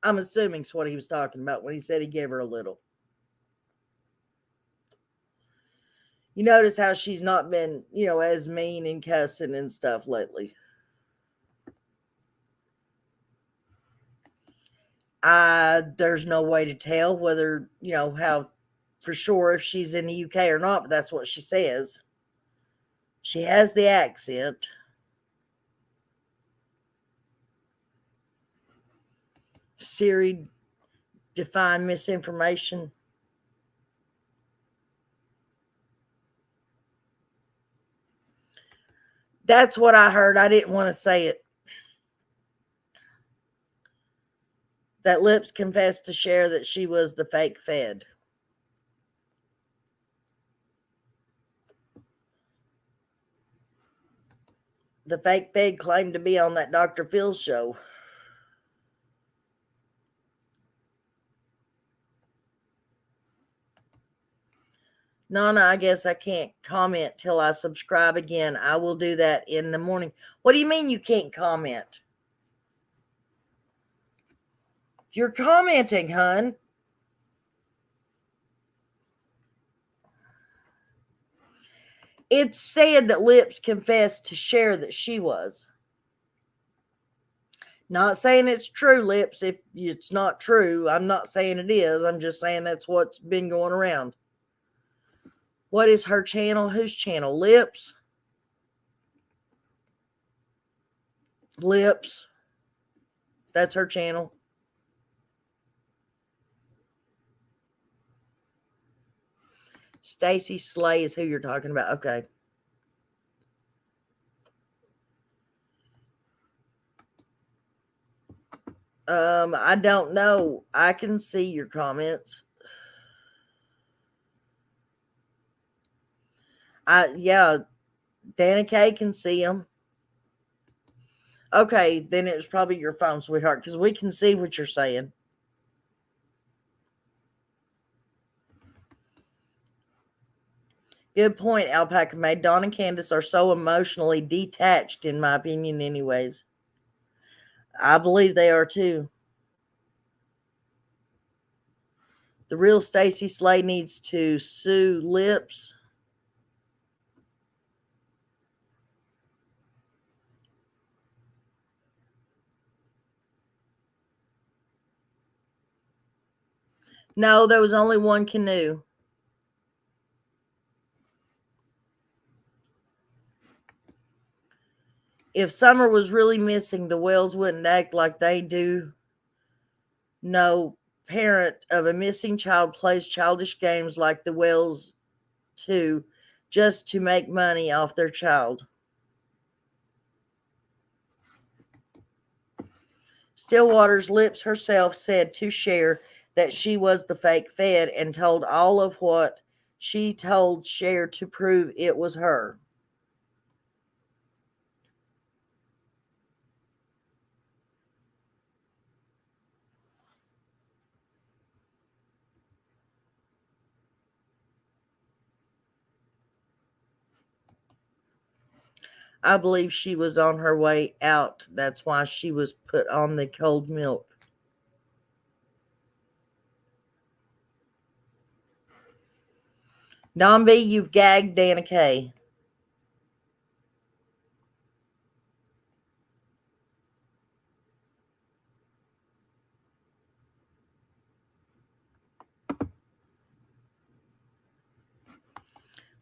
I'm assuming it's what he was talking about when he said he gave her a little. You notice how she's not been, as mean and cussing and stuff lately. There's no way to tell whether, how for sure if she's in the UK or not, but that's what she says. She has the accent. Siri, define misinformation. That's what I heard. I didn't want to say it. That Lips confessed to Cher that she was the fake Fed. The fake Fed claimed to be on that Dr. Phil show. Nana, I guess I can't comment till I subscribe again. I will do that in the morning. What do you mean you can't comment? You're commenting, hun. It's said that Lips confessed to Cher that she was. Not saying it's true, Lips. If it's not true, I'm not saying it is. I'm just saying that's what's been going around. What is her channel? Whose channel? Lips? Lips. That's her channel. Stacy Slay is who you're talking about. Okay. I don't know. I can see your comments. Yeah, Dana K can see them. Okay, then it was probably your phone, sweetheart, because we can see what you're saying. Good point, Alpaca made. Dawn and Candace are so emotionally detached, in my opinion, anyways. I believe they are too. The real Stacy Slay needs to sue Lips. No, there was only one canoe. If Summer was really missing, the Wells wouldn't act like they do. No parent of a missing child plays childish games like the Wells do just to make money off their child. Stillwater's Lips herself said to Cher that she was the fake Fed and told all of what she told Cher to prove it was her. I believe she was on her way out. That's why she was put on the cold milk. Don B, you've gagged Dana K.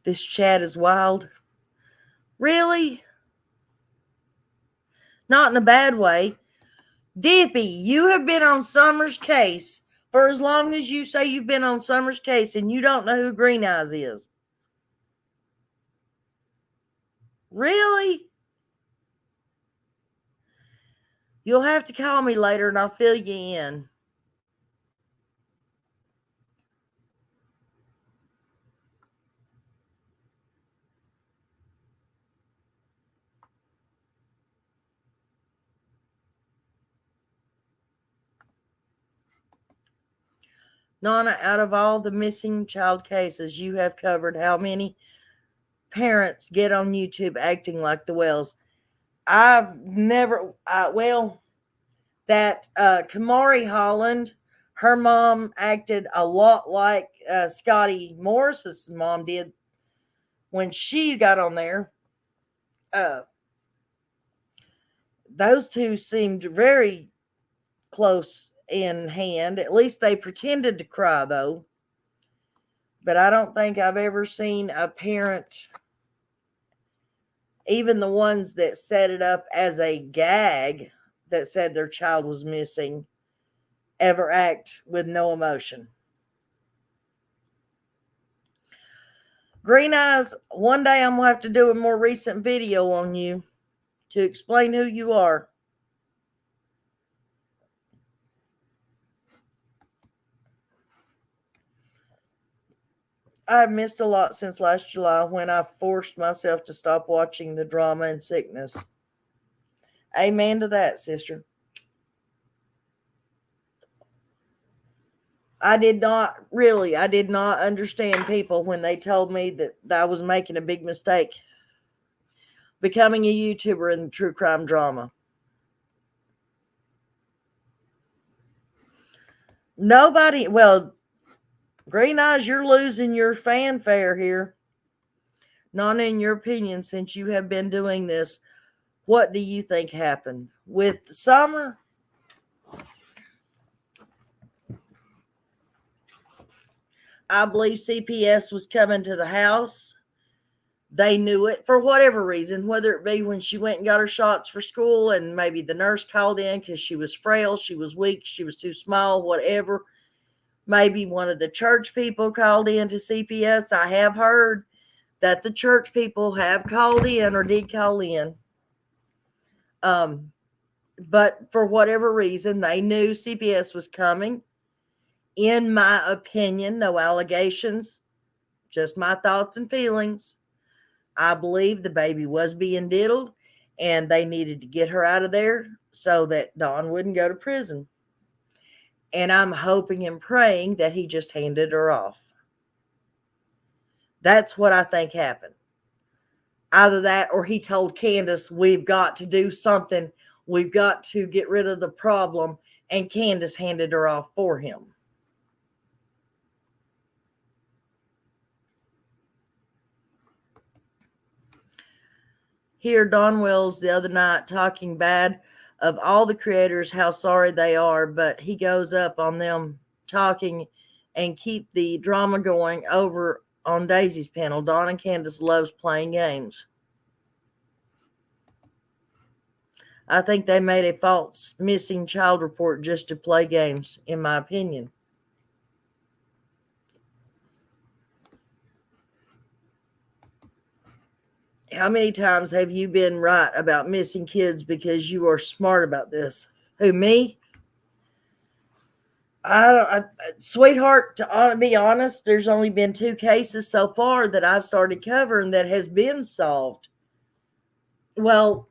This chat is wild. Really? Not in a bad way. Dippy, you have been on Summer's case for as long as you say you've been on Summer's case and you don't know who Green Eyes is. Really? You'll have to call me later and I'll fill you in. Nana, out of all the missing child cases you have covered, how many parents get on YouTube acting like the Wells? I've never, that Kamari Holland, her mom acted a lot like Scotty Morris's mom did when she got on there. Those two seemed very close in hand. At least they pretended to cry, though. But I don't think I've ever seen a parent, even the ones that set it up as a gag, that said their child was missing, ever act with no emotion. Green Eyes, one day I'm going to have to do a more recent video on you to explain who you are. I've missed a lot since last July when I forced myself to stop watching the drama and sickness. Amen to that, sister. I did not understand people when they told me that I was making a big mistake becoming a YouTuber in true crime drama. Nobody, well, Green Eyes, you're losing your fanfare here. Not in your opinion, since you have been doing this, what do you think happened with Summer? I believe CPS was coming to the house. They knew it for whatever reason, whether it be when she went and got her shots for school and maybe the nurse called in because she was frail, she was weak, she was too small, whatever. Maybe one of the church people called in to CPS. I have heard that the church people have called in or did call in. But for whatever reason, they knew CPS was coming. In my opinion, no allegations, just my thoughts and feelings. I believe the baby was being diddled and they needed to get her out of there so that Don wouldn't go to prison. And I'm hoping and praying that he just handed her off. That's what I think happened. Either that or he told Candace, we've got to do something. We've got to get rid of the problem. And Candace handed her off for him. Here, Don Wells the other night talking bad of all the creators, how sorry they are, but he goes up on them talking and keep the drama going over on Daisy's panel. Don and Candace loves playing games. I think they made a false missing child report just to play games, in my opinion. How many times have you been right about missing kids because you are smart about this? Who, me? Sweetheart, to be honest, there's only been 2 cases so far that I've started covering that has been solved. Well,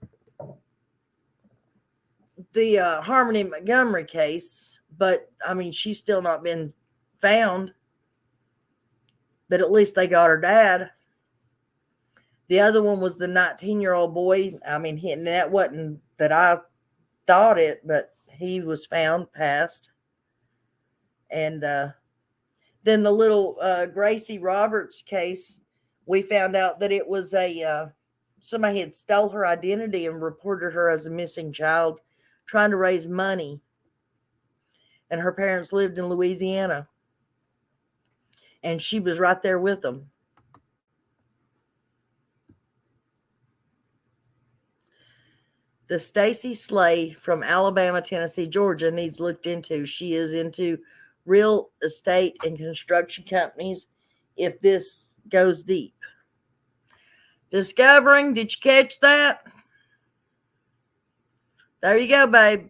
the Harmony Montgomery case, but I mean, she's still not been found. But at least they got her dad. The other one was the 19-year-old boy. I mean, that wasn't that I thought it, but he was found, passed. And then the little Gracie Roberts case, we found out that it was somebody had stole her identity and reported her as a missing child, trying to raise money. And her parents lived in Louisiana. And she was right there with them. The Stacy Slay from Alabama, Tennessee, Georgia needs looked into. She is into real estate and construction companies if this goes deep. Discovering, did you catch that? There you go, babe.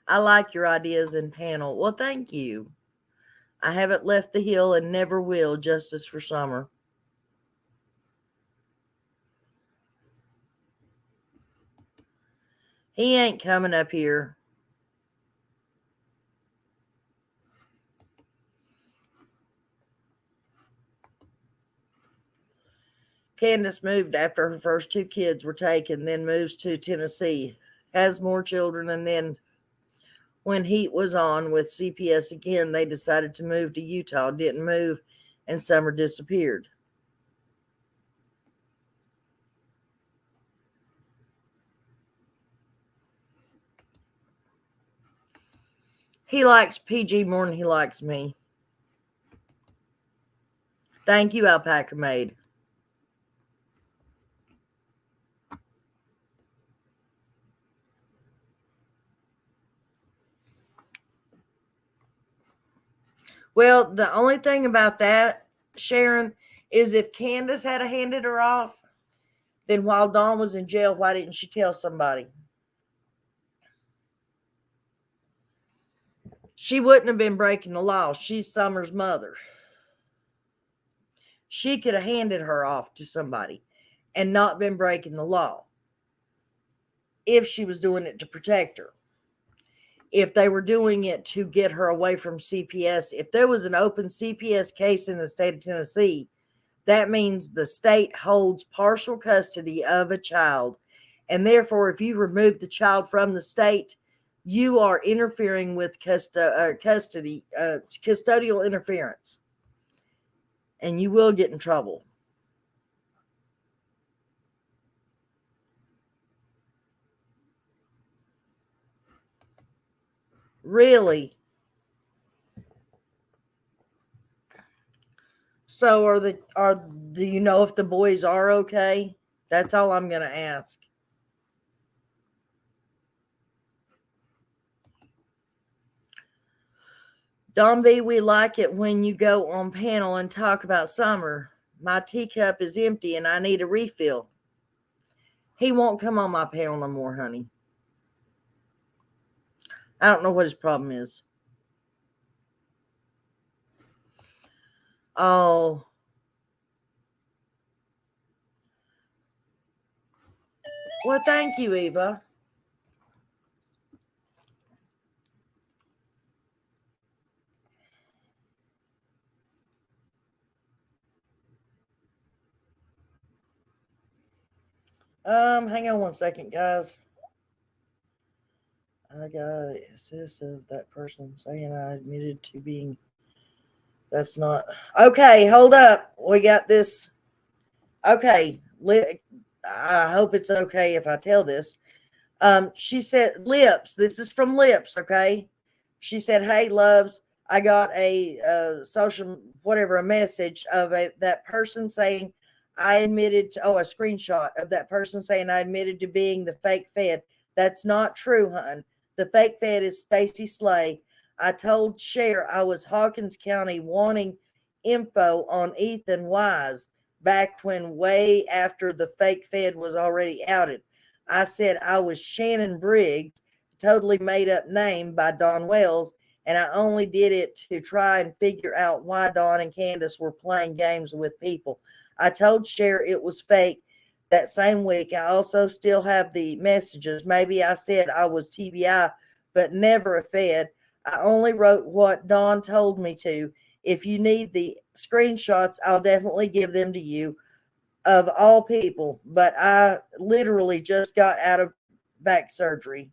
I like your ideas and panel. Well, thank you. I haven't left the hill and never will. Justice for Summer. He ain't coming up here. Candace moved after her first 2 kids were taken, then moves to Tennessee, has more children, and then when heat was on with CPS again, they decided to move to Utah, didn't move, and Summer disappeared. He likes PG more than he likes me. Thank you, Alpaca Maid. Well, the only thing about that, Sharon, is if Candace had handed her off, then while Dawn was in jail, why didn't she tell somebody? She wouldn't have been breaking the law. She's Summer's mother. She could have handed her off to somebody and not been breaking the law if she was doing it to protect her. If they were doing it to get her away from CPS, if there was an open CPS case in the state of Tennessee, that means the state holds partial custody of a child. And therefore, if you remove the child from the state, you are interfering with custodial interference. And you will get in trouble. Really? So do you know if the boys are okay? That's all I'm going to ask. Don B, we like it when you go on panel and talk about Summer. My teacup is empty and I need a refill. He won't come on my panel no more, honey. I don't know what his problem is. Oh. Well, thank you, Eva. Hang on one second, guys. I got an assist of that person saying I admitted to being. That's not okay. Hold up. We got this. Okay. I hope it's okay if I tell this. She said, Lips. This is from Lips. Okay. She said, "Hey, loves. I got a social whatever a message of that person saying I admitted to a screenshot of that person saying I admitted to being the fake Fed. That's not true, hun. The fake Fed is Stacy Slay. I told Cher I was Hawkins County wanting info on Ethan Wise back when way after the fake Fed was already outed. I said I was Shannon Briggs, totally made up name by Don Wells, and I only did it to try and figure out why Don and Candace were playing games with people. I told Cher it was fake that same week. I also still have the messages. Maybe I said I was TBI, but never a Fed. I only wrote what Don told me to. If you need the screenshots, I'll definitely give them to you of all people, but I literally just got out of back surgery.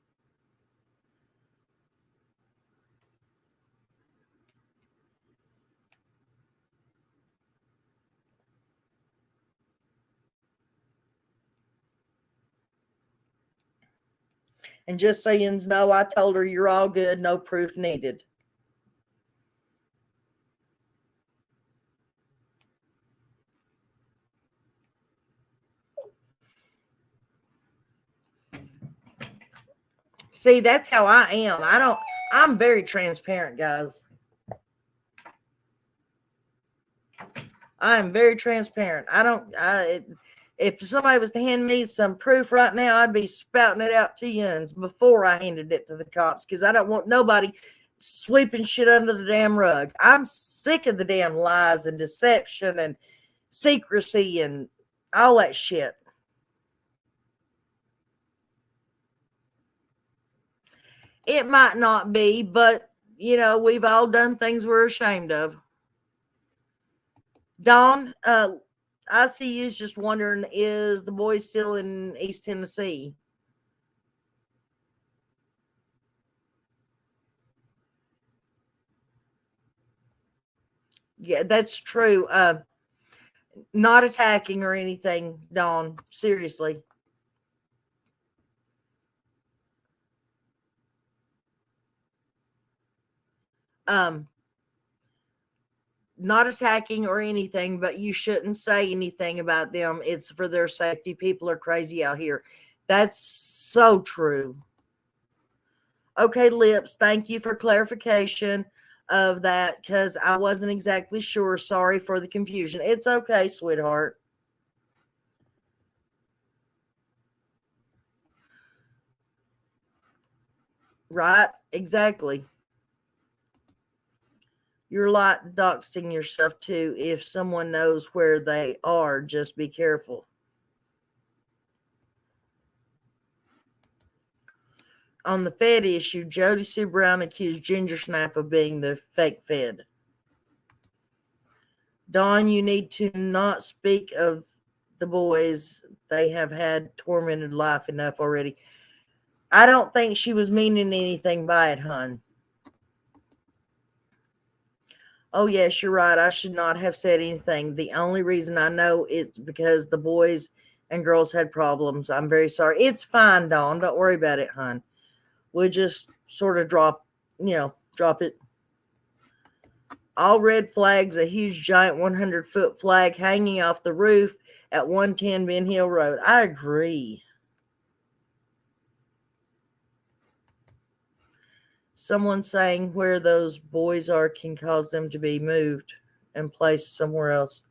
And just so you know, I told her you're all good, no proof needed. See, that's how I am. I'm very transparent, guys. I'm very transparent. If somebody was to hand me some proof right now, I'd be spouting it out to you before I handed it to the cops, because I don't want nobody sweeping shit under the damn rug. I'm sick of the damn lies and deception and secrecy and all that shit. It might not be, but we've all done things we're ashamed of. Dawn, I see you's just wondering, is the boy still in East Tennessee? Yeah, that's true. Not attacking or anything, Dawn. Seriously. Not attacking or anything, but you shouldn't say anything about them. It's for their safety. People are crazy out here. That's so true. Okay, Lips, thank you for clarification of that, because I wasn't exactly sure. Sorry for the confusion. It's okay, sweetheart. Right? Exactly. You're like doxing yourself too. If someone knows where they are, just be careful. On the Fed issue, Jody Sue Brown accused Ginger Snap of being the fake Fed. Dawn, you need to not speak of the boys. They have had tormented life enough already. I don't think she was meaning anything by it, hun. Oh, yes, you're right. I should not have said anything. The only reason I know it's because the boys and girls had problems. I'm very sorry. It's fine, Dawn. Don't worry about it, hun. We'll just sort of drop it. All red flags, a huge giant 100-foot flag hanging off the roof at 110 Ben Hill Road. I agree. Someone saying where those boys are can cause them to be moved and placed somewhere else.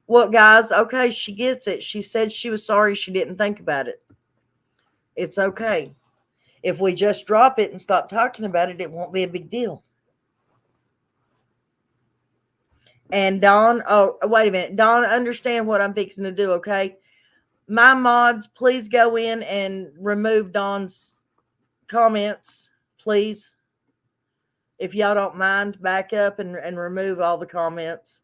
Well, guys, okay, she gets it. She said she was sorry she didn't think about it. It's okay. If we just drop it and stop talking about it, it won't be a big deal. And Dawn, oh, wait a minute. Dawn, understand what I'm fixing to do, okay? My mods, please go in and remove Dawn's comments, please. If y'all don't mind, back up and remove all the comments.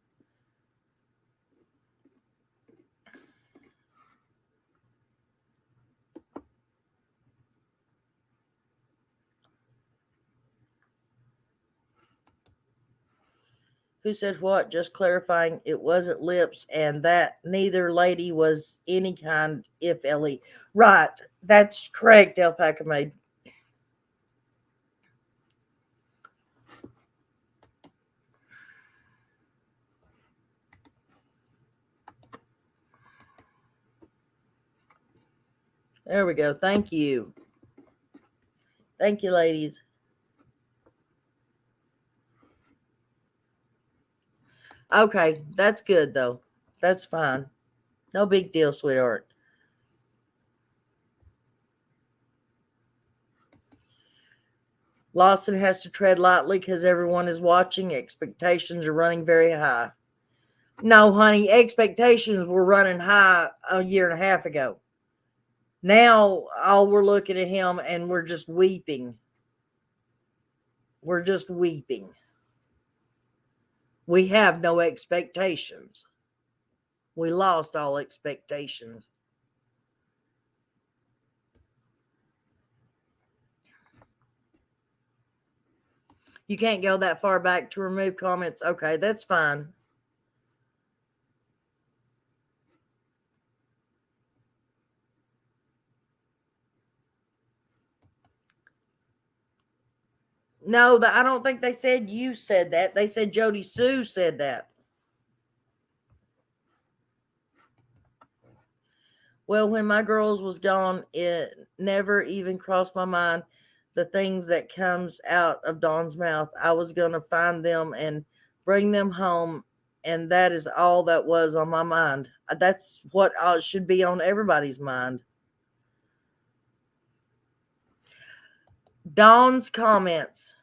Who said what? Just clarifying, it wasn't Lips, and that neither lady was any kind, if Ellie. Right, that's correct, Alpaca Maid. There we go. Thank you. Thank you, ladies. Okay, that's good, though. That's fine. No big deal, sweetheart. Lawson has to tread lightly because everyone is watching. Expectations are running very high. No, honey, expectations were running high a year and a half ago. Now, all we're looking at him and we're just weeping. We're just weeping. We have no expectations. We lost all expectations. You can't go that far back to remove comments. Okay, that's fine. No, I don't think they said you said that. They said Jody Sue said that. Well, when my girls was gone, it never even crossed my mind the things that comes out of Dawn's mouth. I was going to find them and bring them home, and that is all that was on my mind. That's what should be on everybody's mind. Dawn's comments.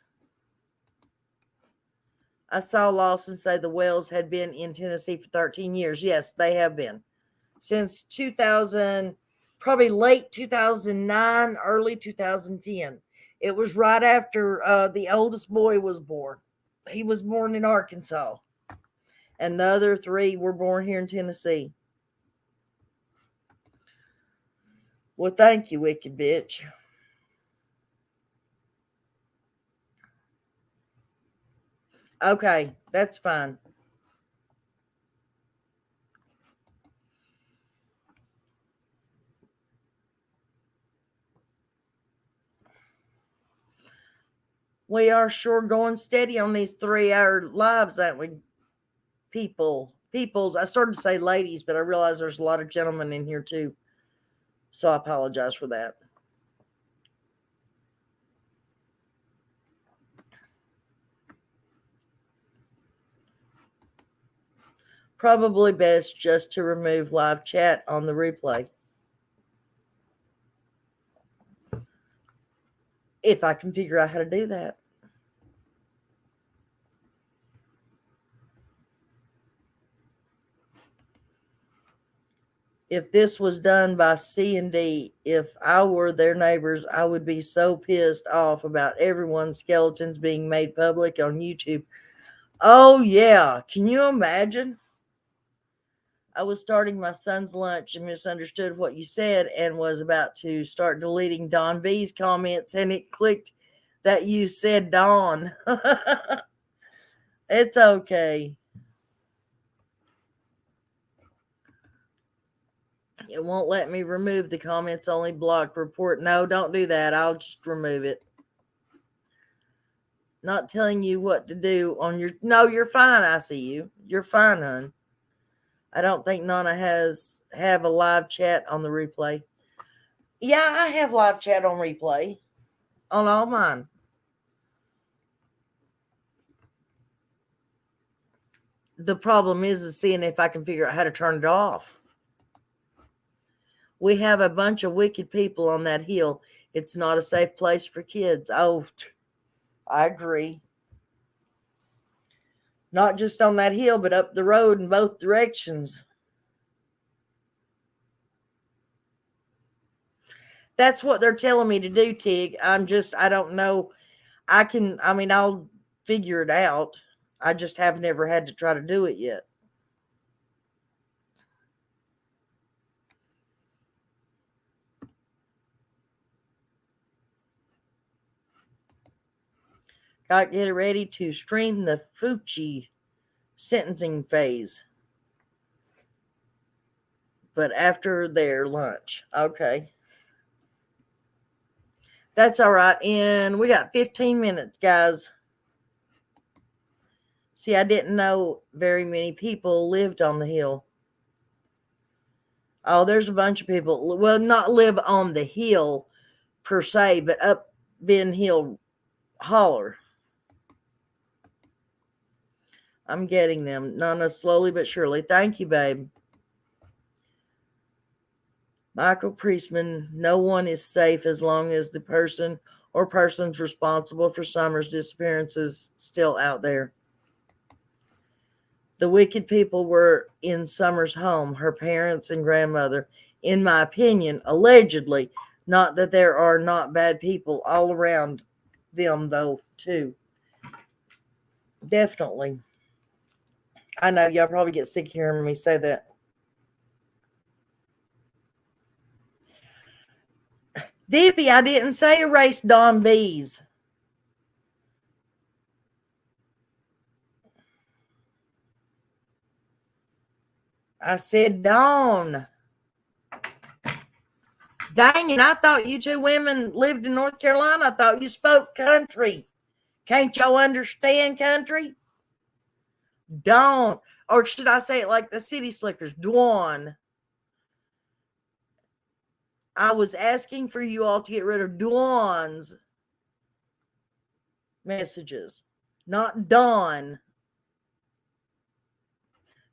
I saw Lawson say the Wells had been in Tennessee for 13 years. Yes, they have been. Since 2000, probably late 2009, early 2010. It was right after the oldest boy was born. He was born in Arkansas. And the other three were born here in Tennessee. Well, thank you, wicked bitch. Okay, that's fine. We are sure going steady on these 3-hour lives, aren't we? Peoples. I started to say ladies, but I realize there's a lot of gentlemen in here too. So I apologize for that. Probably best just to remove live chat on the replay. If I can figure out how to do that. If this was done by C&D, if I were their neighbors, I would be so pissed off about everyone's skeletons being made public on YouTube. Oh, yeah. Can you imagine? I was starting my son's lunch and misunderstood what you said and was about to start deleting Don B's comments, and it clicked that you said Don. It's okay. It won't let me remove the comments only block report. No, don't do that. I'll just remove it. Not telling you what to do on your... No, you're fine. I see you. You're fine, hon. I don't think Nana have a live chat on the replay. Yeah, I have live chat on replay. On all mine. The problem is seeing if I can figure out how to turn it off. We have a bunch of wicked people on that hill. It's not a safe place for kids. Oh, I agree. Not just on that hill, but up the road in both directions. That's what they're telling me to do, Tig. I don't know. I'll figure it out. I just have never had to try to do it yet. Got to get ready to stream the Fucci sentencing phase. But after their lunch. Okay. That's all right. And we got 15 minutes, guys. See, I didn't know very many people lived on the hill. Oh, there's a bunch of people. Well, not live on the hill per se, but up Ben Hill Holler. I'm getting them. Nana, slowly but surely. Thank you, babe. Michael Priestman, no one is safe as long as the person or persons responsible for Summer's disappearances still out there. The wicked people were in Summer's home, her parents and grandmother, in my opinion, allegedly. Not that there are not bad people all around them, though, too. Definitely. I know y'all probably get sick of hearing me say that. Dippy, I didn't say erase Don B's. I said Dawn. Dang it, I thought you two women lived in North Carolina. I thought you spoke country. Can't y'all understand country? Dawn. Or should I say it like the city slickers? Dawn. I was asking for you all to get rid of Dawn's messages, not Dawn.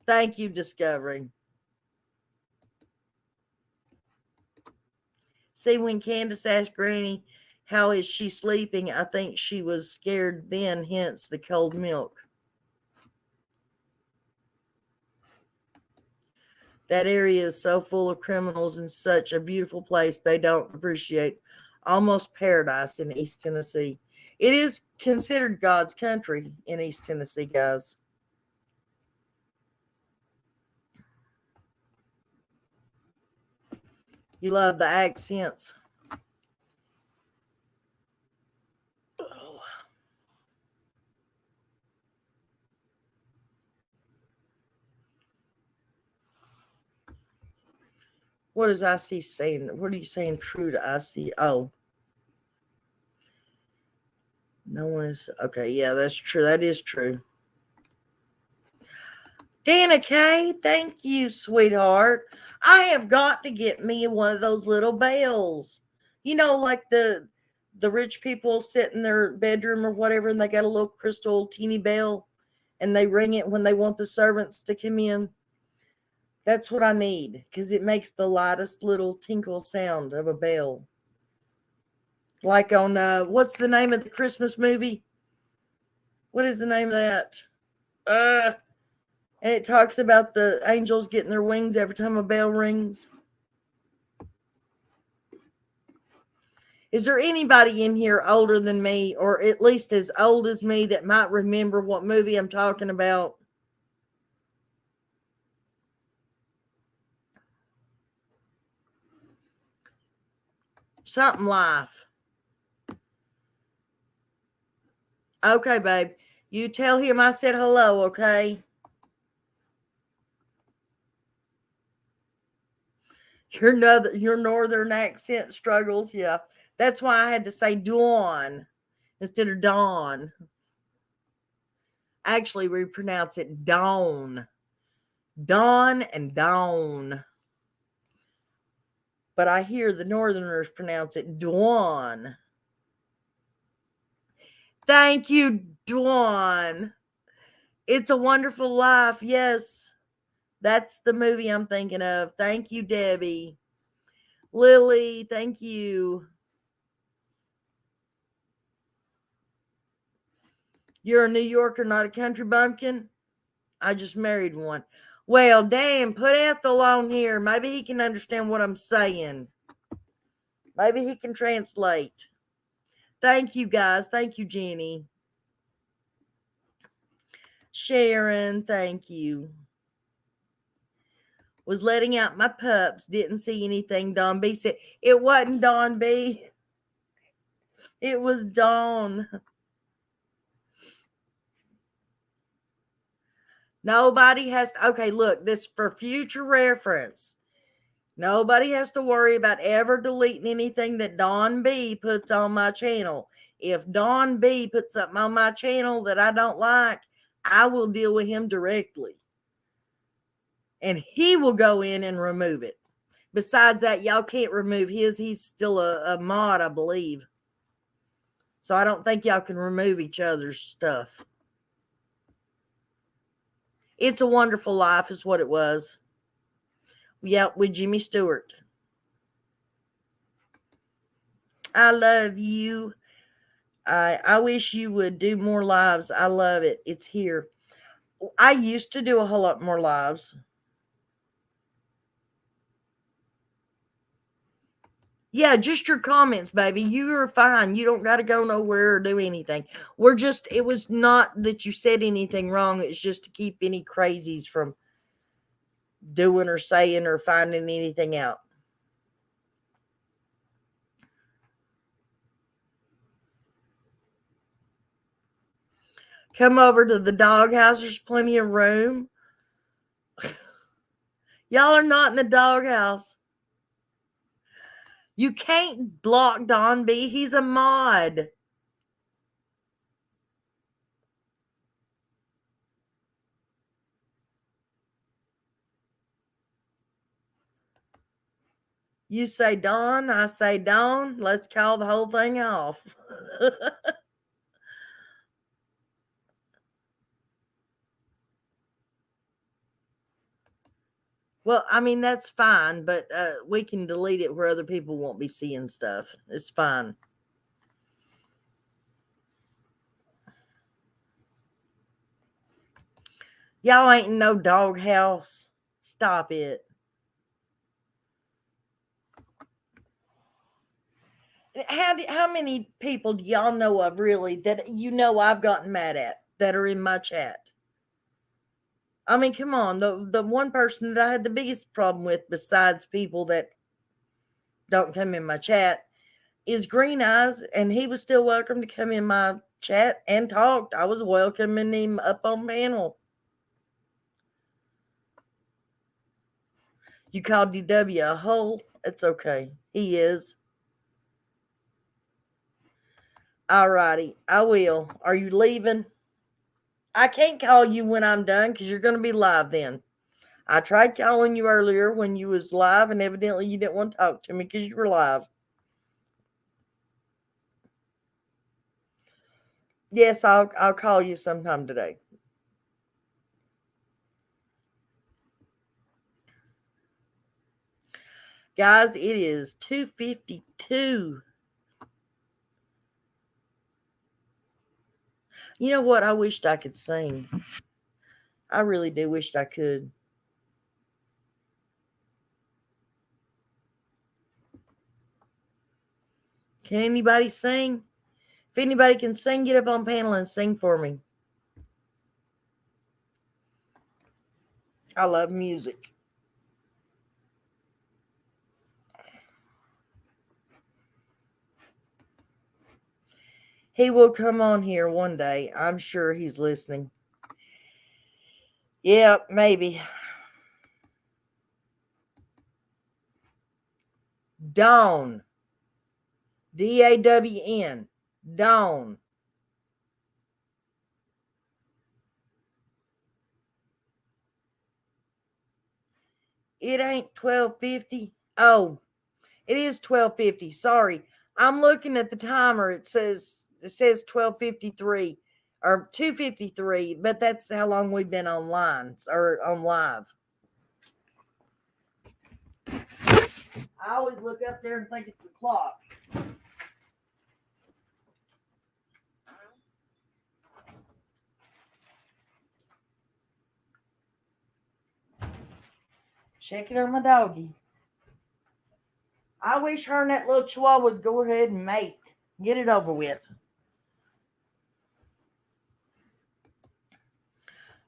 Thank you, Discovery. See, when Candace asked Granny, how is she sleeping? I think she was scared then, hence the cold milk. That area is so full of criminals and such a beautiful place they don't appreciate. Almost paradise in East Tennessee. It is considered God's country in East Tennessee, guys. You love the accents. Oh. What is IC saying? What are you saying true to IC? Oh. No one is. Okay, yeah, that's true. That is true. Dana Kay, thank you, sweetheart. I have got to get me one of those little bells. You know, like the rich people sit in their bedroom or whatever, and they got a little crystal teeny bell, and they ring it when they want the servants to come in. That's what I need, because it makes the lightest little tinkle sound of a bell. Like on, what's the name of the Christmas movie? What is the name of that? And it talks about the angels getting their wings every time a bell rings. Is there anybody in here older than me, or at least as old as me, that might remember what movie I'm talking about? Something Life. Okay, babe. You tell him I said hello, okay? Your northern accent struggles, yeah. That's why I had to say Dawn instead of Dawn. Actually, we pronounce it Dawn. Dawn and Dawn. But I hear the northerners pronounce it Dawn. Thank you, Dawn. It's a Wonderful Life. Yes, that's the movie I'm thinking of. Thank you, Debbie. Lily, thank you. You're a New Yorker, not a country bumpkin? I just married one. Well, damn, put Ethel on here. Maybe he can understand what I'm saying. Maybe he can translate. Thank you, guys. Thank you, Jenny. Sharon, thank you. Was letting out my pups. Didn't see anything. Don B said, it wasn't Don B. It was Dawn. Nobody has to, okay, look, this for future reference. Nobody has to worry about ever deleting anything that Don B puts on my channel. If Don B puts something on my channel that I don't like, I will deal with him directly. And he will go in and remove it. Besides that, y'all can't remove his. He's still a mod, I believe. So I don't think y'all can remove each other's stuff. It's a Wonderful Life is what it was. Yep, with Jimmy Stewart. I love you. I wish you would do more lives. I love it. It's here. I used to do a whole lot more lives. Yeah, just your comments, baby. You are fine. You don't got to go nowhere or do anything. It was not that you said anything wrong. It's just to keep any crazies from doing or saying or finding anything out. Come over to the doghouse. There's plenty of room. Y'all are not in the doghouse. You can't block Don B. He's a mod. You say Don, I say Don. Let's call the whole thing off. Well, I mean, that's fine, but we can delete it where other people won't be seeing stuff. It's fine. Y'all ain't in no doghouse. Stop it. How many people do y'all know of really that I've gotten mad at that are in my chat? I mean, come on. The one person that I had the biggest problem with, besides people that don't come in my chat, is Green Eyes, and he was still welcome to come in my chat and talked. I was welcoming him up on panel. You called DW a hole? It's okay. He is. All righty. I will. Are you leaving? I can't call you when I'm done because you're going to be live then. I tried calling you earlier when you was live, and evidently you didn't want to talk to me because you were live. Yes, I'll call you sometime today. Guys, it is 2:52. You know what? I wished I could sing. I really do wished I could. Can anybody sing? If anybody can sing, get up on panel and sing for me. I love music. He will come on here one day. I'm sure he's listening. Yeah, maybe. Dawn. DAWN. Dawn. It ain't 12:50. Oh, it is 12:50. Sorry. I'm looking at the timer. It says 12:53 or 2:53, but that's how long we've been online or on live. I always look up there and think it's a clock. Check it on my doggy. I wish her and that little chihuahua would go ahead and mate. Get it over with.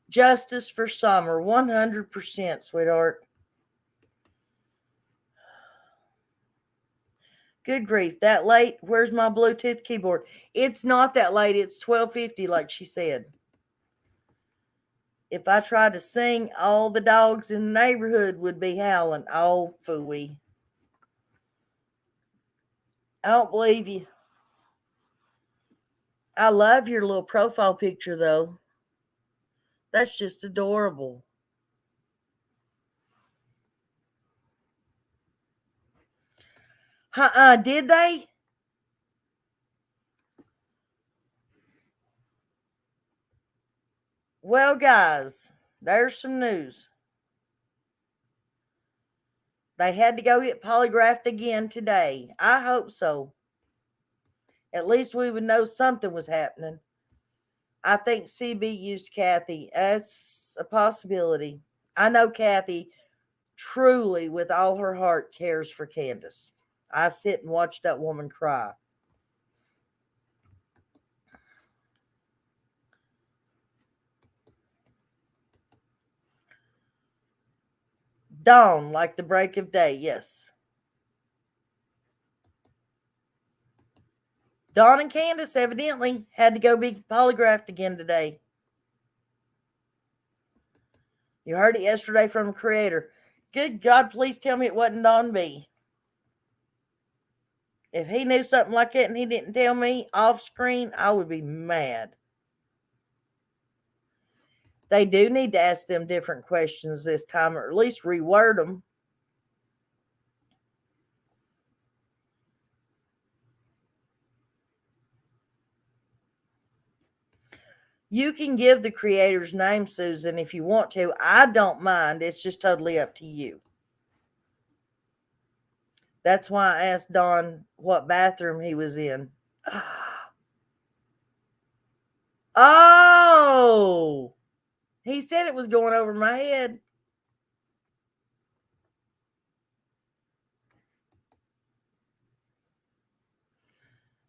Justice for Summer, 100%, sweetheart. Good grief, that late? Where's my Bluetooth keyboard? It's not that late. It's 12:50, like she said. If I tried to sing, all the dogs in the neighborhood would be howling. Oh, phooey. I don't believe you. I love your little profile picture, though. That's just adorable. Did they? Well, guys, there's some news. They had to go get polygraphed again today. I hope so. At least we would know something was happening. I think CB used Kathy. That's a possibility. I know Kathy truly, with all her heart, cares for Candace. I sit and watch that woman cry. Dawn, like the break of day, yes. Dawn and Candace evidently had to go be polygraphed again today. You heard it yesterday from the creator. Good God, please tell me it wasn't Don B. If he knew something like that and he didn't tell me off screen, I would be mad. They do need to ask them different questions this time, or at least reword them. You can give the creator's name, Susan, if you want to. I don't mind. It's just totally up to you. That's why I asked Don what bathroom he was in. Oh! He said it was going over my head.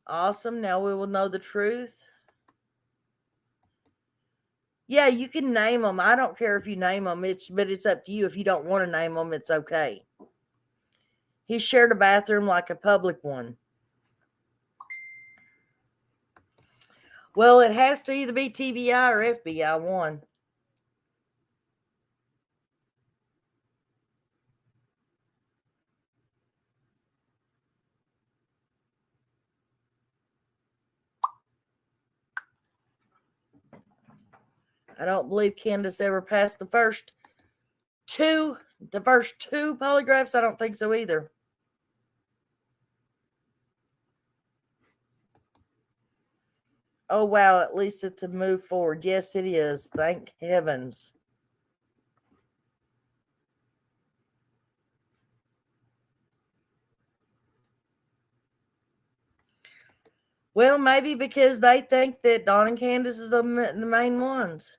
Awesome. Now we will know the truth. Yeah, you can name them. I don't care if you name them. But it's up to you. If you don't want to name them, it's okay. He shared a bathroom like a public one. Well, it has to either be TBI or FBI 1. I don't believe Candace ever passed the first two polygraphs. I don't think so either. Oh, wow. At least it's a move forward. Yes, it is. Thank heavens. Well, maybe because they think that Dawn and Candace is the main ones.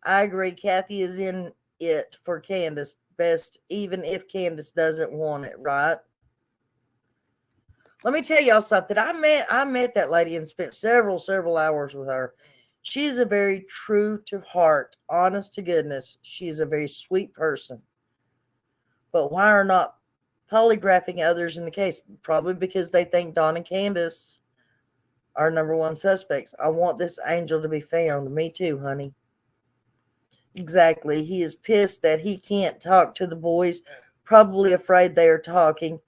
I agree. Kathy is in it for Candace best, even if Candace doesn't want it, right? Let me tell y'all something. I met that lady and spent several hours with her. She's a very true to heart, honest to goodness. She's a very sweet person. But why are not polygraphing others in the case? Probably because they think Dawn and Candace are number one suspects. I want this angel to be found. Me too, honey. Exactly. He is pissed that he can't talk to the boys, probably afraid they are talking.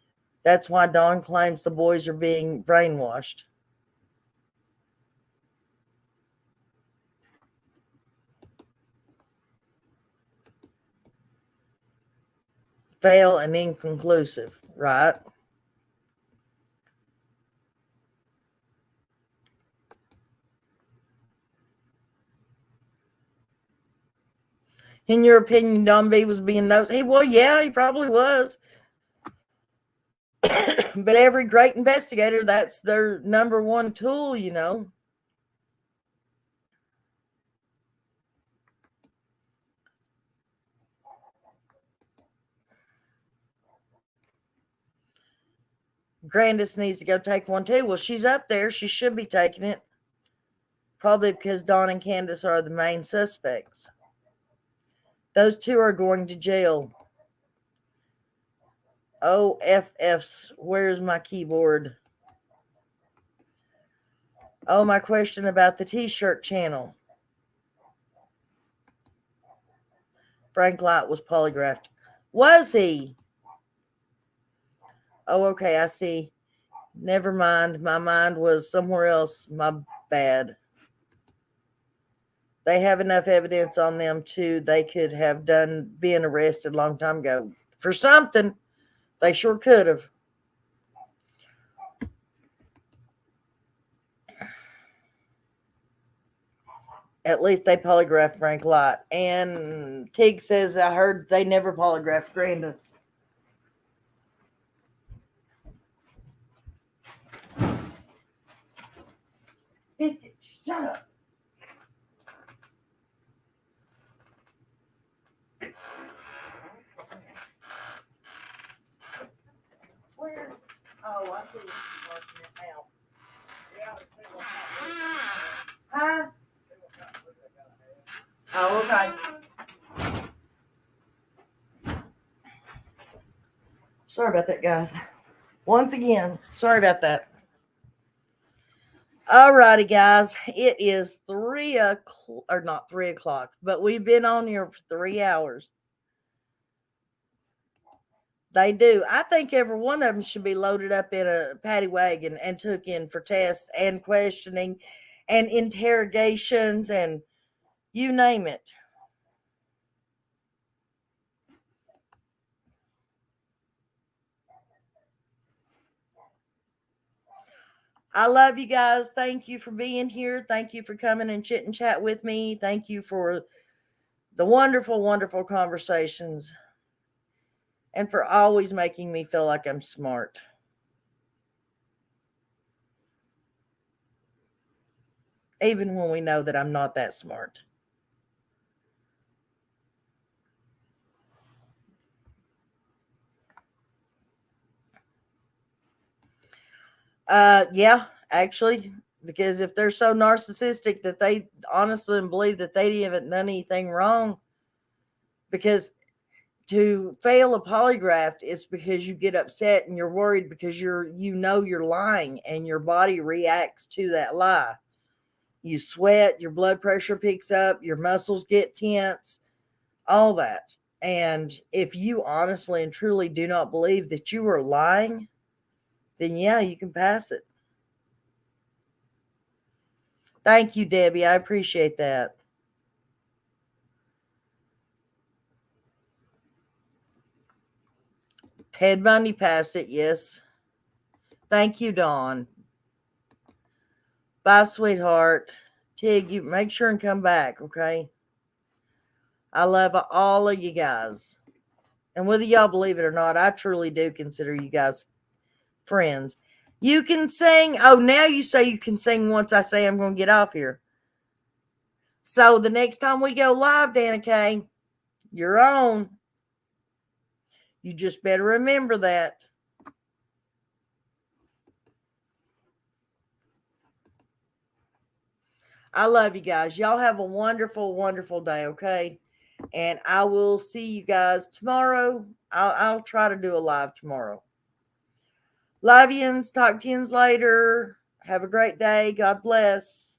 That's why Dawn claims the boys are being brainwashed. Fail and inconclusive, right? In your opinion, Don B was being nosy? Well, yeah, he probably was. But every great investigator, that's their number one tool, you know. Grandis needs to go take one too. Well, she's up there. She should be taking it. Probably because Dawn and Candace are the main suspects. Those two are going to jail. OFFs. Where's my keyboard? Oh, my question about the t-shirt channel. Frank Light was polygraphed. Was he? Oh, okay, I see. Never mind. My mind was somewhere else. My bad. They have enough evidence on them, too. They could have been arrested a long time ago. For something. They sure could have. At least they polygraphed Frank Light. And Teague says, I heard they never polygraphed Grandis. Biscuit, shut up. Where? Oh, I see what you're working it out. Huh? Oh, okay. Sorry about that, guys. Once again, sorry about that. Alrighty, guys. It is 3 o'clock, or not 3 o'clock, but we've been on here for 3 hours. They do. I think every one of them should be loaded up in a paddy wagon and took in for tests and questioning and interrogations and you name it. I love you guys. Thank you for being here. Thank you for coming and chit and chat with me. Thank you for the wonderful, wonderful conversations and for always making me feel like I'm smart. Even when we know that I'm not that smart. Yeah, actually, because if they're so narcissistic that they honestly believe that they haven't done anything wrong, because to fail a polygraph is because you get upset and you're worried because you're lying and your body reacts to that lie. You sweat, your blood pressure picks up, your muscles get tense, all that. And if you honestly and truly do not believe that you are lying, then yeah, you can pass it. Thank you, Debbie. I appreciate that. Ted Bundy passed it, yes. Thank you, Dawn. Bye, sweetheart. Tig, you make sure and come back, okay? I love all of you guys. And whether y'all believe it or not, I truly do consider you guys friends. You can sing. Oh, now you say you can sing once I say I'm going to get off here. So the next time we go live, Danica, you're on. You just better remember that. I love you guys. Y'all have a wonderful, wonderful day, okay? And I will see you guys tomorrow. I'll try to do a live tomorrow. Love yous. Talk to yous later. Have a great day. God bless.